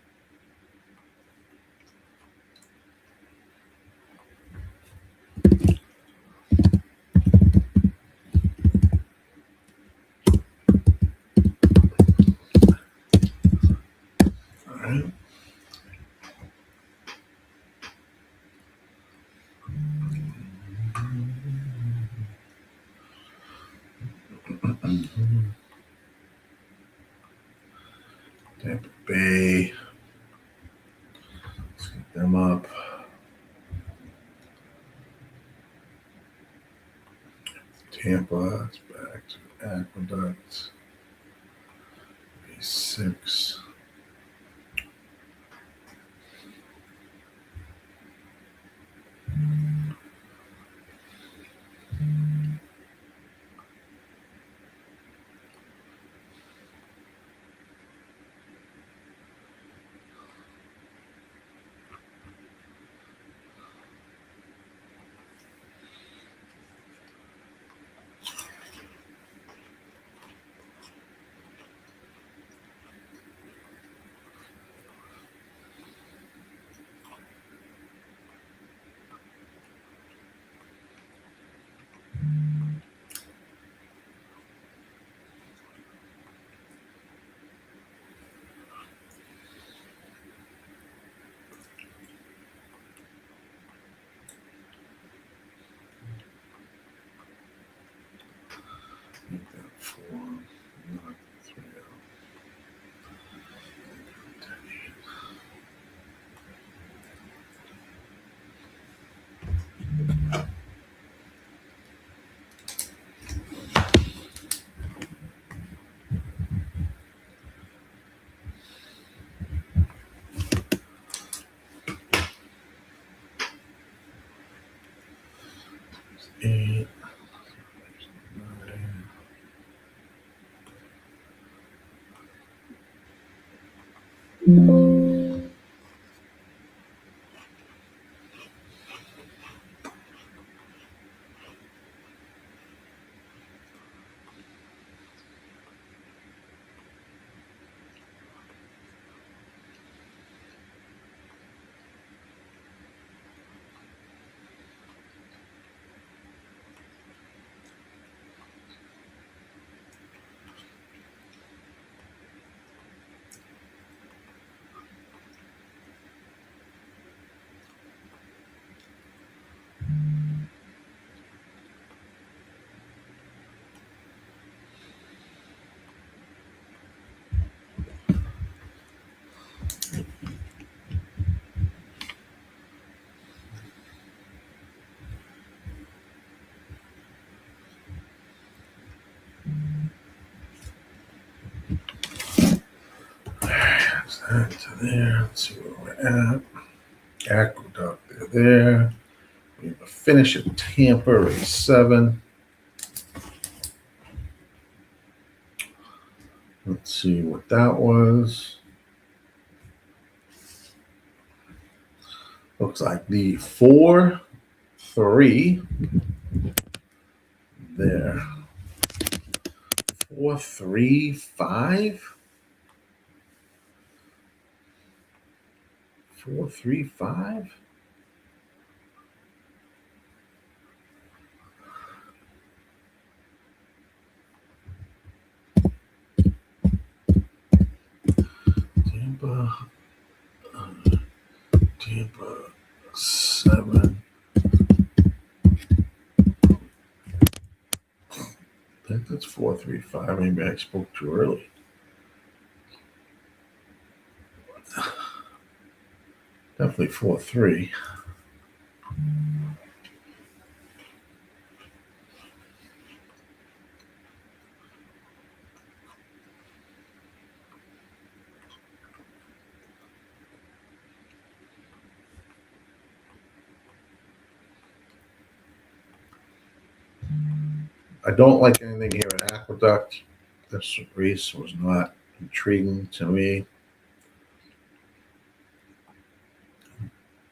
All right. Tampa Bay. Let's get them up. Tampa, it's back to Aqueduct. B6. 8, 9. That's that to there. Let's see where we're at. Aqueduct there. We have a finish at Tampa, race 7. Let's see what that was. Looks like the 4, 3 there. 4, 3, 5. 4, 3, 5. Tampa 7. I think that's 4, 3, 5. Maybe I spoke too early. Definitely 4, 3. I don't like anything here at Aqueduct. This race was not intriguing to me.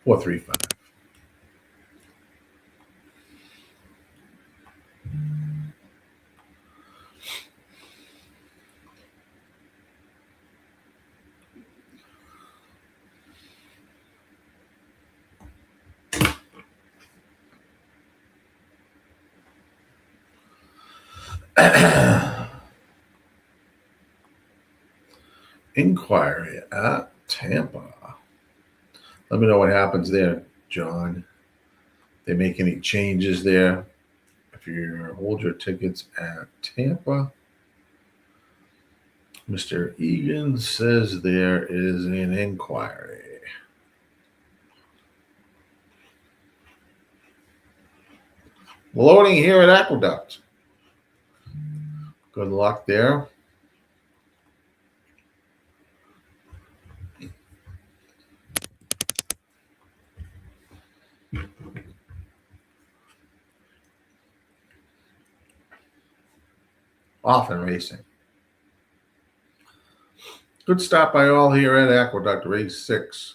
4, 3, 5. Inquiry at Tampa. Let me know what happens there, John. They make any changes there? If you hold your tickets at Tampa, Mr. Egan says there is an inquiry. Loading here at Aqueduct. Good luck there. Off and racing. Good stop by all here at Aqueduct, race 6.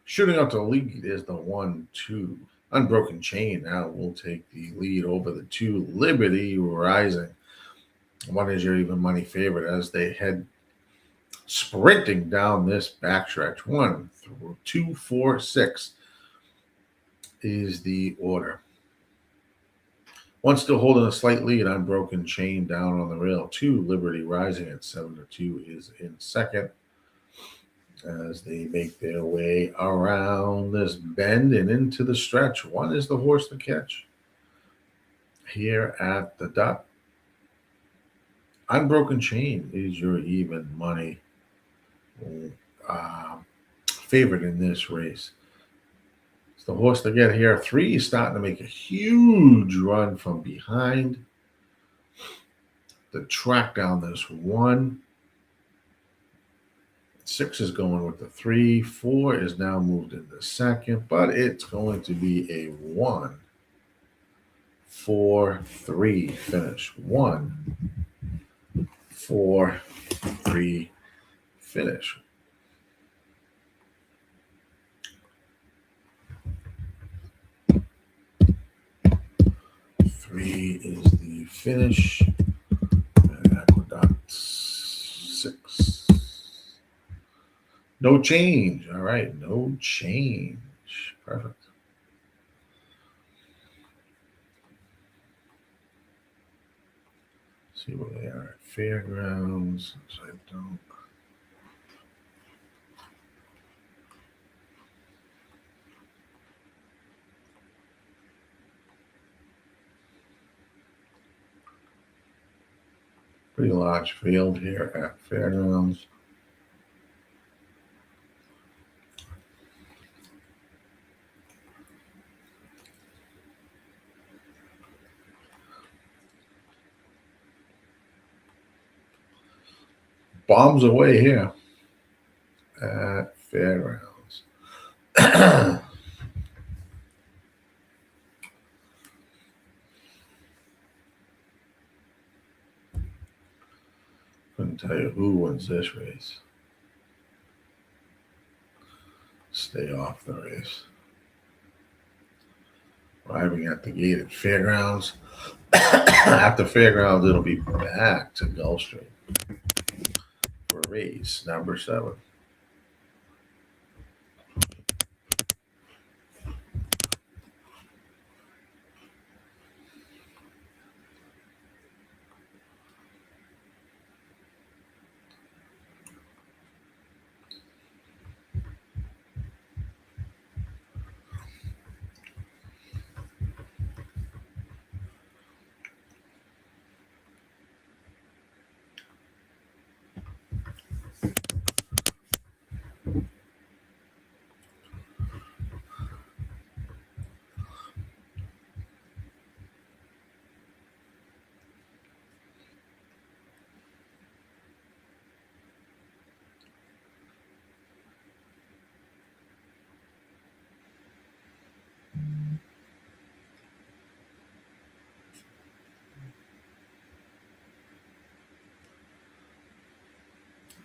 Shooting out to the lead is the 1, 2. Unbroken Chain now will take the lead over the 2, Liberty Rising. 1 is your even money favorite as they head sprinting down this backstretch. 1, 2, 4, 6 is the order. 1 still holding a slight lead. Unbroken Chain down on the rail. 2, Liberty Rising at 7-2 is in second as they make their way around this bend and into the stretch. 1 is the horse to catch here at the Duck. Unbroken Chain is your even money favorite in this race. It's the horse to get here. 3 is starting to make a huge run from behind the track down this 1. 6 is going with the 3. 4 is now moved into second, but it's going to be a 1 4-3 finish. 1, 4, 3 finish. Three is the finish. And Aqueduct 6. No change. All right, no change. Perfect. See where they are at Fairgrounds. So I don't. Pretty large field here at Fairgrounds. Bombs away here at Fairgrounds. Couldn't tell you who wins this race. Stay off the race. Arriving at the gate at Fairgrounds. After Fairgrounds, it'll be back to Gulfstream for race number 7.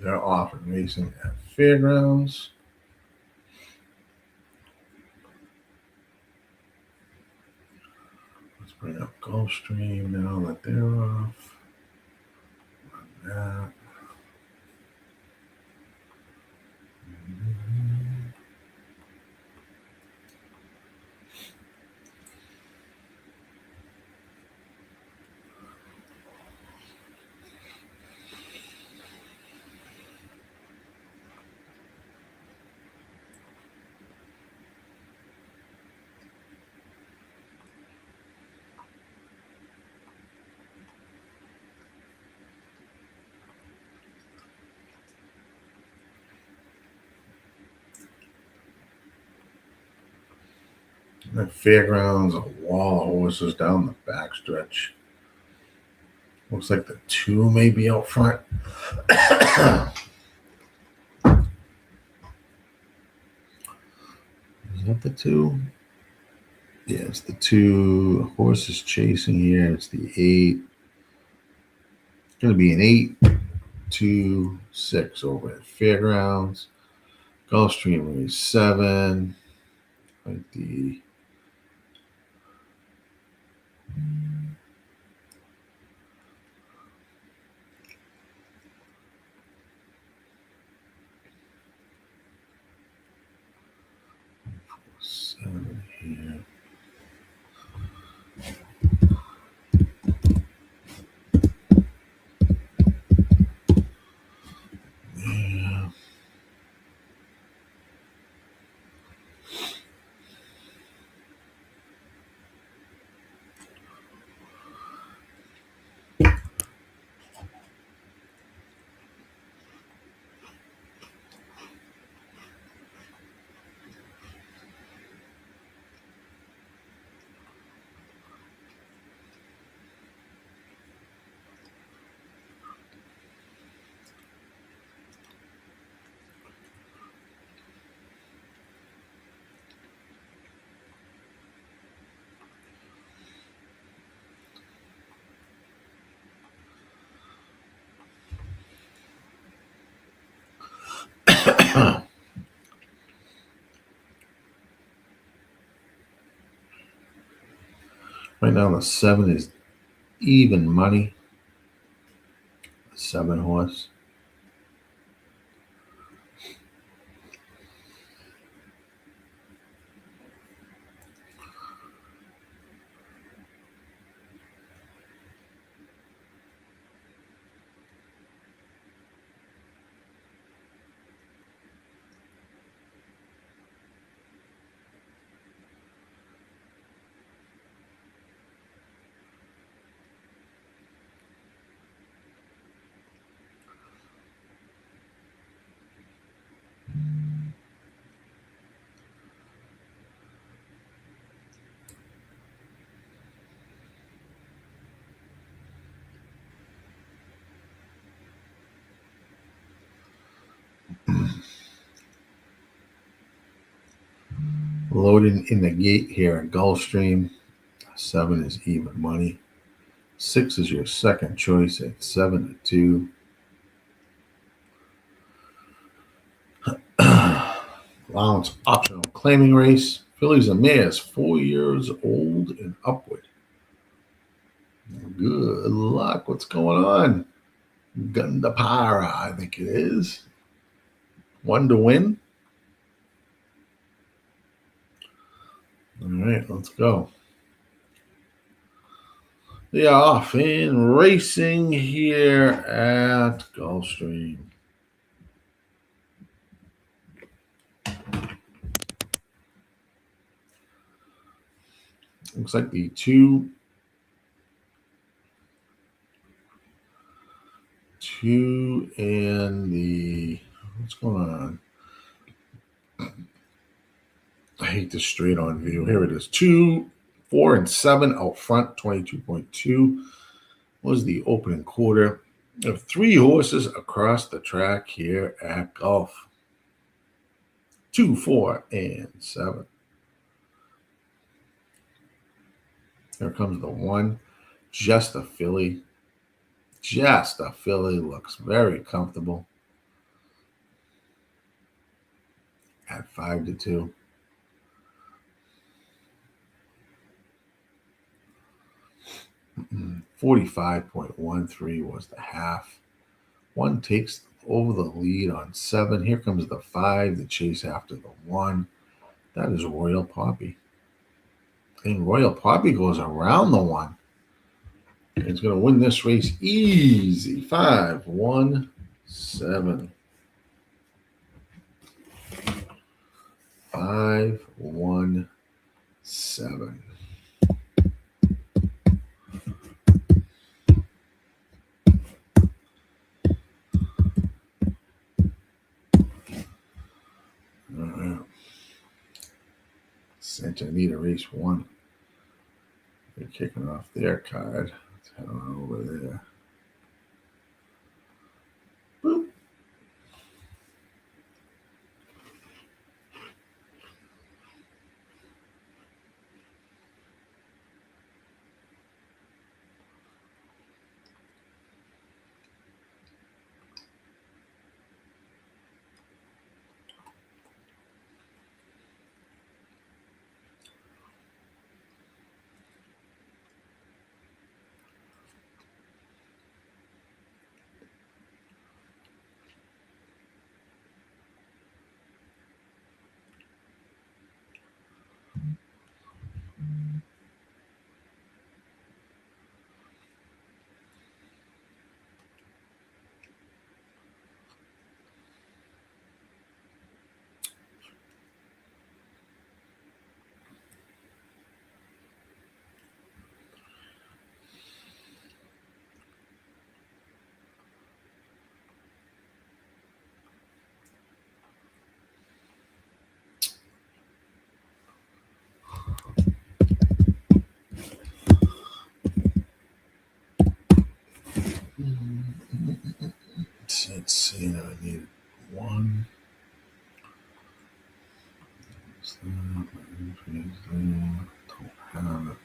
They're off and racing at Fairgrounds. Let's bring up Gulfstream now that they're off. Run that. The Fairgrounds, a wall of horses down the backstretch. Looks like the 2 may be out front. Is that the 2? Yeah, it's the 2 horses chasing here. It's the 8. It's going to be an 8, 2, 6 over at Fairgrounds. Gulfstream race 7. Like the seven here. Yeah. Right now the 7 is even money. 7 horse. Loading in the gate here at Gulfstream. 7 is even money. 6 is your second choice at 7-2. Allowance optional claiming race. Fillies and mares 4 years old and upward. Good luck. What's going on? Gundapara, I think it is. 1 to win. All right, let's go. They are off in racing here at Gulfstream. Looks like the 2 and the, what's going on? I hate this straight on view. Here it is. 2, 4, and 7 out front. 22.2 was the opening quarter. We have 3 horses across the track here at Gulf. 2, 4, and 7. Here comes the 1. Just a filly. Just a filly. Looks very comfortable. At 5-2. Mm-mm. 45.13 was the half. 1 takes over the lead on 7. Here comes the 5, the chase after the 1. That is Royal Poppy. And Royal Poppy goes around the 1. It's going to win this race easy. 5-1-7. 5-1-7. All right. Santa Anita race 1. They're kicking off their card. Let's head on over there. Boop. Let's see. I need 1. Don't have it.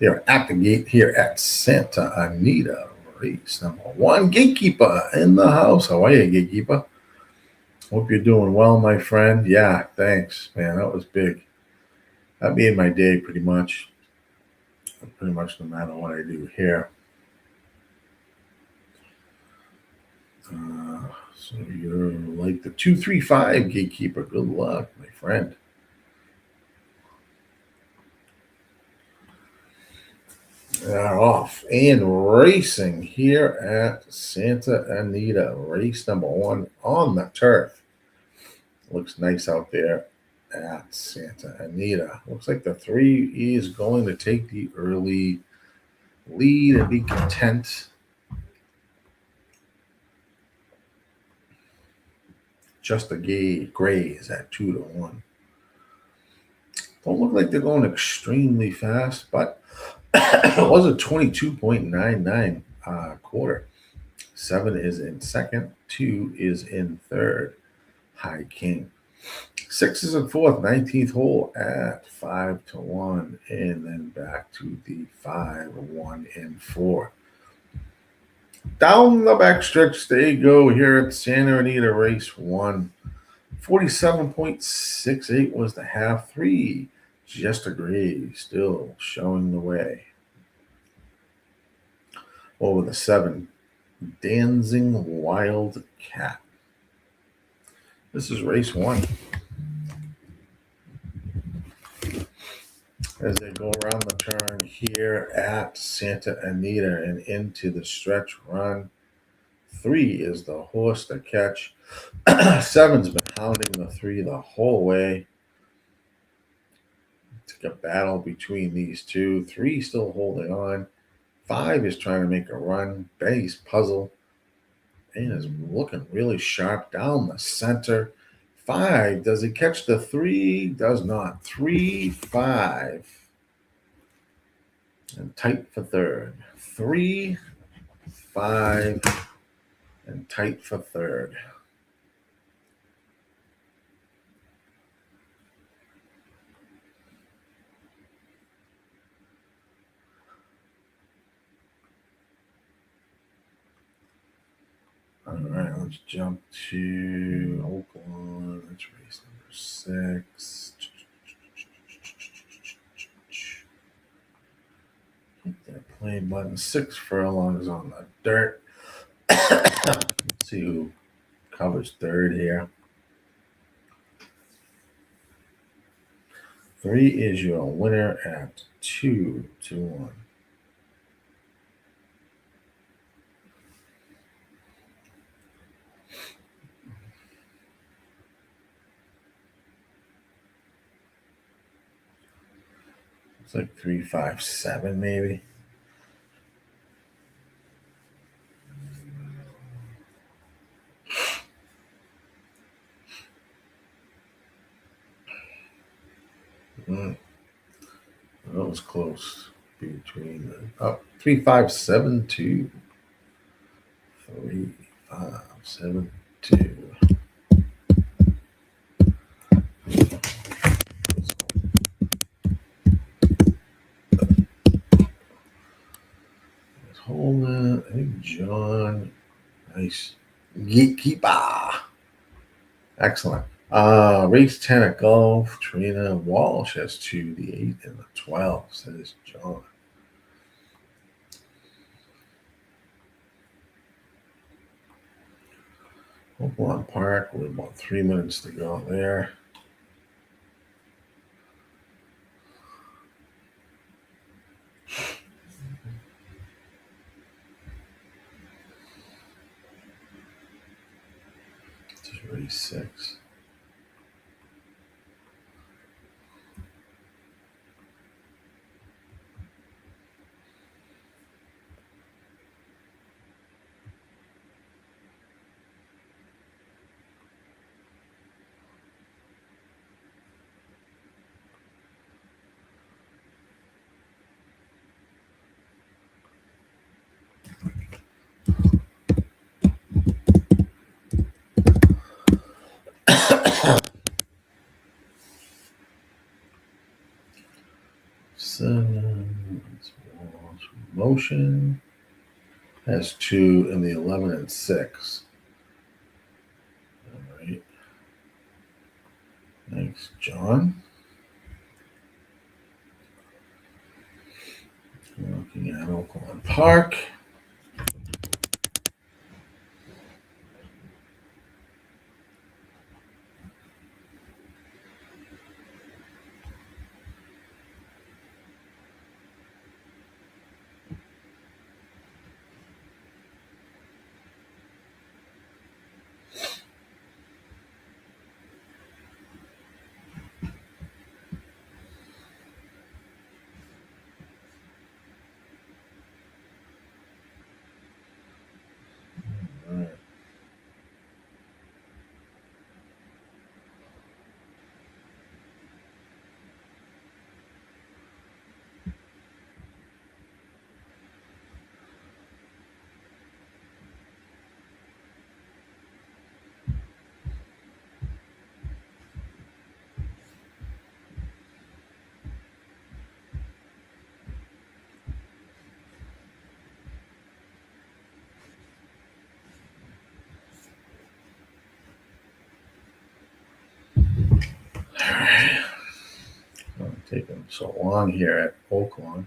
They're at the gate here at Santa Anita. Race number 1. Gatekeeper in the house. How are you, Gatekeeper? Hope you're doing well, my friend. Yeah, thanks, man. That was big. That made my day pretty much. Pretty much no matter what I do here. So you're like the 235 Gatekeeper. Good luck, my friend. They're off and racing here at Santa Anita. Race number 1 on the turf. Looks nice out there at Santa Anita. Looks like the 3 is going to take the early lead and be content. Just a gray is at 2-1. Don't look like they're going extremely fast, but it was a 22.99 quarter. 7 is in second. 2 is in third. High King. 6 is in fourth. 19th hole at 5-1. And then back to the 5, 1, and 4. Down the backstretch they go here at Santa Anita race 1. 47.68 was the half. 3. Just a gray, still showing the way. Over the 7. Dancing Wild Cat. This is race 1. As they go around the turn here at Santa Anita and into the stretch run. 3 is the horse to catch. 7's been hounding the 3 the whole way. It's a battle between these two. 3 still holding on. 5 is trying to make a run. Base puzzle. And is looking really sharp down the center. 5, does he catch the 3? Does not. 3, 5. And tight for third. 3, 5, and tight for third. All right, let's jump to Oaklawn. That's race number 6. Hit that play button. 6 furlongs on the dirt. Let's see who covers third here. 3 is your winner at 2-1. It's like 3, 5, 7 maybe. That was close between the 3, 5, 7, 2. 3, 5, 7, 2. Hold it. I think John. Nice. Gatekeeper. Excellent. Race 10 at golf. Trina Walsh has 2, the 8, and the 12, says John. Oaklawn Park, with about 3 minutes to go there. This is race 6. motion. Has 2 in the 11 and 6. All right. Thanks, John. Looking at Oaklawn Park. All right. Taking so long here at Oaklawn.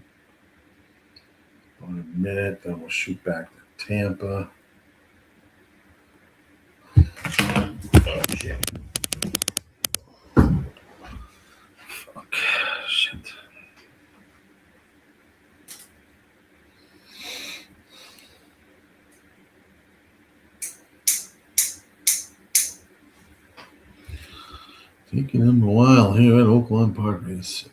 About a minute, then we'll shoot back to Tampa. Oh, shit. Fuck. Shit. Taking them a while here at Oaklawn Park race 6.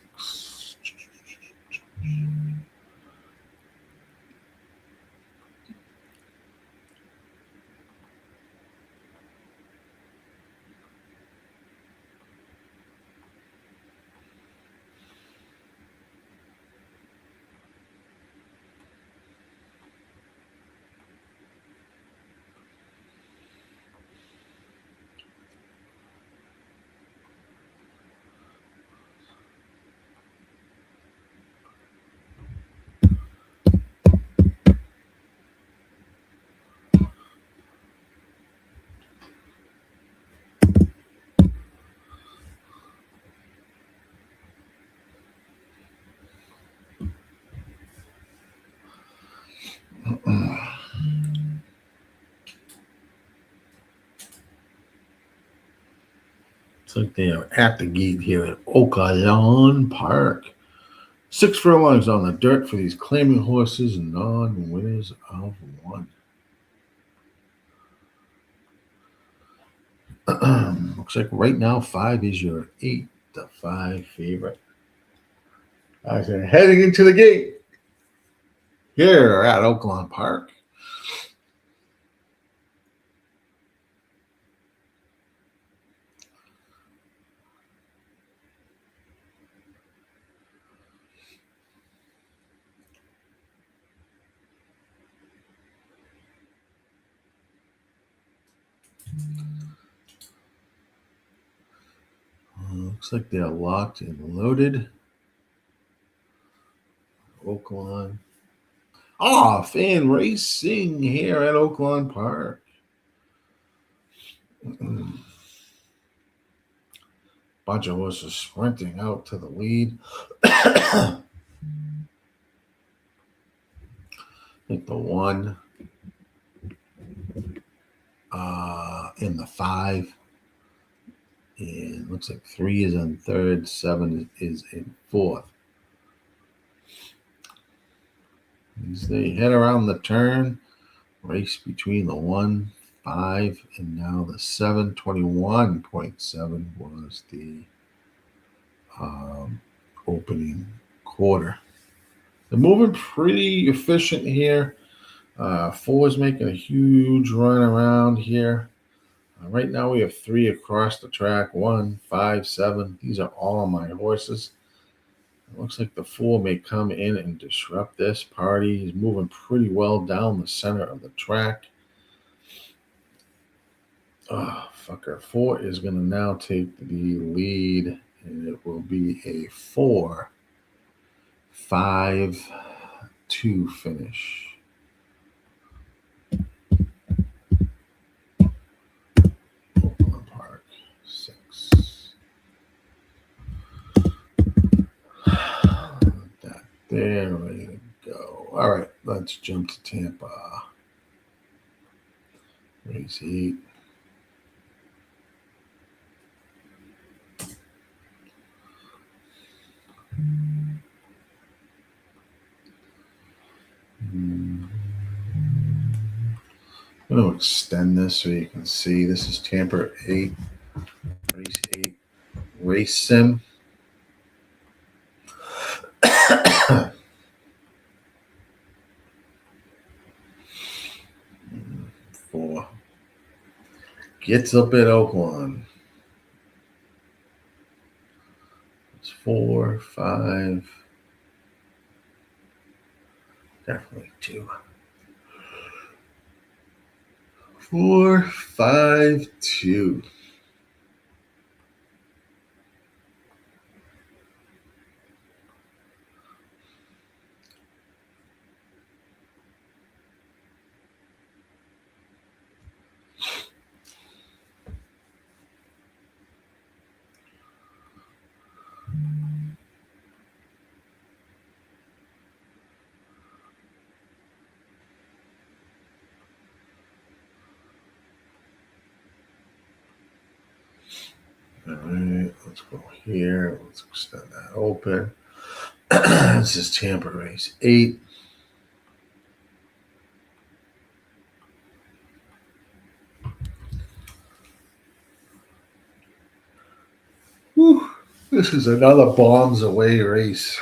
Looks like they are at the gate here at Oaklawn Park. 6 furlongs on the dirt for these claiming horses, non-winners of 1. Looks like right now 5 is your 8-5 favorite. I said heading into the gate here at Oaklawn Park. Looks like they're locked and loaded. Oaklawn off and racing here at Oaklawn Park. Bunch of horses sprinting out to the lead. I think the 1 in the 5. And looks like 3 is in 3rd, 7 is in 4th. As they head around the turn, race between the 1, 5, and now the 7. 21.7 was the opening quarter. They're moving pretty efficient here. 4 is making a huge run around here. Right now we have 3 across the track. 1, 5, 7. These are all my horses. It looks like the 4 may come in and disrupt this party. He's moving pretty well down the center of the track. Oh, fucker. 4 is going to now take the lead, and it will be a 4, 5, 2 finish. Oaklawn Park, 6. That there, ready to go. All right, let's jump to Tampa. Race 8. I'm going to extend this so you can see. This is Tampa 8, race 8, race sim. Four. Gets up at Oaklawn. It's 4, 5. Definitely 2. 4, 5, 2. All right, let's go here. Let's extend that open. This is Tampa race 8. Whew. This is another bombs away race.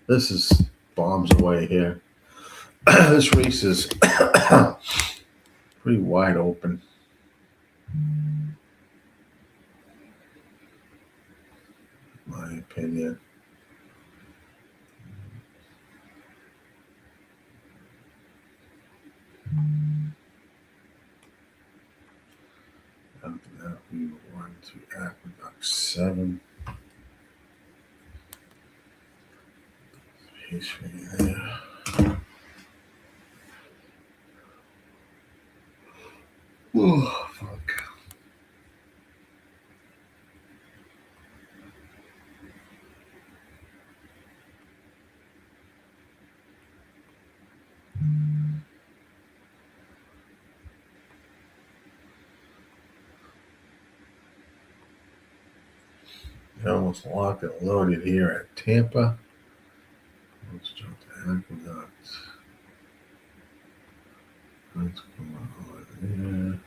This is bombs away here. This race is pretty wide open. In my opinion. After that, we will run to Aqueduct 7. Pace for you there. Oh, fuck. You're almost locked and loaded here at Tampa. Let's jump to Aqueduct. Let's come on there.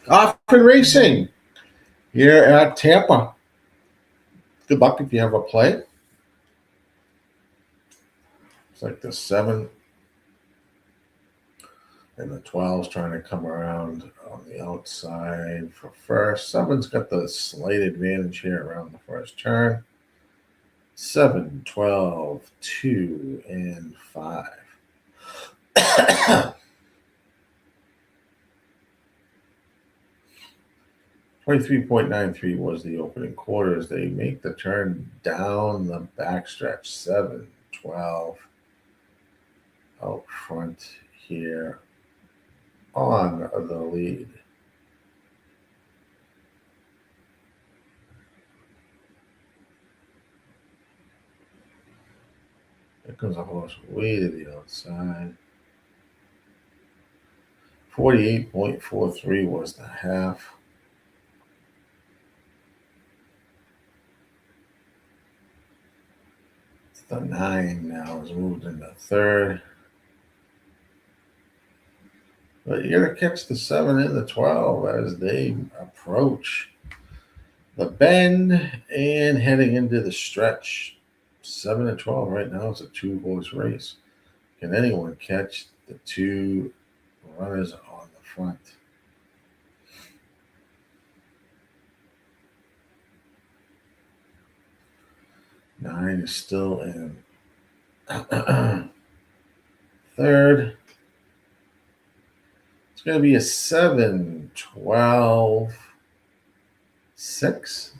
Off and racing here at Tampa. Good luck if you have a play. It's like the 7 and the 12's trying to come around on the outside for first. 7's got the slight advantage here around the first turn. 7, 12, 2, and 5. 23.93 was the opening quarters. They make the turn down the backstretch. 7, 12, out front here on the lead. There comes a horse way to the outside. 48.43 was the half. It's the 9 now. It's moved into third. But you're going to catch the 7 and the 12 as they approach the bend and heading into the stretch. 7 and 12 right now. It's a 2-horse race. Can anyone catch the 2 runners on the front? Nine is still in third. It's going to be a 7, 12, 6.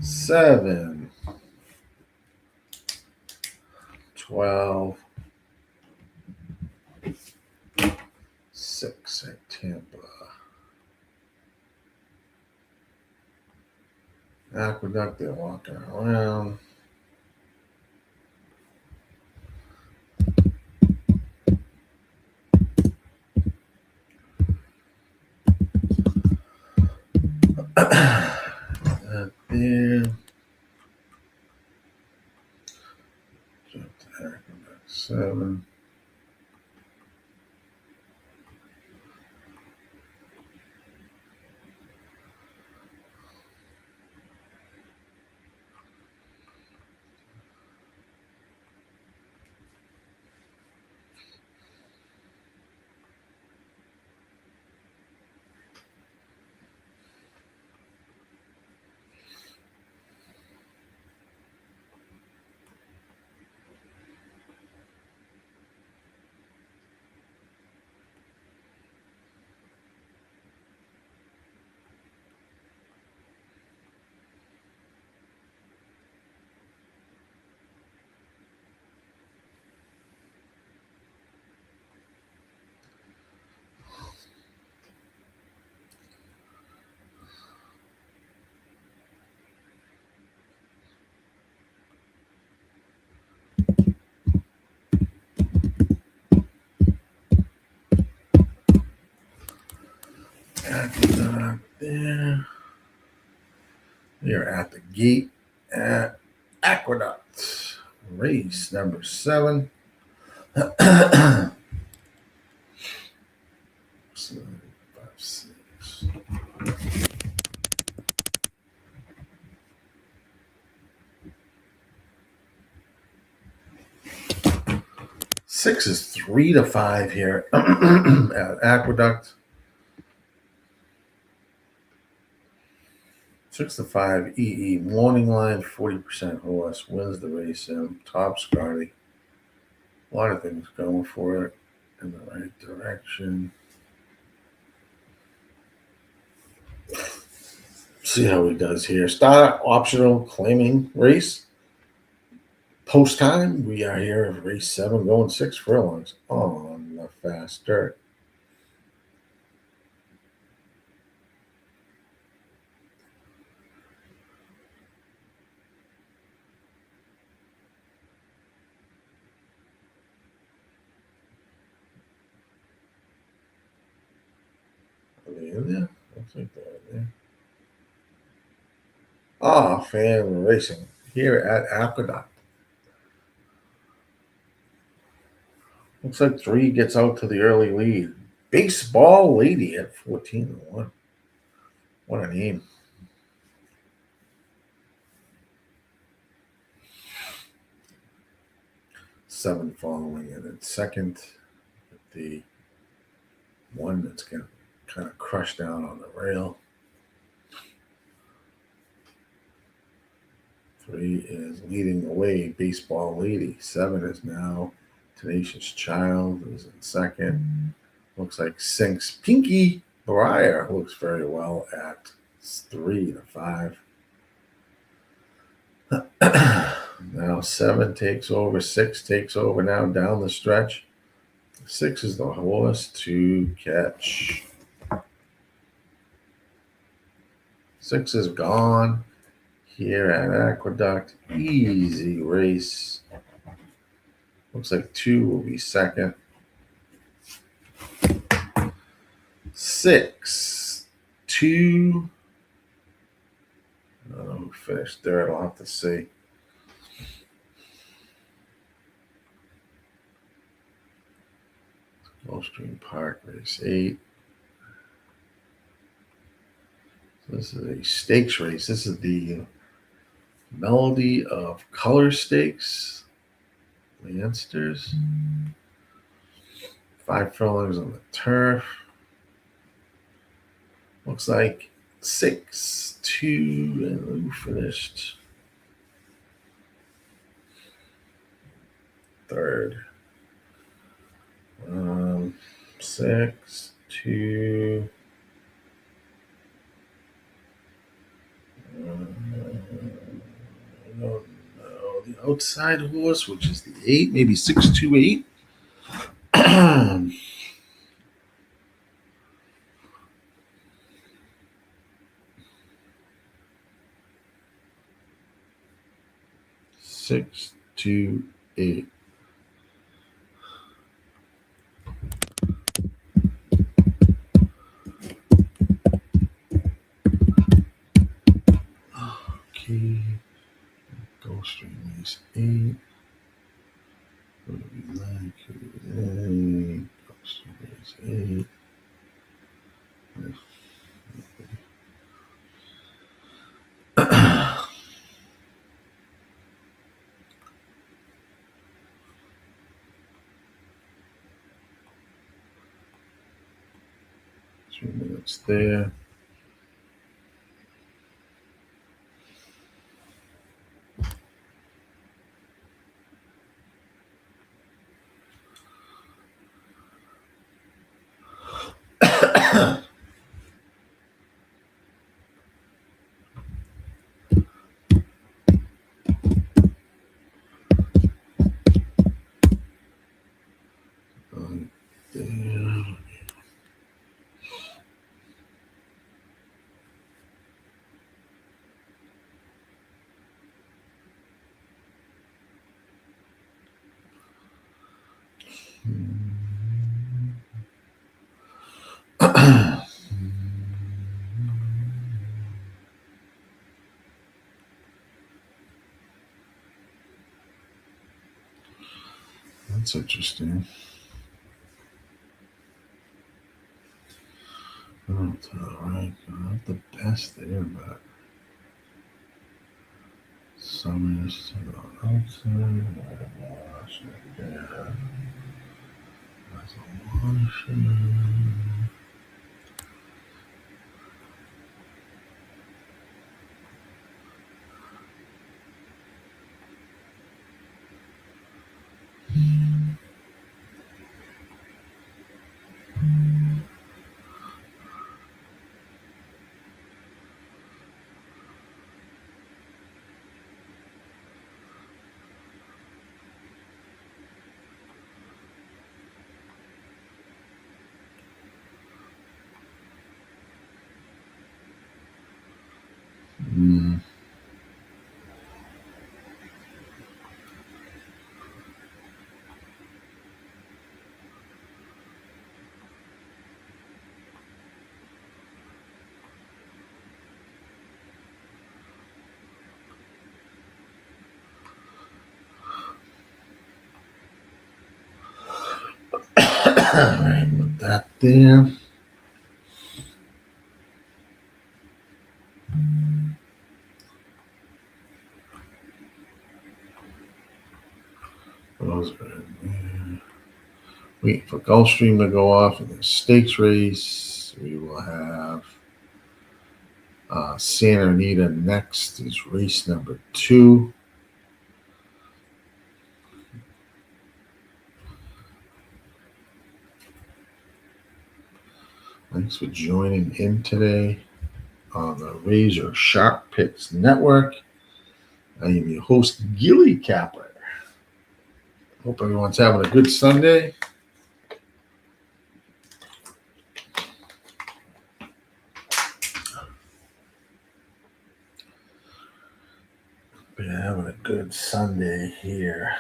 7, 12, 6 at Tampa. Aqueduct, they're walking around. There. Jump to Aqueduct 7. Aqueduct there. We are at the gate at Aqueduct. Race number 7. 5, 6. 6 is 3 to 5 here at Aqueduct. 6 to 5 EE. Morning line, 40% horse. Wins the race. Top Scotty. A lot of things going for it in the right direction. See how he does here. Start optional claiming race. Post time, we are here at race 7, going 6 furlongs on the fast dirt. Are they in there? Looks like they're in there. Fan racing here at Aqueduct. Looks like 3 gets out to the early lead. Baseball Lady at 14-1. What a name. 7 following it in second. The 1 that's going to kind of crush down on the rail. 3 is leading the way, Baseball Lady. 7 is now Tenacious Child, who's in second. Looks like Sinks Pinky Briar looks very well at 3 to 5. Now Now 7 takes over, 6 takes over now down the stretch. 6 is the horse to catch. 6 is gone here at Aqueduct. Easy race. Looks like 2 will be second. 6, 2. I don't know who finished third. I'll have to see. Gulfstream Park, race 8. So this is a stakes race. This is the Melody of Color Stakes. Lancers. 5 furlongs on the turf. Looks like 6, 2, and who finished third? 6, 2. I don't know. The outside horse, which is the 8, maybe 6, 2, 8. 6, 2, 8. Okay. Gulfstream race 8. What do we like? Gulfstream race 8. Two minutes there. That's interesting. Oh, to the right, not the best there, but Summers to the outside. Wash it there. That's a wash it. All right, put that there. Those are in there. Wait for Gulfstream to go off in the stakes race. We will have Santa Anita next is race number 2. Thanks for joining in today on the RazorSharpPicks Network. I am your host, GillyCapper. Hope everyone's having a good Sunday. We're having a good Sunday here.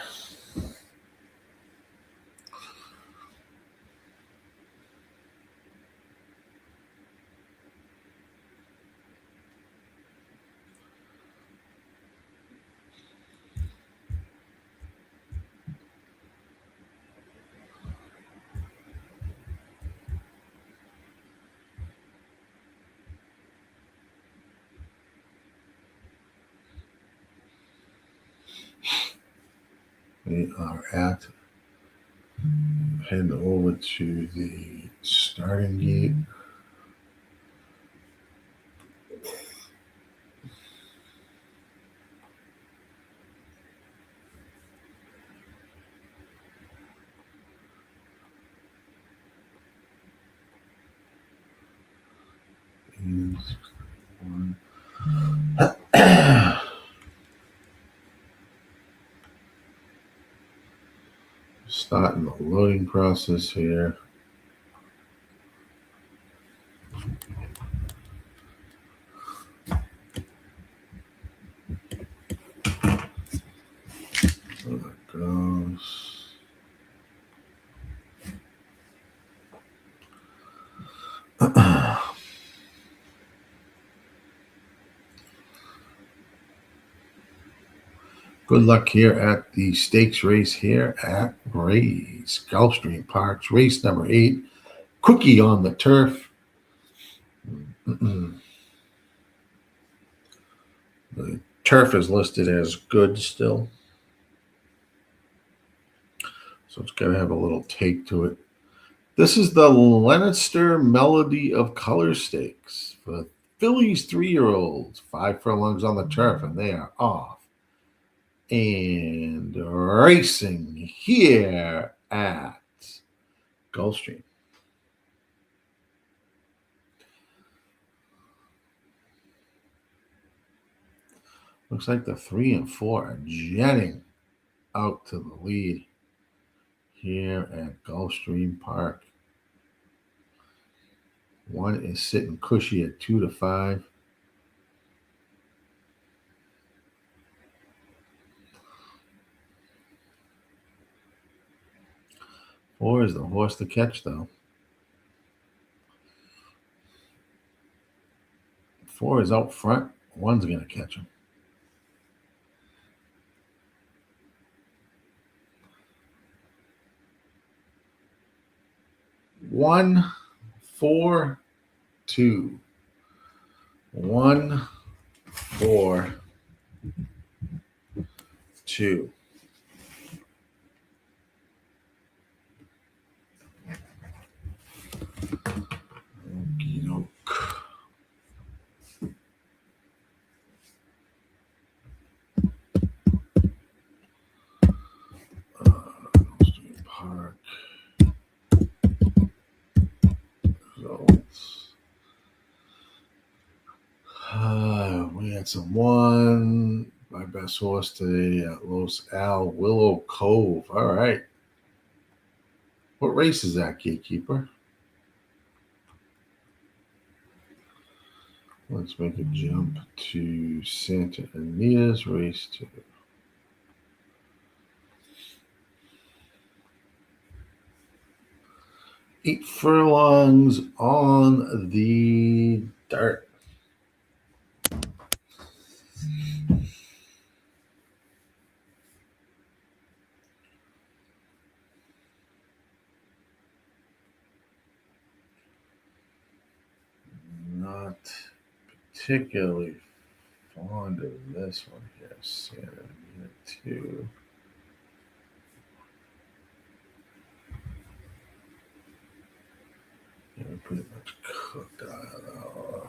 We are heading over to the starting gate. Starting the loading process here. There it goes. Good luck here at the stakes race here at Gulfstream Park's race number 8. Cookie on the turf. The turf is listed as good still. So it's got to have a little take to it. This is the Lannister Melody of Color Stakes for Phillies 3-year-olds. 5 furlongs on the turf, and they are off and racing here at Gulfstream. Looks like the 3 and 4 are jetting out to the lead here at Gulfstream Park. 1 is sitting cushy at 2 to 5. Four is the horse to catch, though. 4 is out front. 1's going to catch him. 1, 4, 2. 1, 4, 2. Okey-doke. Gulfstream Park. Results. We had some 1. My best horse today at Los Al Willow Cove. All right. What race is that, Gatekeeper? Let's make a jump to Santa Anita's race 2. Eight furlongs on the dirt. Not particularly fond of this one here. Santa Anita 2. Yeah, we're pretty much cooked out of those.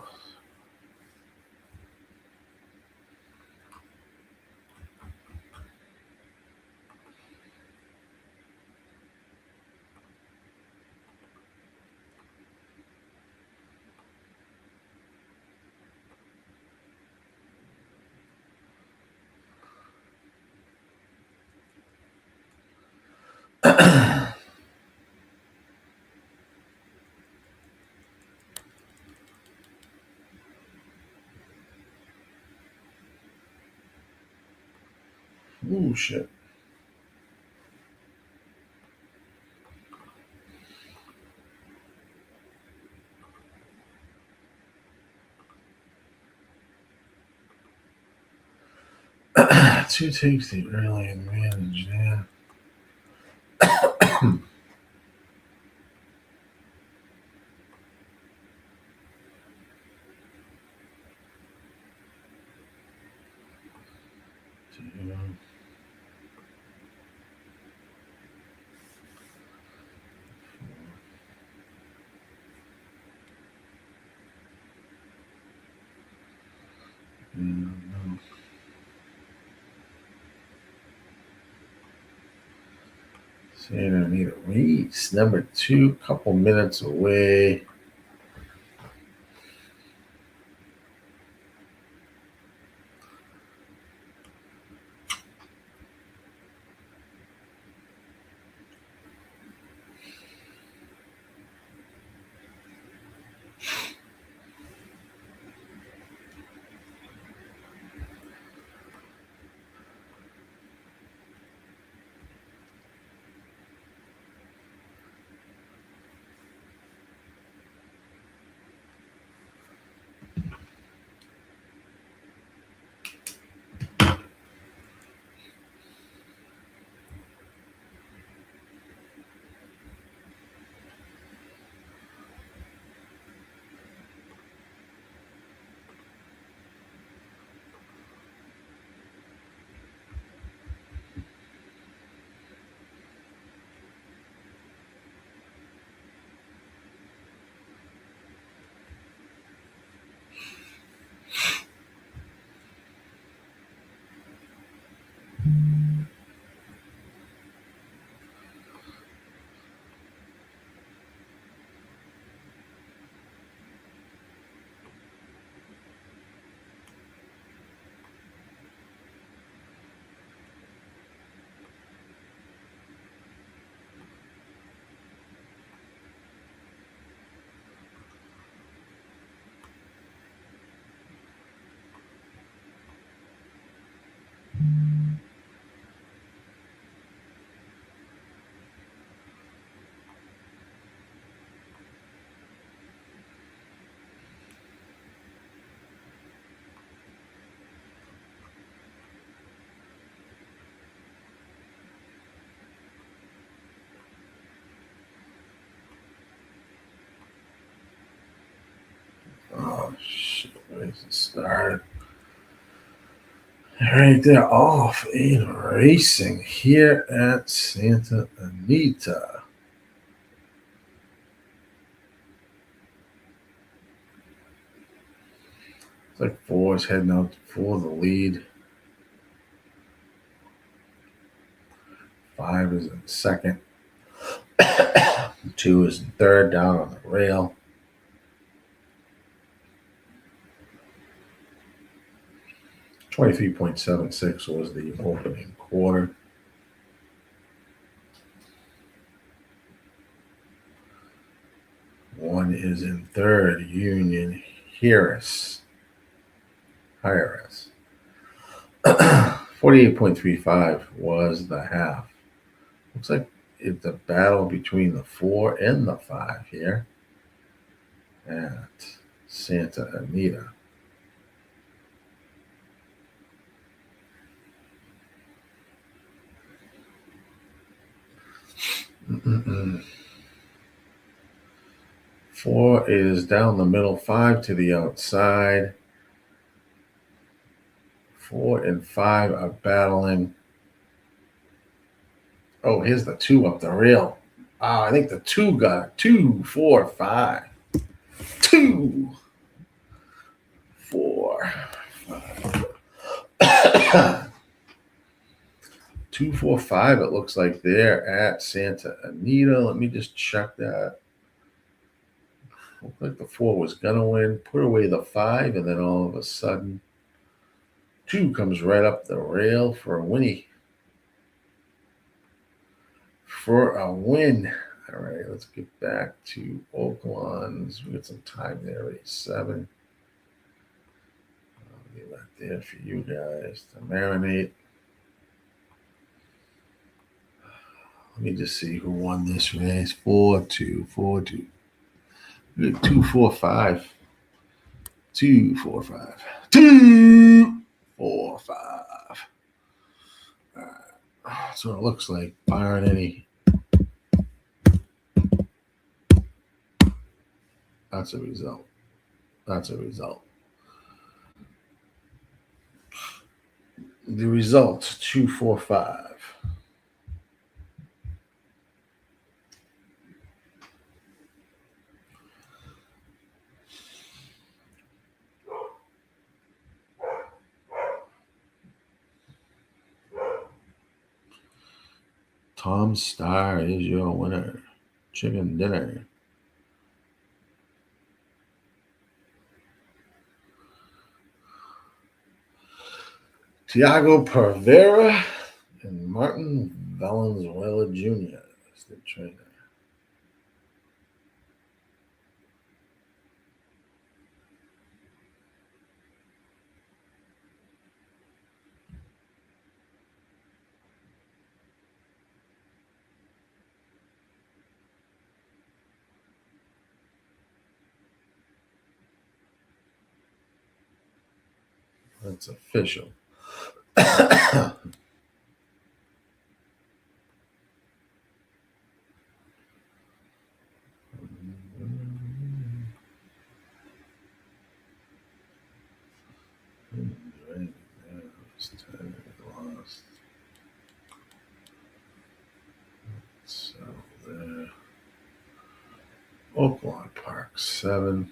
Ooh, shit. Two takes the early advantage, yeah. Santa Anita Reese, number 2, couple minutes away. Oh, shit. Where's it start? All right, they're off in racing here at Santa Anita. It's like 4 is heading out for the lead. 5 is in second. 2 is in third, down on the rail. 23.76 was the opening quarter. One is in third, Union Harris. 48.35 was the half. Looks like it's a battle between the 4 and the 5 here at Santa Anita. Four is down the middle, 5 to the outside. 4 and 5 are battling. Oh, here's the 2 up the rail. I think the 2 got it. 2, 4, 5. 2, 4, 5. 2, 4, 5, it looks like they're at Santa Anita. Let me just check that. Looked like the 4 was going to win. Put away the 5, and then all of a sudden, 2 comes right up the rail for a Winnie. for a win. All right, let's get back to Oaklawn. We got some time there, race 7. I'll leave that there for you guys to marinate. Let me just see who won this race. 4-2, 4-2. 2-4-5. 2-4-5. 2-4-5. That's what it looks like. Firing any. That's a result. That's a result. The result, 2-4-5. Tom Star is your winner. Chicken dinner. Tiago Pervera and Martin Valenzuela Jr. is the trainer. That's official. So there. Oaklawn Park 7.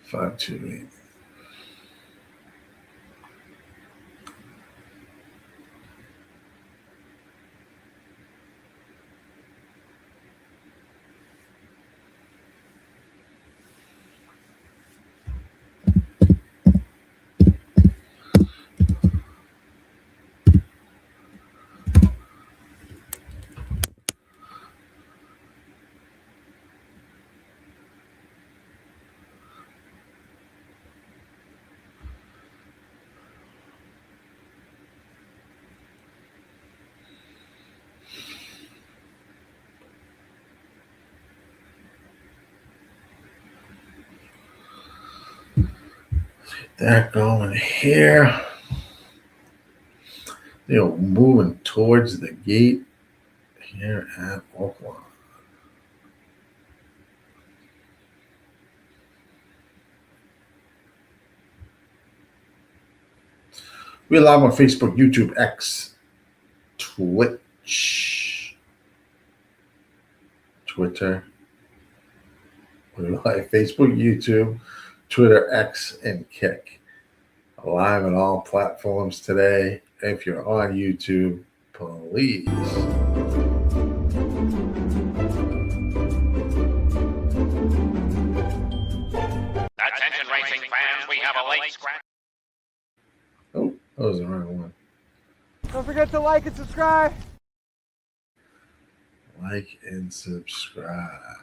Five, 2, 8. That going here. They're moving towards the gate here at Oaklawn. We're live on Facebook, YouTube, X, Twitch, Twitter. We're live Facebook, YouTube, Twitter, X, and Kick. Live on all platforms today. If you're on YouTube, please. Attention racing fans, we have a late scratch. Oh, that was the wrong one. Don't forget to like and subscribe. Like and subscribe.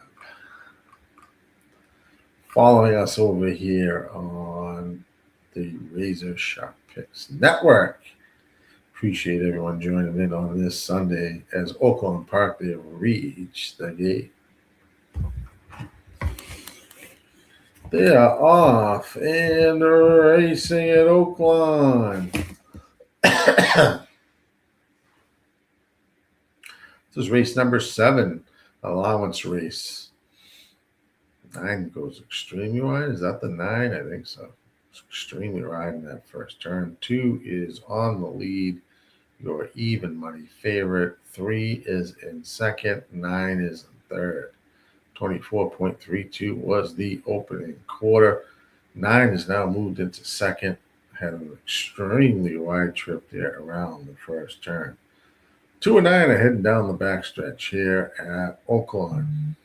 Following us over here on the RazorSharpPicks Network. Appreciate everyone joining in on this Sunday as Oaklawn Park, they reach the gate. They are off and racing at Oaklawn. This is race number 7, allowance race. 9 goes extremely wide. Is that the 9? I think so. It's extremely wide in that first turn. 2 is on the lead. Your even money favorite. 3 is in second. 9 is in third. 24.32 was the opening quarter. 9 is now moved into second. Had an extremely wide trip there around the first turn. 2 and 9 are heading down the backstretch here at Oaklawn.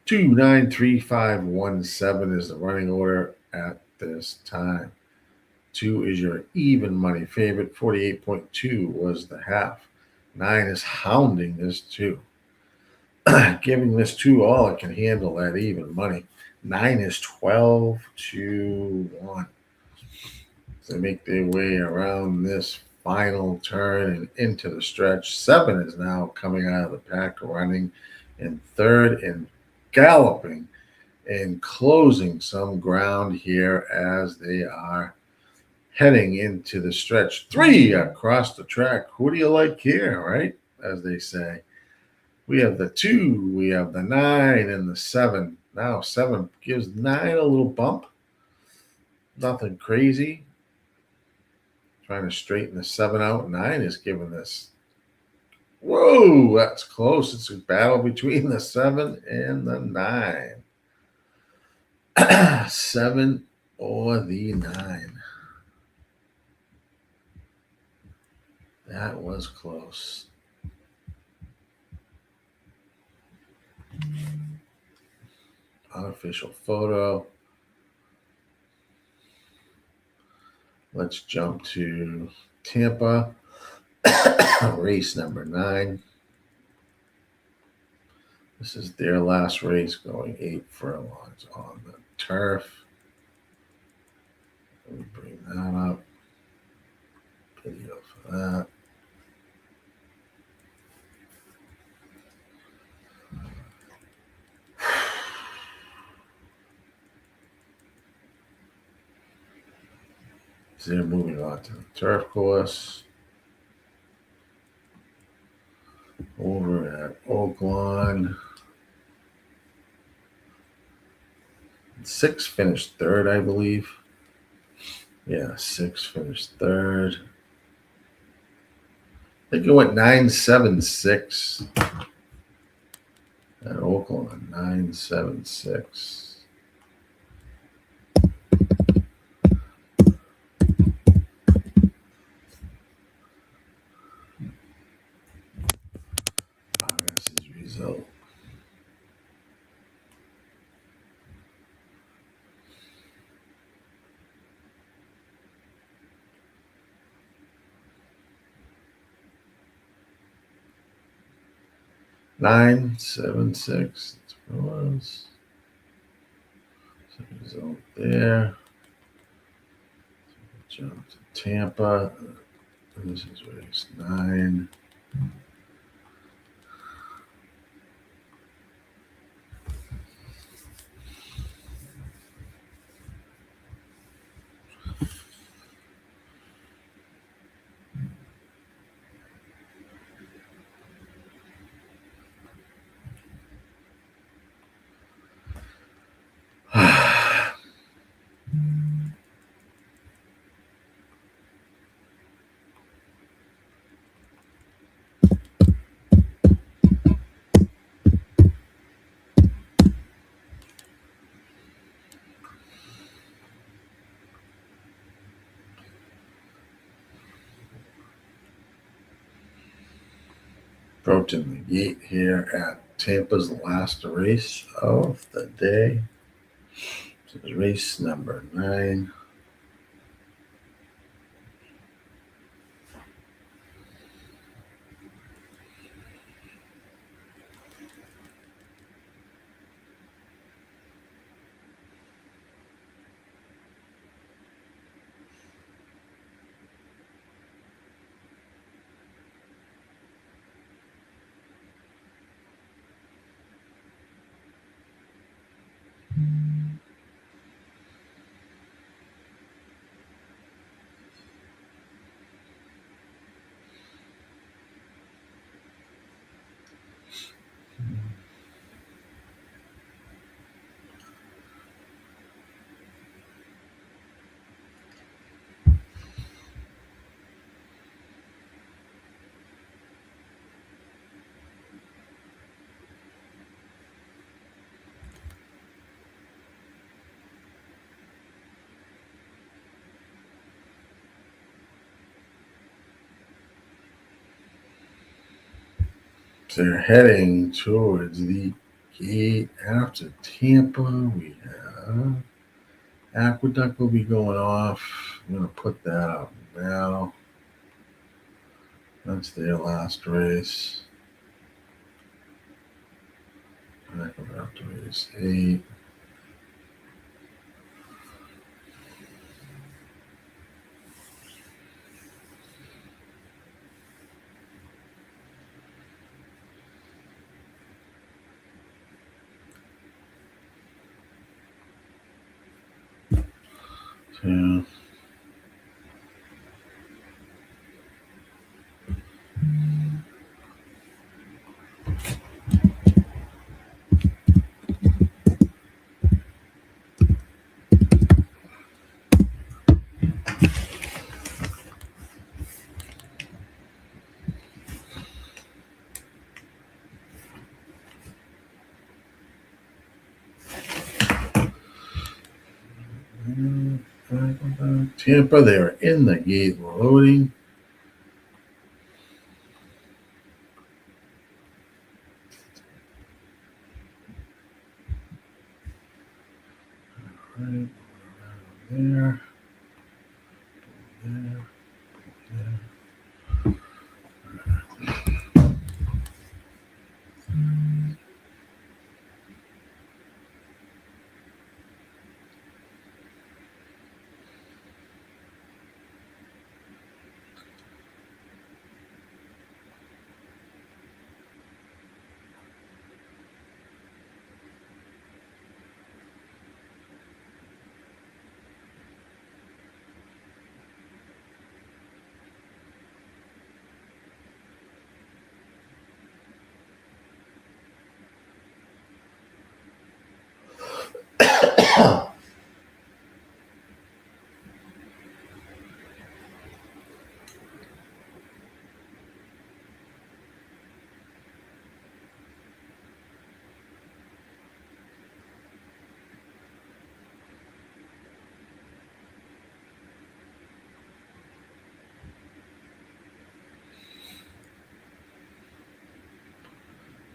2, 9, 3, 5, 1, 7 is the running order at this time. 2 is your even money favorite. 48.2 was the half. 9 is hounding this 2. Giving this 2 all it can handle that even money. 9 is 12-1. They make their way around this final turn and into the stretch. 7 is now coming out of the pack, running in third and galloping and closing some ground here as they are heading into the stretch. 3 across the track. Who do you like here, right? As they say. We have the 2, we have the 9, and the 7. Now 7 gives 9 a little bump. Nothing crazy. Trying to straighten the 7 out. 9 is giving this. Whoa, that's close. It's a battle between the 7 and the 9. 7 or the 9. That was close. Unofficial photo. Let's jump to Tampa. Race number 9. This is their last race, going 8 furlongs on the turf. Let me bring that up. Video for that. So they're moving on to the turf course. Over at Oaklawn. 6 finished third, I believe. Yeah, 6 finished third. I think it went 9.76 at Oaklawn. 9.76. That's his result. $9.76. That's what it was. So result there. Jump to Tampa. This is race 9. Approaching the gate here at Tampa's last race of the day. So it's race number 9. They're heading towards the gate after Tampa. We have Aqueduct will be going off. I'm going to put that up now. That's their last race. Aqueduct race 8. Yeah. Tampa, they're in the gate loading. Right there. There. There.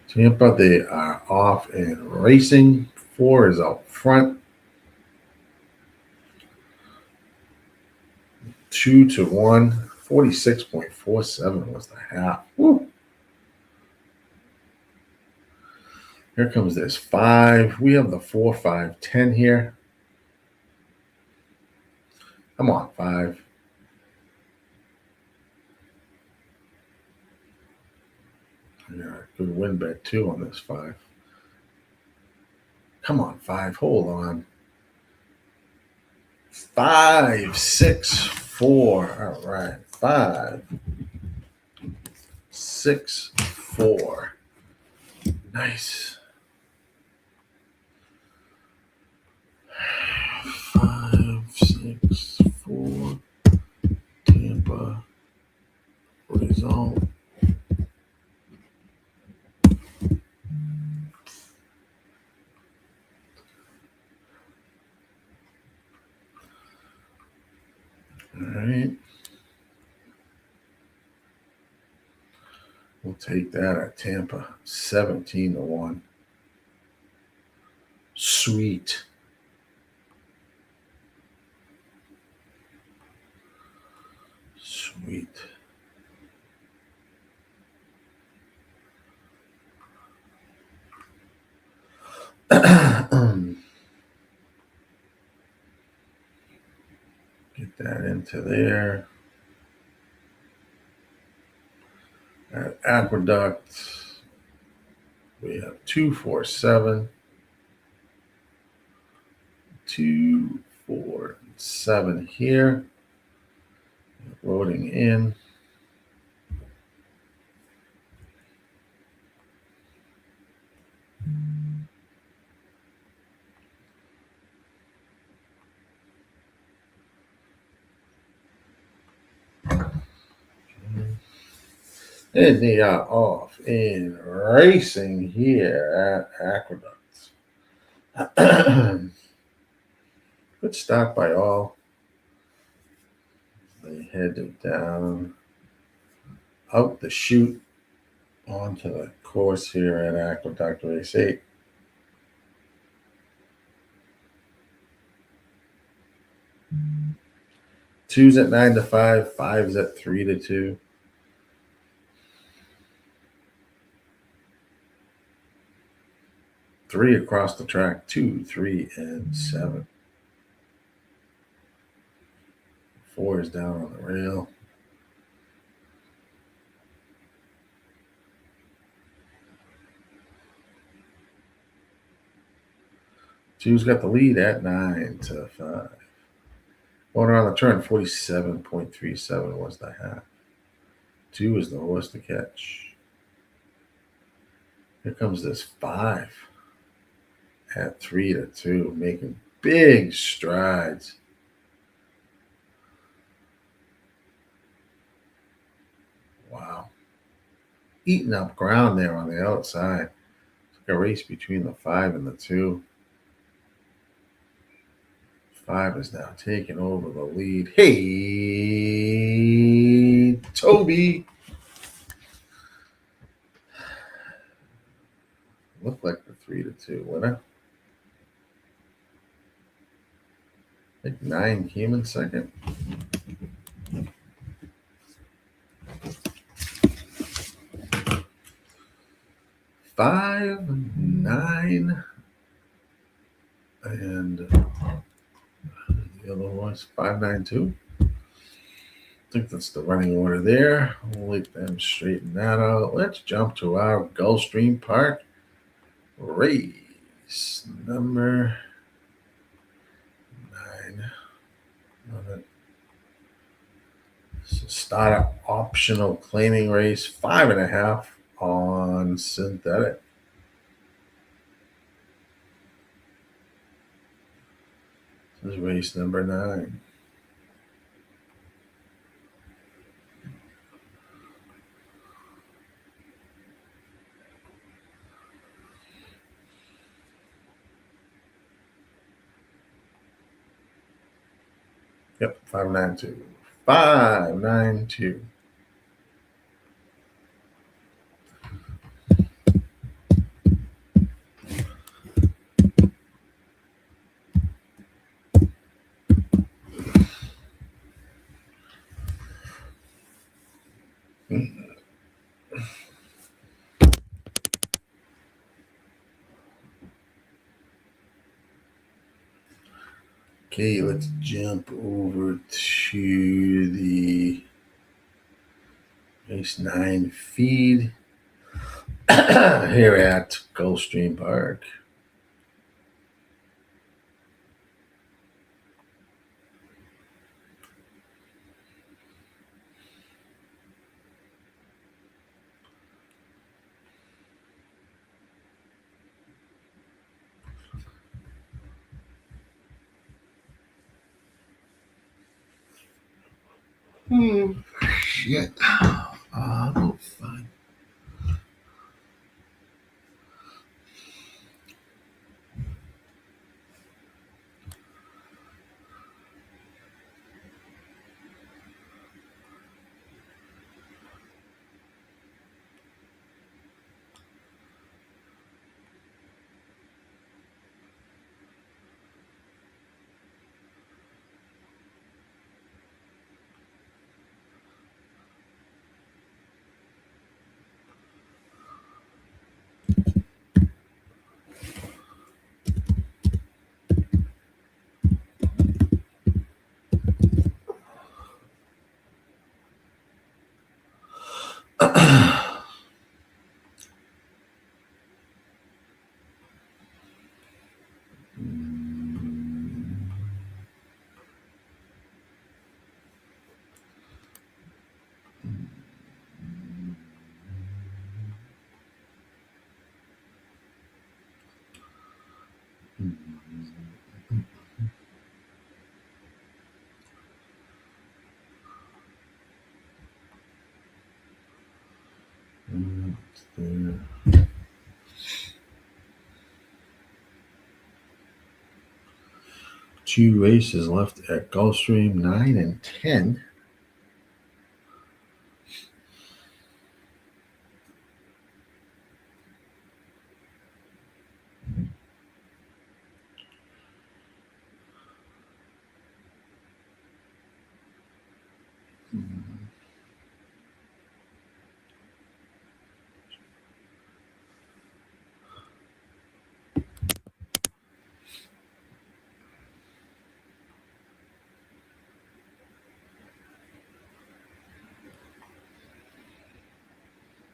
Tampa, they are off and racing. 4 is out front. 2-1. 46.47 was the half. Woo. Here comes this 5. We have the 4, 5, 10 here. Come on, 5. Yeah, good win bet too on this 5. Come on, 5. Hold on. 5, 6, 4. All right. 5, 6, 4. Nice. 5, 6, 4. Tampa. Result. All right. We'll take that at Tampa. 17-1. Sweet. Sweet. Get that into there. At Aqueduct, we have 2, 4, 7. 2, 4, 7 here. Loading in. And they are off and racing here at Aqueduct. Good start by all. They headed down out the chute onto the course here at Aqueduct Race 8. Two's at 9 to 5, five's at 3 to 2. Three across the track, 2, 3, and 7. 4 is down on the rail. Two's got the lead at 9 to 5. Going around the turn, 47.37 was the half. 2 is the horse to catch. Here comes this 5 at 3 to 2, making big strides. Wow. Eating up ground there on the outside. It's like a race between the 5 and the 2. 5 is now taking over the lead. Hey, Toby. Looked like the 3 to 2 winner. I think 9 came in second. Five, 9, and the other was 5, 9, 2. I think that's the running order there. We'll let them straighten that out. Let's jump to our Gulfstream Park race number 9. Love it. So start an optional claiming race, 5.5 on synthetic. This is race number 9. Yep, 592. 592. Okay, let's jump over to the race 9 feed here at Gulfstream Park. Shit. Oh, fine. Two races left at Gulfstream, 9 and 10.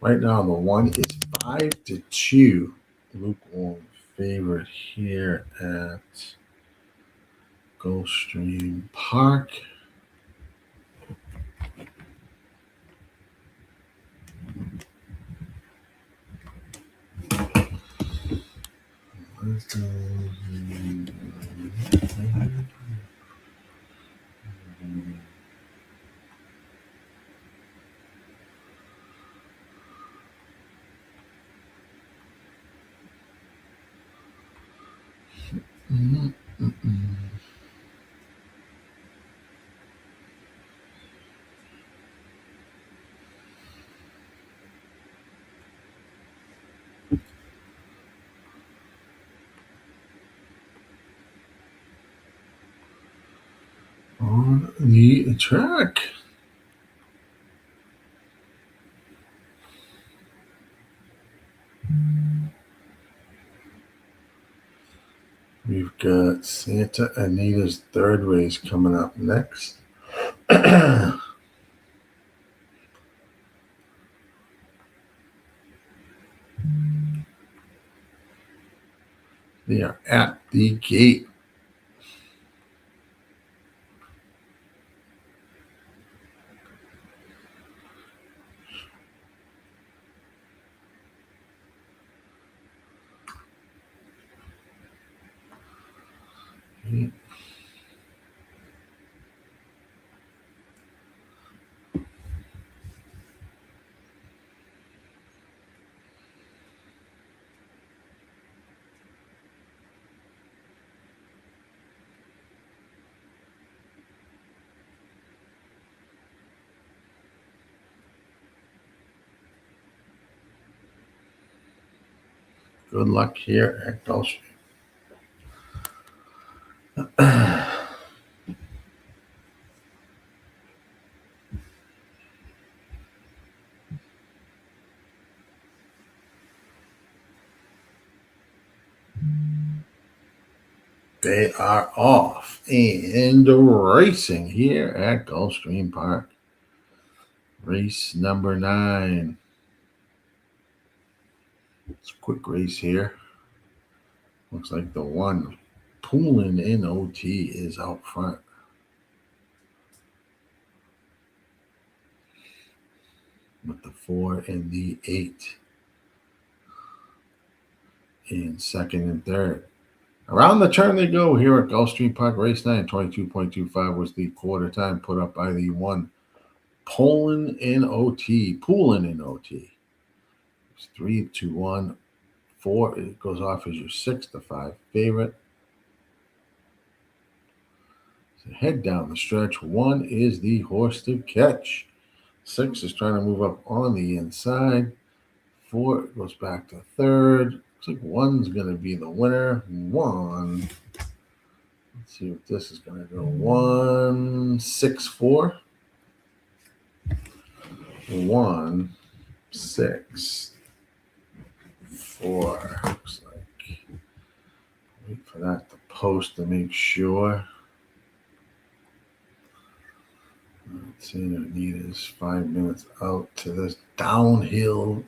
Right now, the one is 5-2. Lukewarm favorite here at Gulfstream Park. On the track. We've got Santa Anita's third race coming up next. They are at the gate. Good luck here at Gulfstream. They are off and racing here at Gulfstream Park. Race number 9. It's a quick race here. Looks like the one pulling in OT is out front. With the 4 and the 8 in second and third. Around the turn they go here at Gulfstream Park. Race 9, 22.25 was the quarter time put up by the one pulling in OT. It's 3-2-1. 4, it goes off as your 6-5 favorite. So head down the stretch. 1 is the horse to catch. 6 is trying to move up on the inside. 4 goes back to third. Looks like 1's going to be the winner. 1. Let's see what this is going to go. 1, 6, 4. 1, 6, 4. Looks like. Wait for that to post to make sure. Let's see, Anita's 5 minutes out to this downhill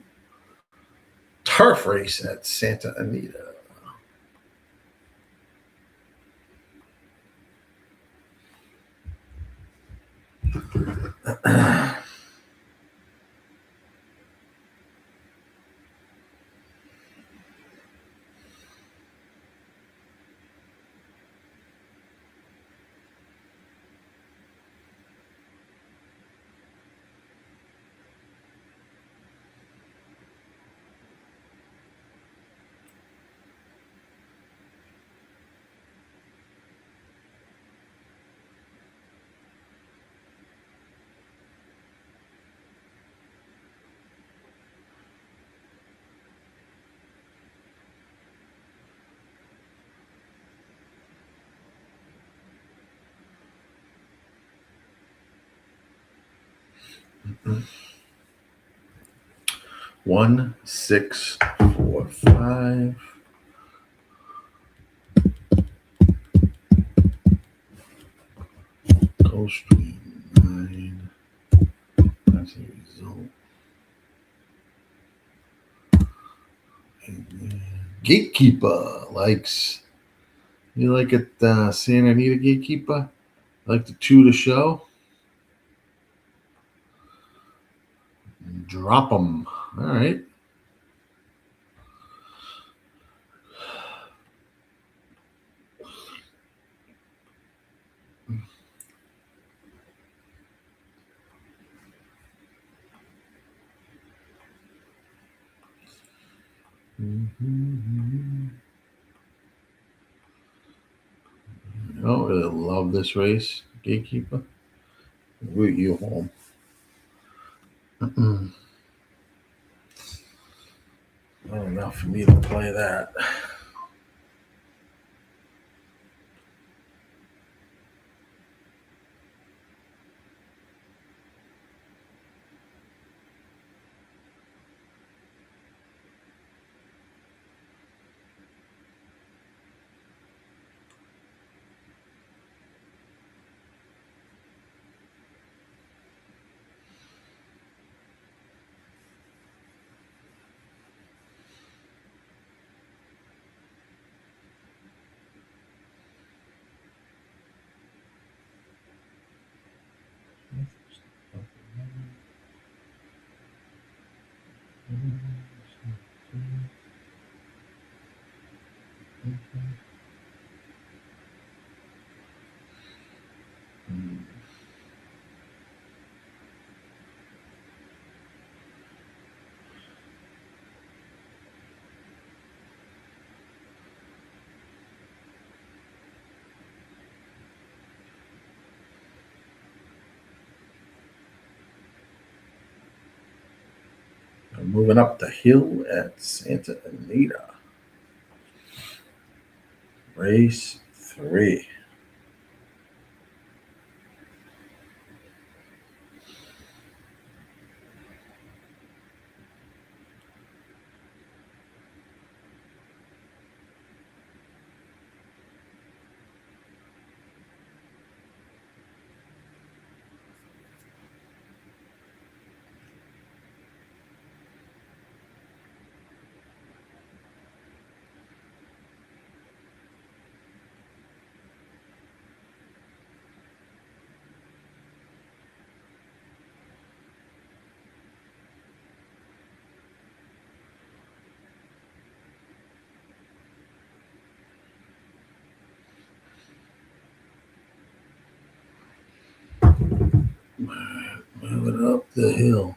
turf race at Santa Anita. Mm-hmm. 1, 6, 4, 5. Gulfstream 9. That's the result. Gatekeeper likes. You like it, Santa Anita Gatekeeper? Like to chew the show? Drop them. All right. I don't really love this race, Gatekeeper. Root you home. Not enough for me to play that. Moving up the hill at Santa Anita. Race 3. Moving up the hill.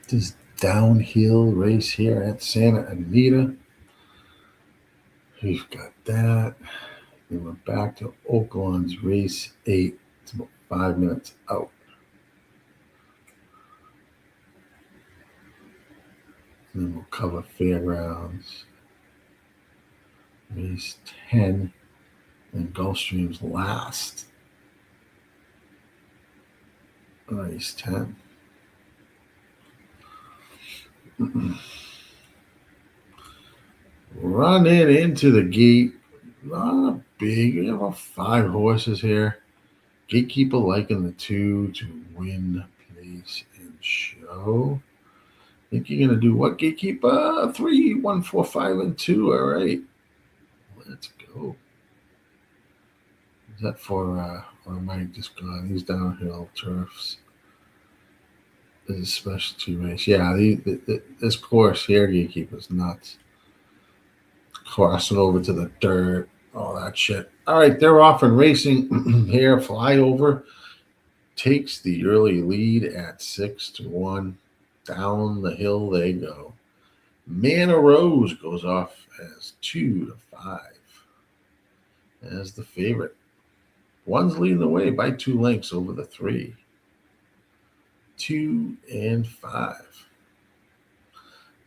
This downhill race here at Santa Anita. We've got that. Then we're back to Oaklawn's race 8. It's about 5 minutes out. And then we'll cover Fairgrounds. Race 10. And Gulfstream's last. Race 10. Running into the gate. Not big. We have about 5 horses here. Gatekeeper liking the 2 to win, place, and show. Think you're going to do what, Gatekeeper? 3, 1, 4, 5, and 2. All right. Let's go. Is that for, or am I just going these downhill turfs? This is a specialty race. Yeah, this course here, Gatekeeper's nuts. Crossing over to the dirt, all that shit. All right, they're off and racing here. Flyover takes the early lead at 6-1. Down the hill they go. Mana Rose goes off as 2-5 as the favorite. One's leading the way by 2 lengths over the 3. 2 and 5.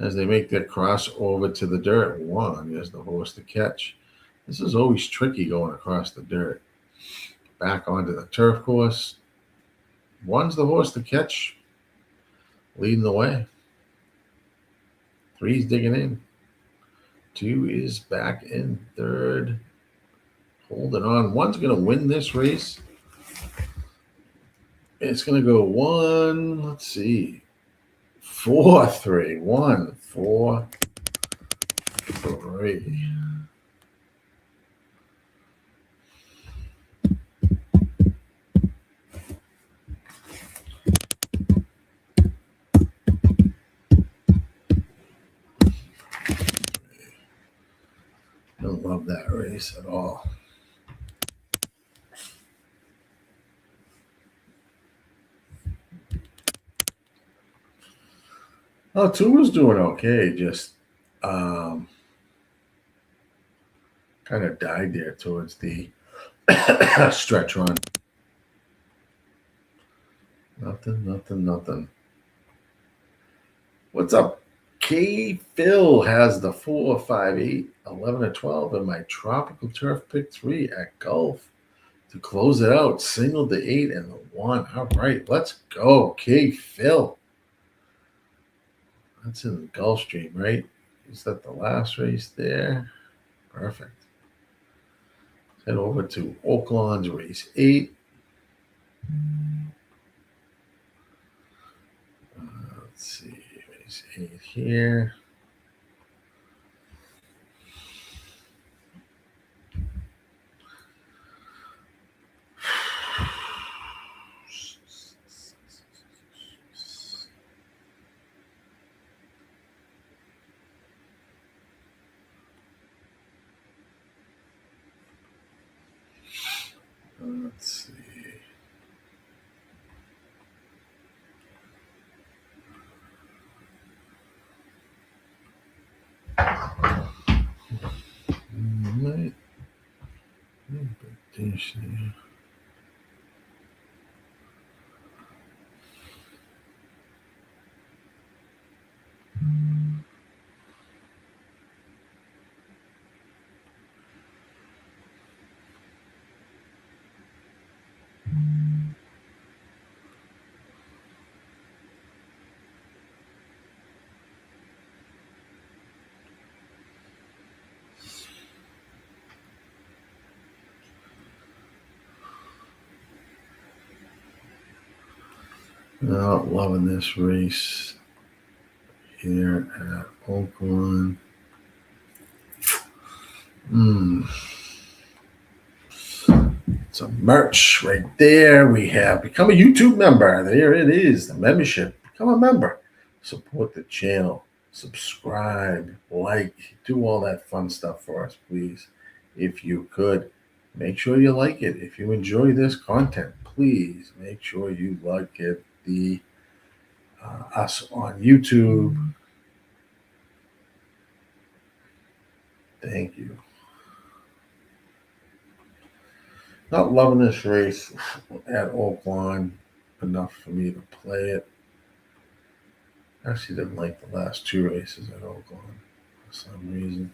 As they make their cross over to the dirt. 1, there's the horse to catch. This is always tricky going across the dirt. Back onto the turf course. 1's the horse to catch, leading the way. 3's digging in. 2 is back in third, holding on. 1's going to win this race. It's going to go 1, let's see, 4, 3, 1, 4, 3. Don't love that race at all. Oh, 2 was doing okay. Just kind of died there towards the stretch run. Nothing. What's up? K Phil has the 4, 5, 8, 11, and 12 in my tropical turf pick 3 at Gulf to close it out. Singled the 8 and the 1. All right, let's go, K Phil. That's in the Gulfstream, right? Is that the last race there? Perfect. Head over to Oaklawn's race 8. Let's see, race 8 here. Let's see. Right. Not loving this race here at Oaklawn. Some merch right there. We have become a YouTube member. There it is, the membership. Become a member. Support the channel. Subscribe, like, do all that fun stuff for us, please. If you could, make sure you like it. If you enjoy this content, please make sure you like it. Us on YouTube. Thank you. Not loving this race at Oaklawn enough for me to play it. Actually didn't like the last 2 races at Oaklawn for some reason.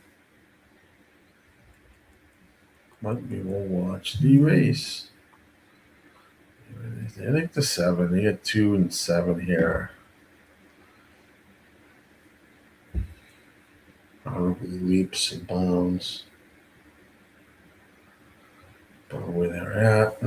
Maybe we'll watch the race. I think the 7. They got 2 and 7 here. Probably leaps and bounds. About where they're at.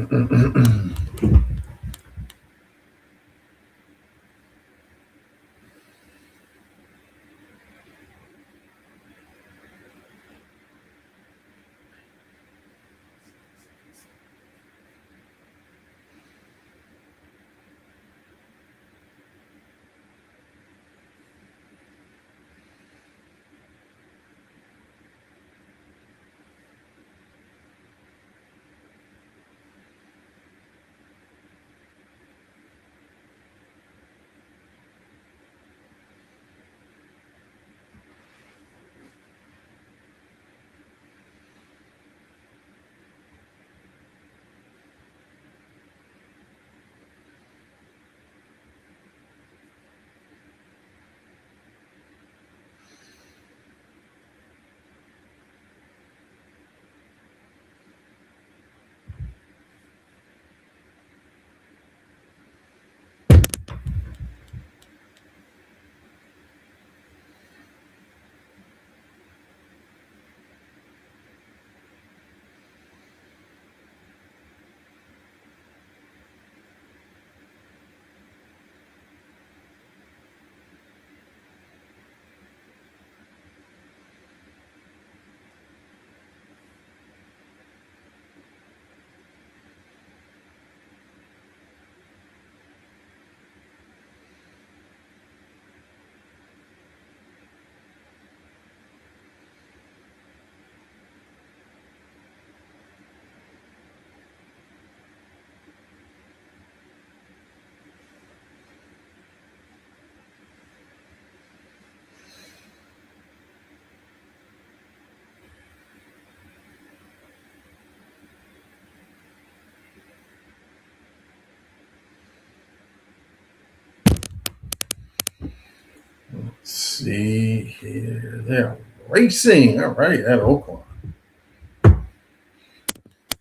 See here, they're racing. All right, at Oaklawn.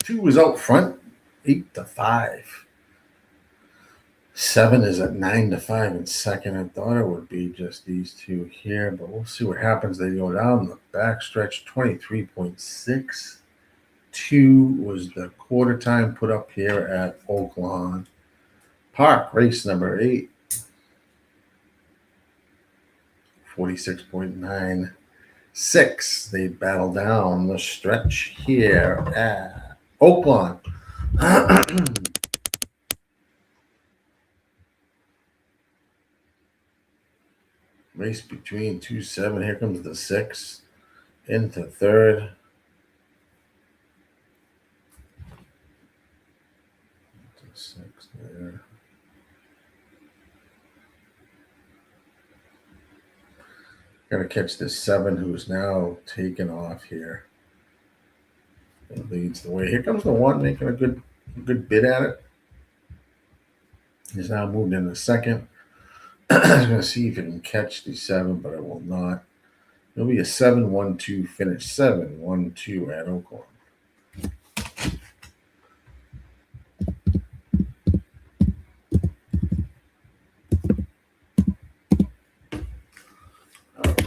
2 is out front, 8-5. 7 is at 9-5 in second. I thought it would be just these two here, but we'll see what happens. They go down the backstretch. 23.62 was the quarter time put up here at Oaklawn Park, race number 8. 46.96. They battle down the stretch here at Oaklawn. Race between 2-7. Here comes the 6 into third. Into 6 there. Got to catch this 7 who's now taken off here. It leads the way. Here comes the 1 making a good bid at it. He's now moved into second. I was going to see if it can catch the 7, but it will not. It'll be a 7-1-2 finish. 7-1-2 at Oaklawn.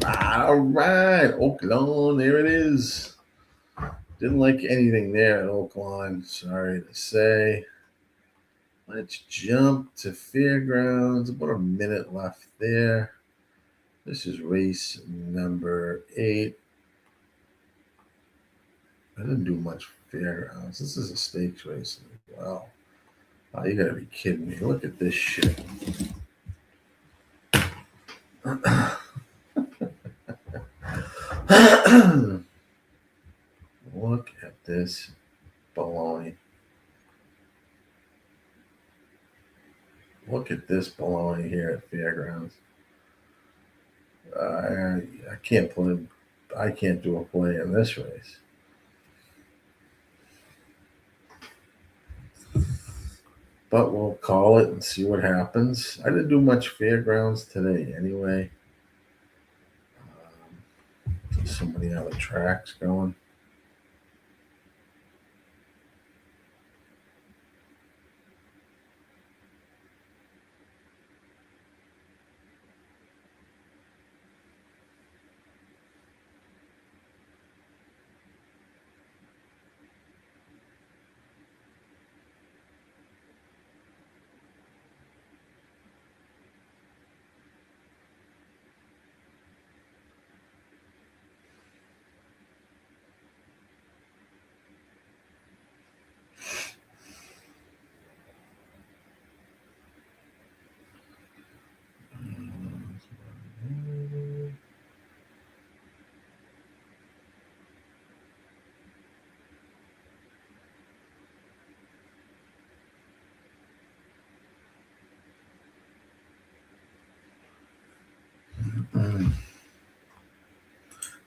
All right, Oaklawn, there it is. Didn't like anything there at Oaklawn, sorry to say. Let's jump to Fairgrounds. About a minute left there. This is race number 8. I didn't do much Fairgrounds. This is a stakes race as well. Oh, you gotta be kidding me. Look at this shit. Look at this baloney. Look at this baloney here at Fairgrounds. I can't play. I can't do a play in this race. But we'll call it and see what happens. I didn't do much Fairgrounds today anyway. So many other tracks going.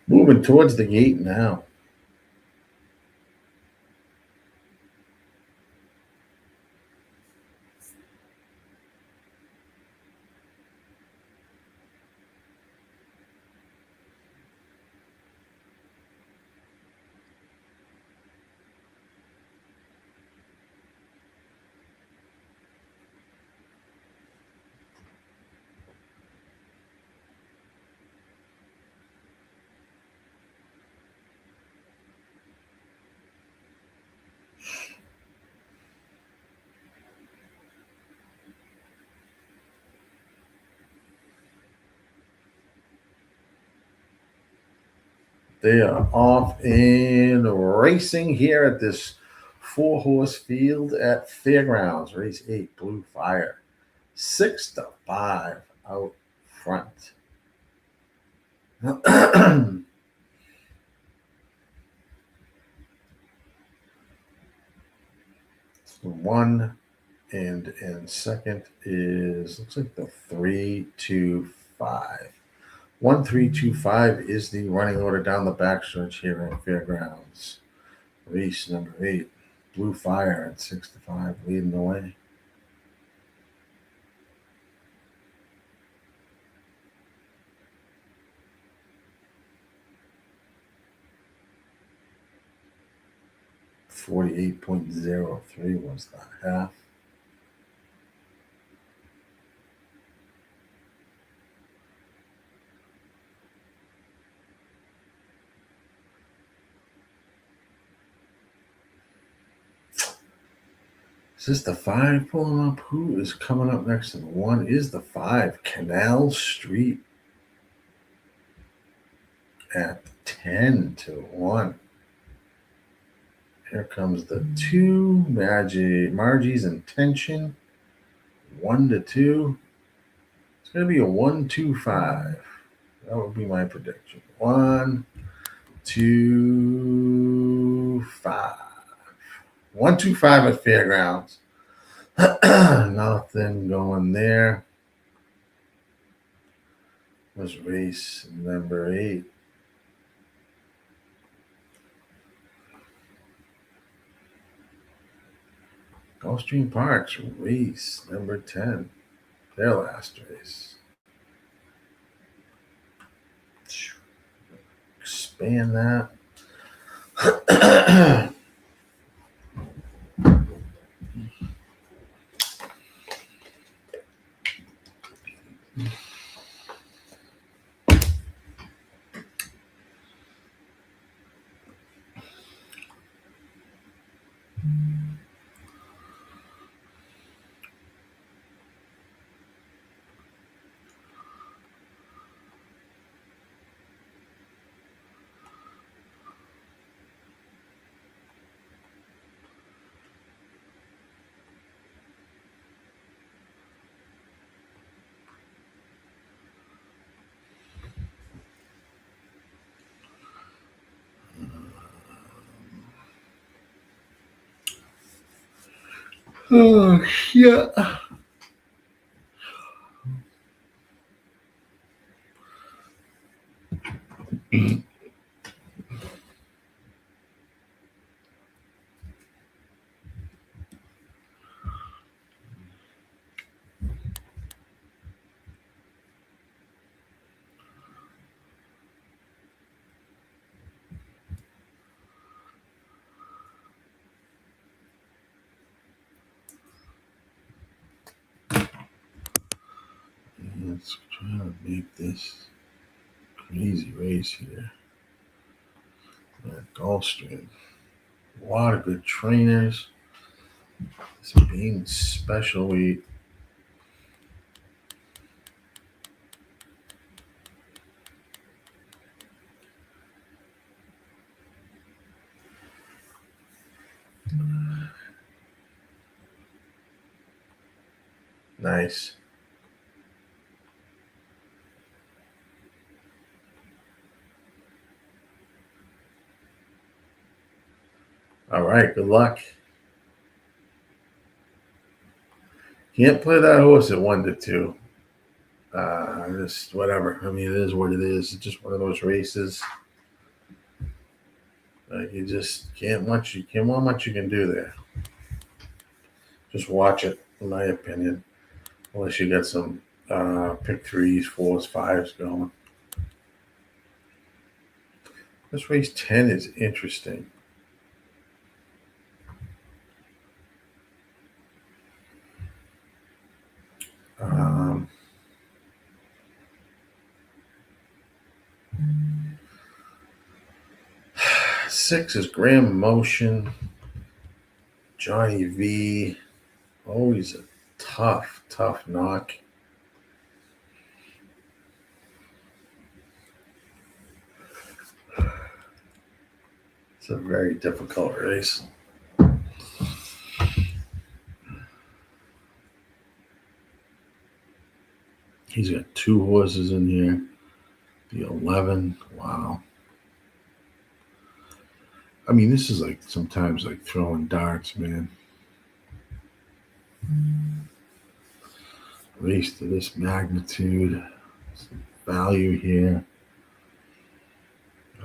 Moving towards the gate now. They are off and racing here at this 4-horse field at Fairgrounds. Race 8, Blue Fire. 6-5 out front. So 1 and in second is, looks like the 3-2-5. 1-3-2-5 is the running order down the backstretch here at Fairgrounds. Race number 8, Blue Fire at 6-5, leading the way. 48.03 was the half. Is this the 5 pulling up? Who is coming up next to the 1? Is the 5 Canal Street at 10-1. Here comes the 2 Margie's Intention 1-2. It's going to be a 1-2-5. That would be my prediction. 1-2-5. 1-2-5 at Fairgrounds. Nothing going there. Was race number 8. Gulfstream Park's race number 10. Their last race. Expand that. Oh, shit. Let's try to make this crazy race here. Gulfstream. A lot of good trainers. This being special weight. Nice. All right, good luck. Can't play that horse at 1-2. Just whatever. I mean, it is what it is. It's just one of those races. You just can't much. You can't want much you can do there. Just watch it, in my opinion. Unless you got some pick 3s, 4s, 5s going. This race 10 is interesting. Six is Graham Motion. Johnny V. Always a tough knock. It's a very difficult race. He's got 2 horses in here. The 11. Wow. I mean, this is like sometimes like throwing darts, man. Race to this magnitude. Some value here.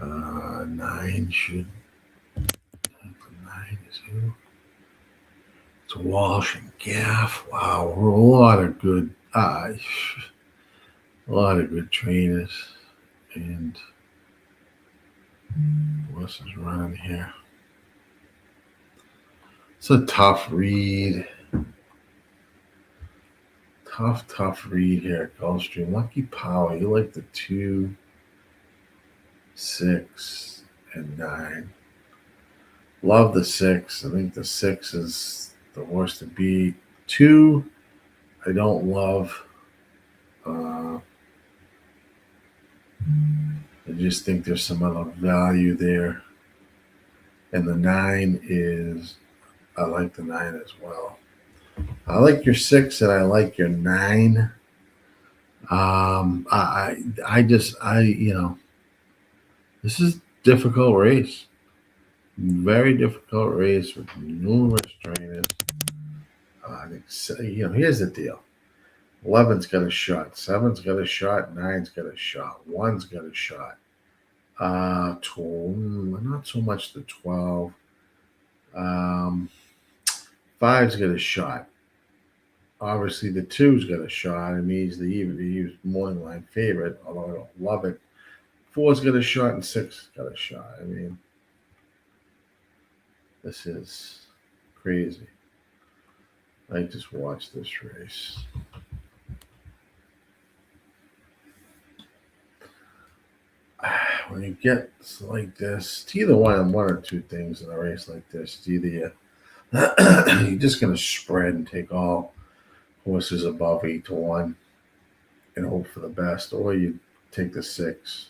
9 should. 9 is who? It's Walsh and Gaff. Wow, a lot of good. A lot of good trainers. And who else is running here? It's a tough read. Tough read here at Gulfstream. Lucky Power, you like the 2, 6, and 9. Love the 6. I think the 6 is the worst to beat. 2, I don't love. I just think there's some other value there. And the 9 is, I like the 9 as well. I like your 6 and I like your 9. This is a difficult race. Very difficult race with numerous trainers. I think, here's the deal. 11's got a shot. 7's got a shot. 9's got a shot. 1's got a shot. 12, not so much the 12. 5's got a shot. Obviously, the 2's got a shot. I mean, he's morning line favorite, although I don't love it. 4's got a shot and 6's got a shot. I mean, this is crazy. I just watched this race. When you get like this, it's either one or two things in a race like this. It's either you're just going to spread and take all horses above 8-1 and hope for the best, or you take the 6,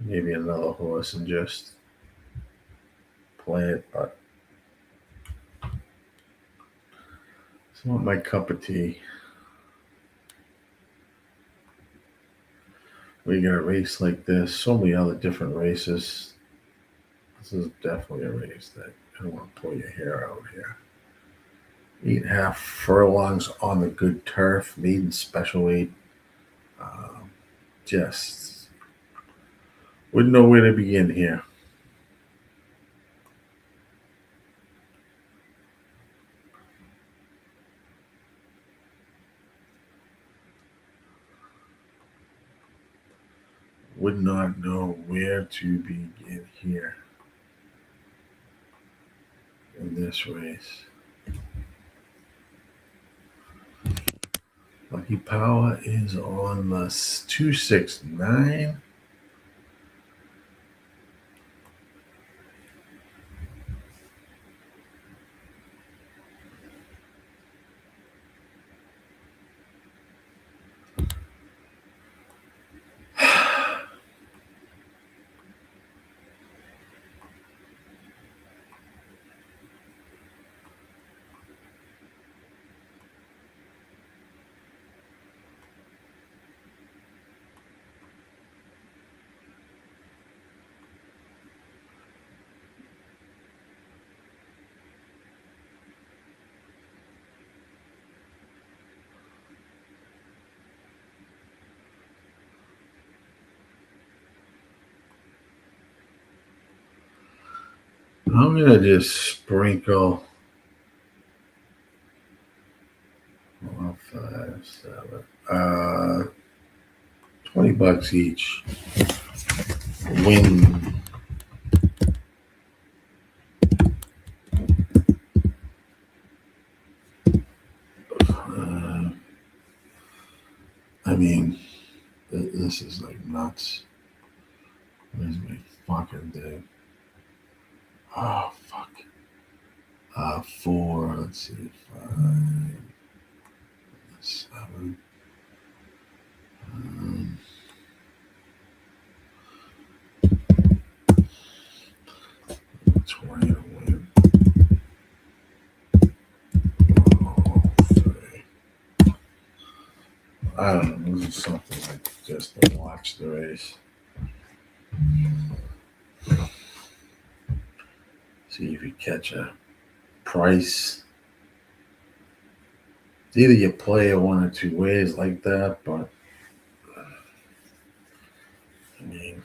maybe another horse, and just play it. But it's not my cup of tea. We get a race like this, so many other different races. This is definitely a race that I don't want to pull your hair out here. 8.5 furlongs on the good turf, maiden special weight. Just wouldn't know where to begin here. Would not know where to begin here in this race. Lucky Power is on the 269. I'm going to just sprinkle 5, 7, $20 each. Win. I mean, this is like nuts. Where's my fucking thing? Oh, fuck. 4, let's see, 5, 7. 20 to win. Oh, 3. I don't know. This is something like just to watch the race. See if you catch a price. Either you play it one or two ways like that, but I mean,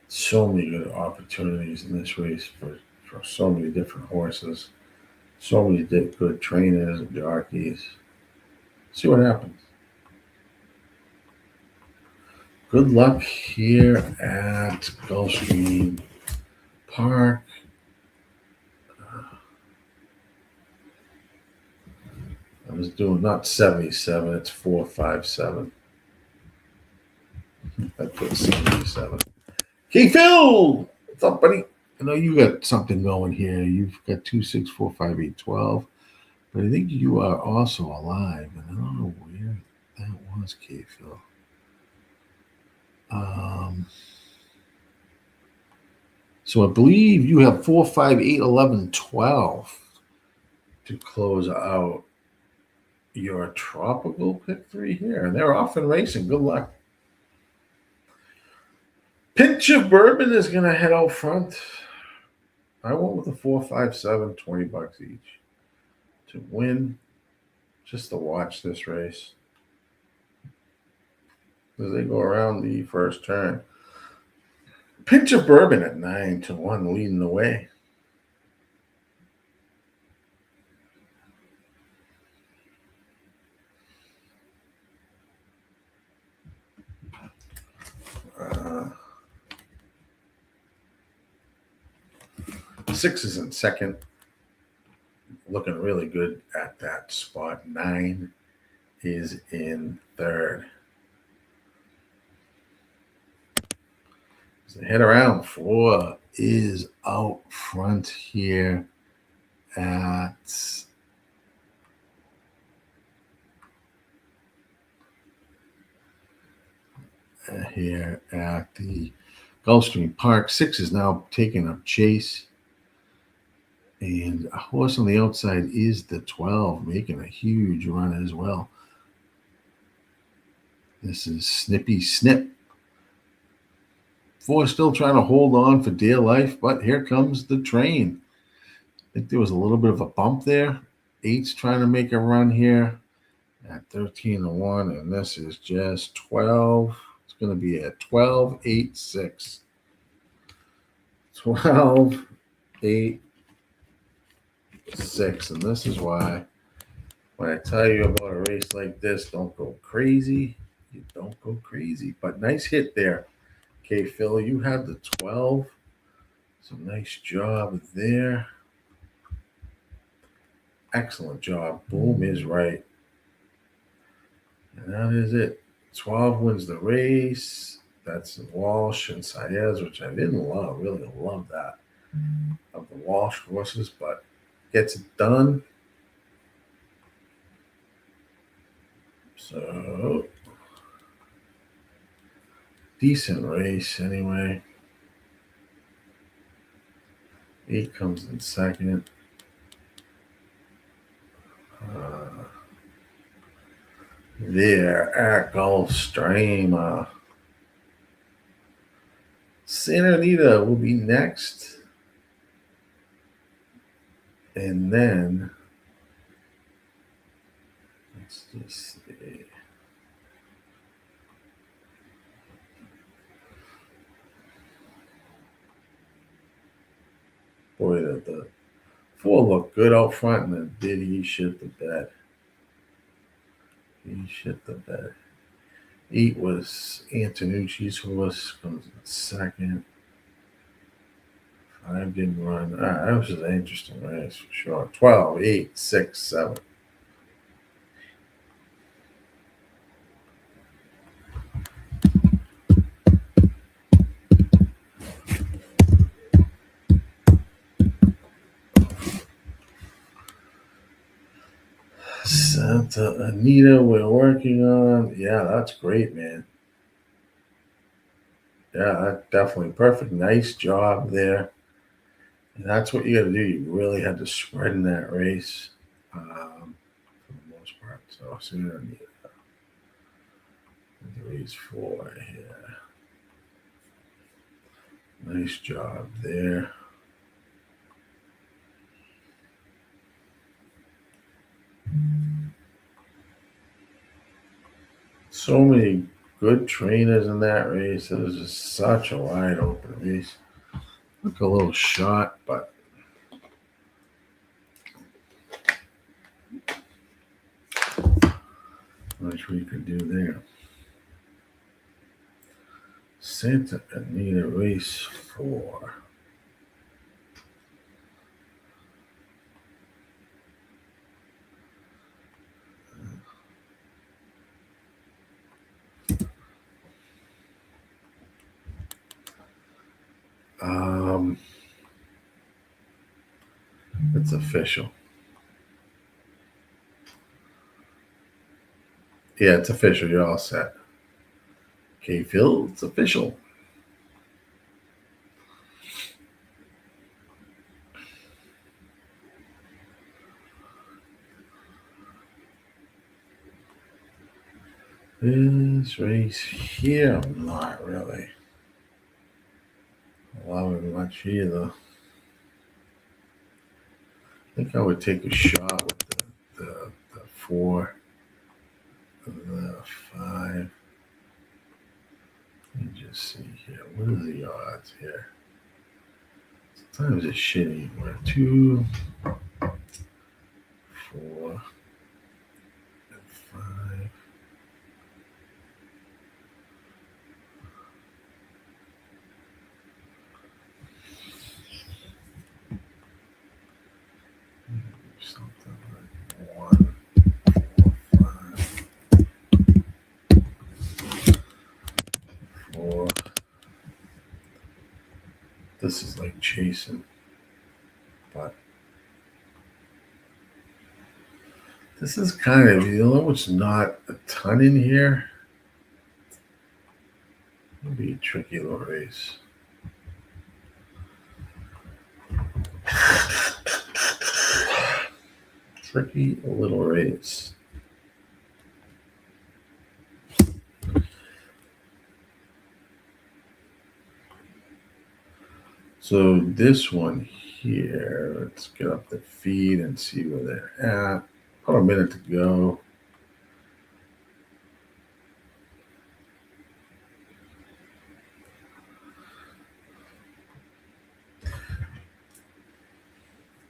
so many good opportunities in this race for so many different horses, so many good trainers and jockeys. See what happens. Good luck here at Gulfstream Park. was doing not 77, it's 457. I put 77. Hey Phil! What's up, buddy? I know you got something going here. You've got 2645812. But I think you are also alive, and I don't know where that was, K Phil. So I believe you have 4, 5, 8, 11, 12 to close out your tropical pick 3 here. And they're off and racing. Good luck. Pinch of Bourbon is going to head out front. I went with a 4, 5, 7, $20 each to win, just to watch this race as they go around the first turn. Pinch of Bourbon at 9-1, leading the way. Six is in second, looking really good at that spot. 9 is in third. As they head around, 4 is out front here at the Gulfstream Park. 6 is now taking up chase. And a horse on the outside is the 12, making a huge run as well. This is Snippy Snip. 4 still trying to hold on for dear life, but here comes the train. I think there was a little bit of a bump there. 8's trying to make a run here at 13-1, and this is just 12. It's going to be at 12, 8, 6. 12, 8, 6, and this is why when I tell you about a race like this, don't go crazy. You don't go crazy, but nice hit there. Okay, Phil, you had the 12. Some nice job there. Excellent job. Boom is right. And that is it. 12 wins the race. That's Walsh and Saez, which I didn't really love that of the Walsh horses, but gets it done. So, decent race anyway. 8 comes in second. There at Gulfstream. Santa Anita will be next. And then, let's just see. Boy, the 4 looked good out front, and then did he shit the bed? He shit the bed. 8 was Antonucci's horse, comes in second. 5 didn't run. That was just an interesting race for sure. 12, 8, 6, 7. Santa Anita, we're working on. Yeah, that's great, man. Yeah, that's definitely perfect. Nice job there. And that's what you got to do. You really had to spread in that race for the most part. So, Santa Anita. 3's 4 here. Nice job there. So many good trainers in that race. It was just such a wide open race. Look a little shot, but much we could do there. Santa Anita race 4. It's official. Yeah, it's official. You're all set. Okay, Phil, it's official. This race here, I'm not really loving much either. I think I would take a shot with the 4, the 5. Let me just see here. What are the odds here? Sometimes it's shitty. We're 2, 4, and 5. Something like 1, 4, 5, 4. This is like chasing, but this is kind of, it's not a ton in here. It'll be a tricky little race. Tricky little race. So this one here, let's get up the feed and see where they're at. About a minute to go.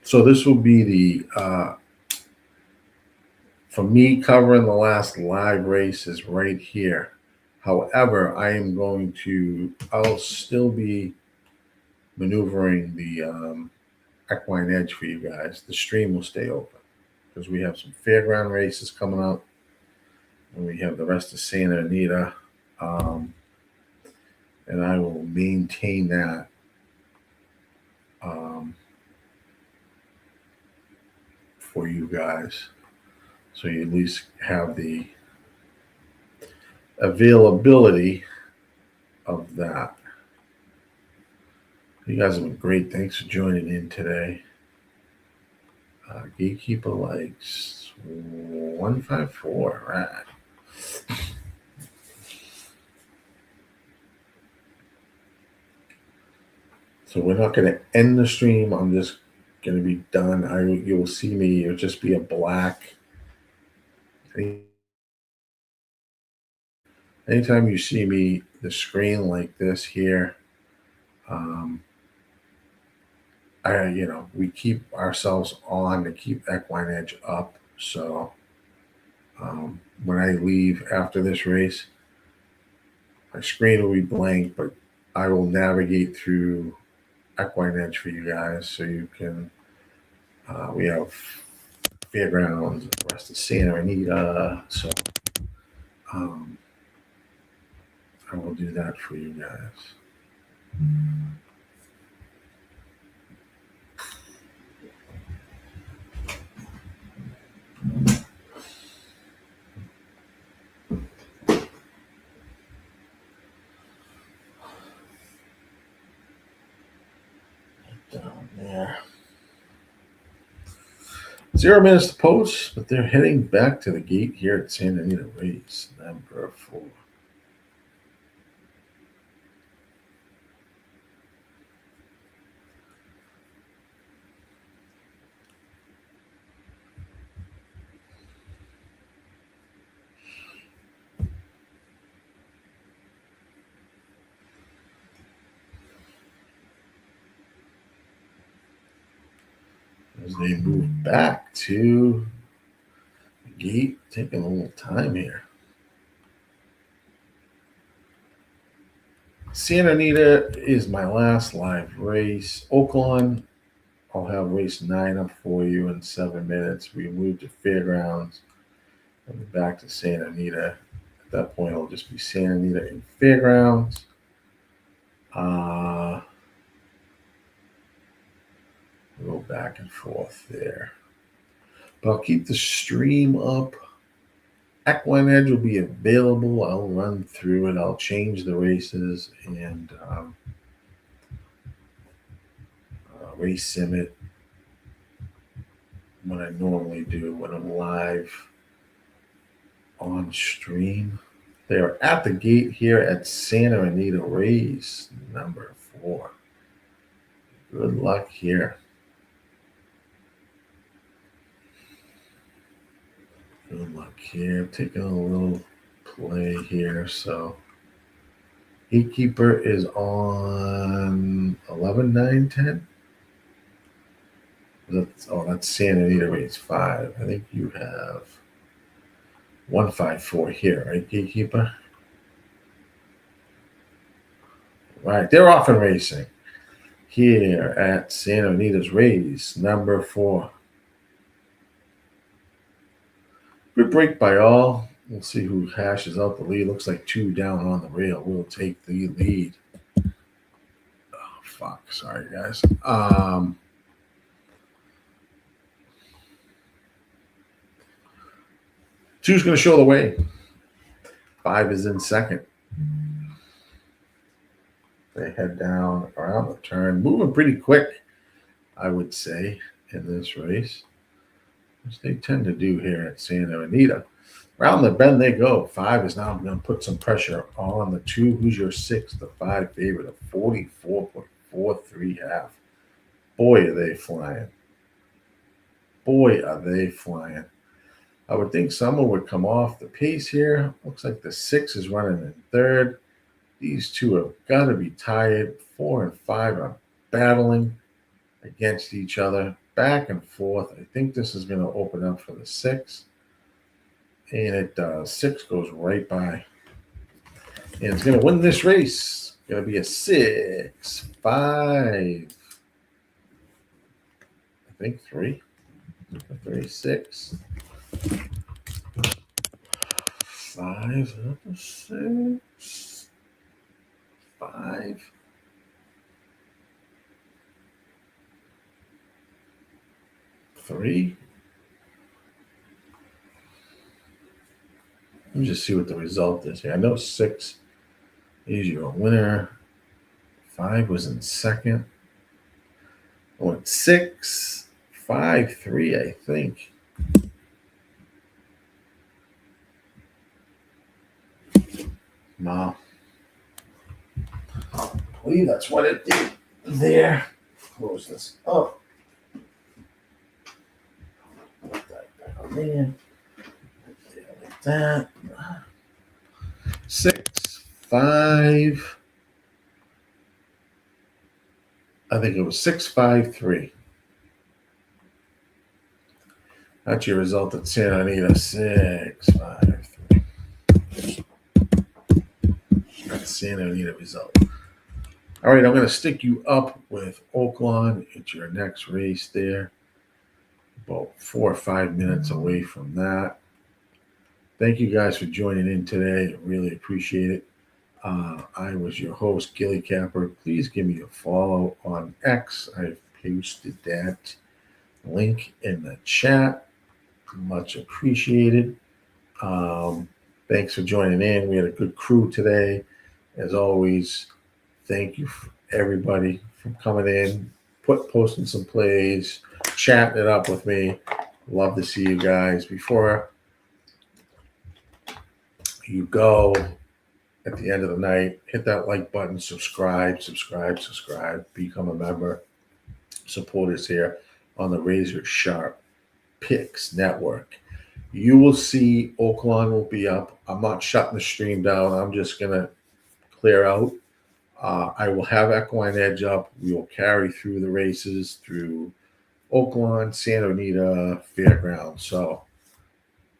So this will be the, for me covering the last live races right here. However, I'll still be maneuvering the equine edge for you guys. The stream will stay open because we have some fairground races coming up, and we have the rest of Santa Anita, and I will maintain that for you guys, so you at least have the availability of that. You guys have been great. Thanks for joining in today. Gatekeeper likes 154. Right. So we're not going to end the stream. I'm just going to be done. You'll see me. It'll just be a black. Anytime you see me, the screen like this here, we keep ourselves on to keep equine edge up. So when I leave after this race, my screen will be blank, but I will navigate through equine edge for you guys, so you can. We have fairgrounds, the rest of Santa Anita, so I will do that for you guys. Down there. 0 minutes to post, but they're heading back to the gate here at Santa Anita race number 4. As they move back to the gate, taking a little time here. Santa Anita is my last live race. Oaklawn, I'll have race 9 up for you in 7 minutes. We move to fairgrounds and back to Santa Anita. At that point, it'll just be Santa Anita and fairgrounds. Go back and forth there. But I'll keep the stream up. Equine Edge will be available. I'll run through it. I'll change the races and race sim it when I normally do when I'm live on stream. They are at the gate here at Santa Anita race number 4. Good luck here. Good luck here. Taking a little play here. So Gatekeeper is on 11, 9, 10. That's Santa Anita race 5. I think you have 154 here, right, Gatekeeper? Right, they're off and racing here at Santa Anita's race number 4. Good break by all. We'll see who hashes out the lead. Looks like 2 down on the rail will take the lead. Oh, fuck. Sorry, guys. 2's going to show the way. 5 is in second. They head down around the turn. Moving pretty quick, I would say, in this race, which they tend to do here at Santa Anita. Around the bend they go. 5 is now going to put some pressure on the 2. Who's your 6? The 5 favorite of 44.43 half. Boy, are they flying. Boy, are they flying. I would think someone would come off the pace here. Looks like the 6 is running in third. These 2 have got to be tired. 4 and 5 are battling against each other, back and forth. I think this is going to open up for the 6. And it does. 6 goes right by. And it's going to win this race. Going to be a 6, 5. I think 3. 3, 6. 5, 6. 5. 3. Let me just see what the result is here. I know 6 is your winner. 5 was in second. I went 6, 5, 3, I think. No. I believe that's what it did there. Close this up. Put that down there. Like that. 6, 5. I think it was 6, 5, 3. That's your result at Santa Anita. 6, 5, 3. That's Santa Anita result. All right, I'm going to stick you up with Oaklawn. It's your next race there. About 4 or 5 minutes away from that. Thank you guys for joining in today. I really appreciate it. I was your host, GillyCapper. Please give me a follow on X. I've posted that link in the chat. Much appreciated. Thanks for joining in. We had a good crew today. As always, thank you for everybody for coming in, posting some plays, chatting it up with me. Love to see you guys. Before you go at the end of the night, hit that like button, subscribe, become a member. Support us here on the RazorSharpPicks network. You will see Oaklawn will be up. I'm not shutting the stream down. I'm just going to clear out. I will have Equine Edge up. We will carry through the races through Oaklawn, Santa Anita, Fairgrounds. So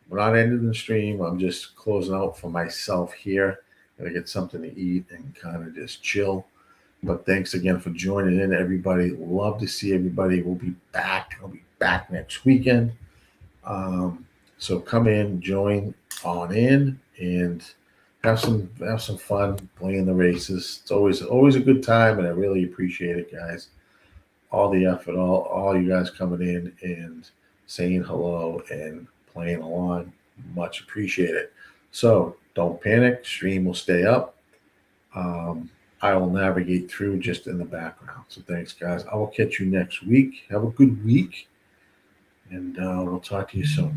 we're not ending the stream. I'm just closing out for myself here. Gonna get something to eat and kind of just chill. But thanks again for joining in, everybody. Love to see everybody. We'll be back. I'll be back next weekend. So come in, join on in, and have some fun playing the races. It's always a good time, and I really appreciate it, guys. all the effort, all you guys coming in and saying hello and playing along. Much appreciated. So don't panic. Stream will stay up. I will navigate through just in the background. So thanks, guys. I will catch you next week. Have a good week, and we'll talk to you soon.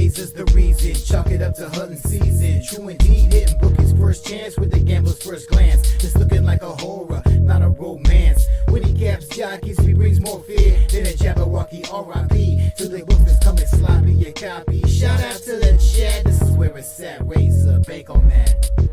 Razor's the reason, chalk it up to hunting season. True indeed, hitting book his first chance with the gambler's first glance. It's looking like a horror, not a romance. When he caps jockeys, he brings more fear than a Jabberwocky R.I.P. To the wolf that's coming sloppy, a copy. Shout out to the chat, this is where it's at. Razor, bake on that.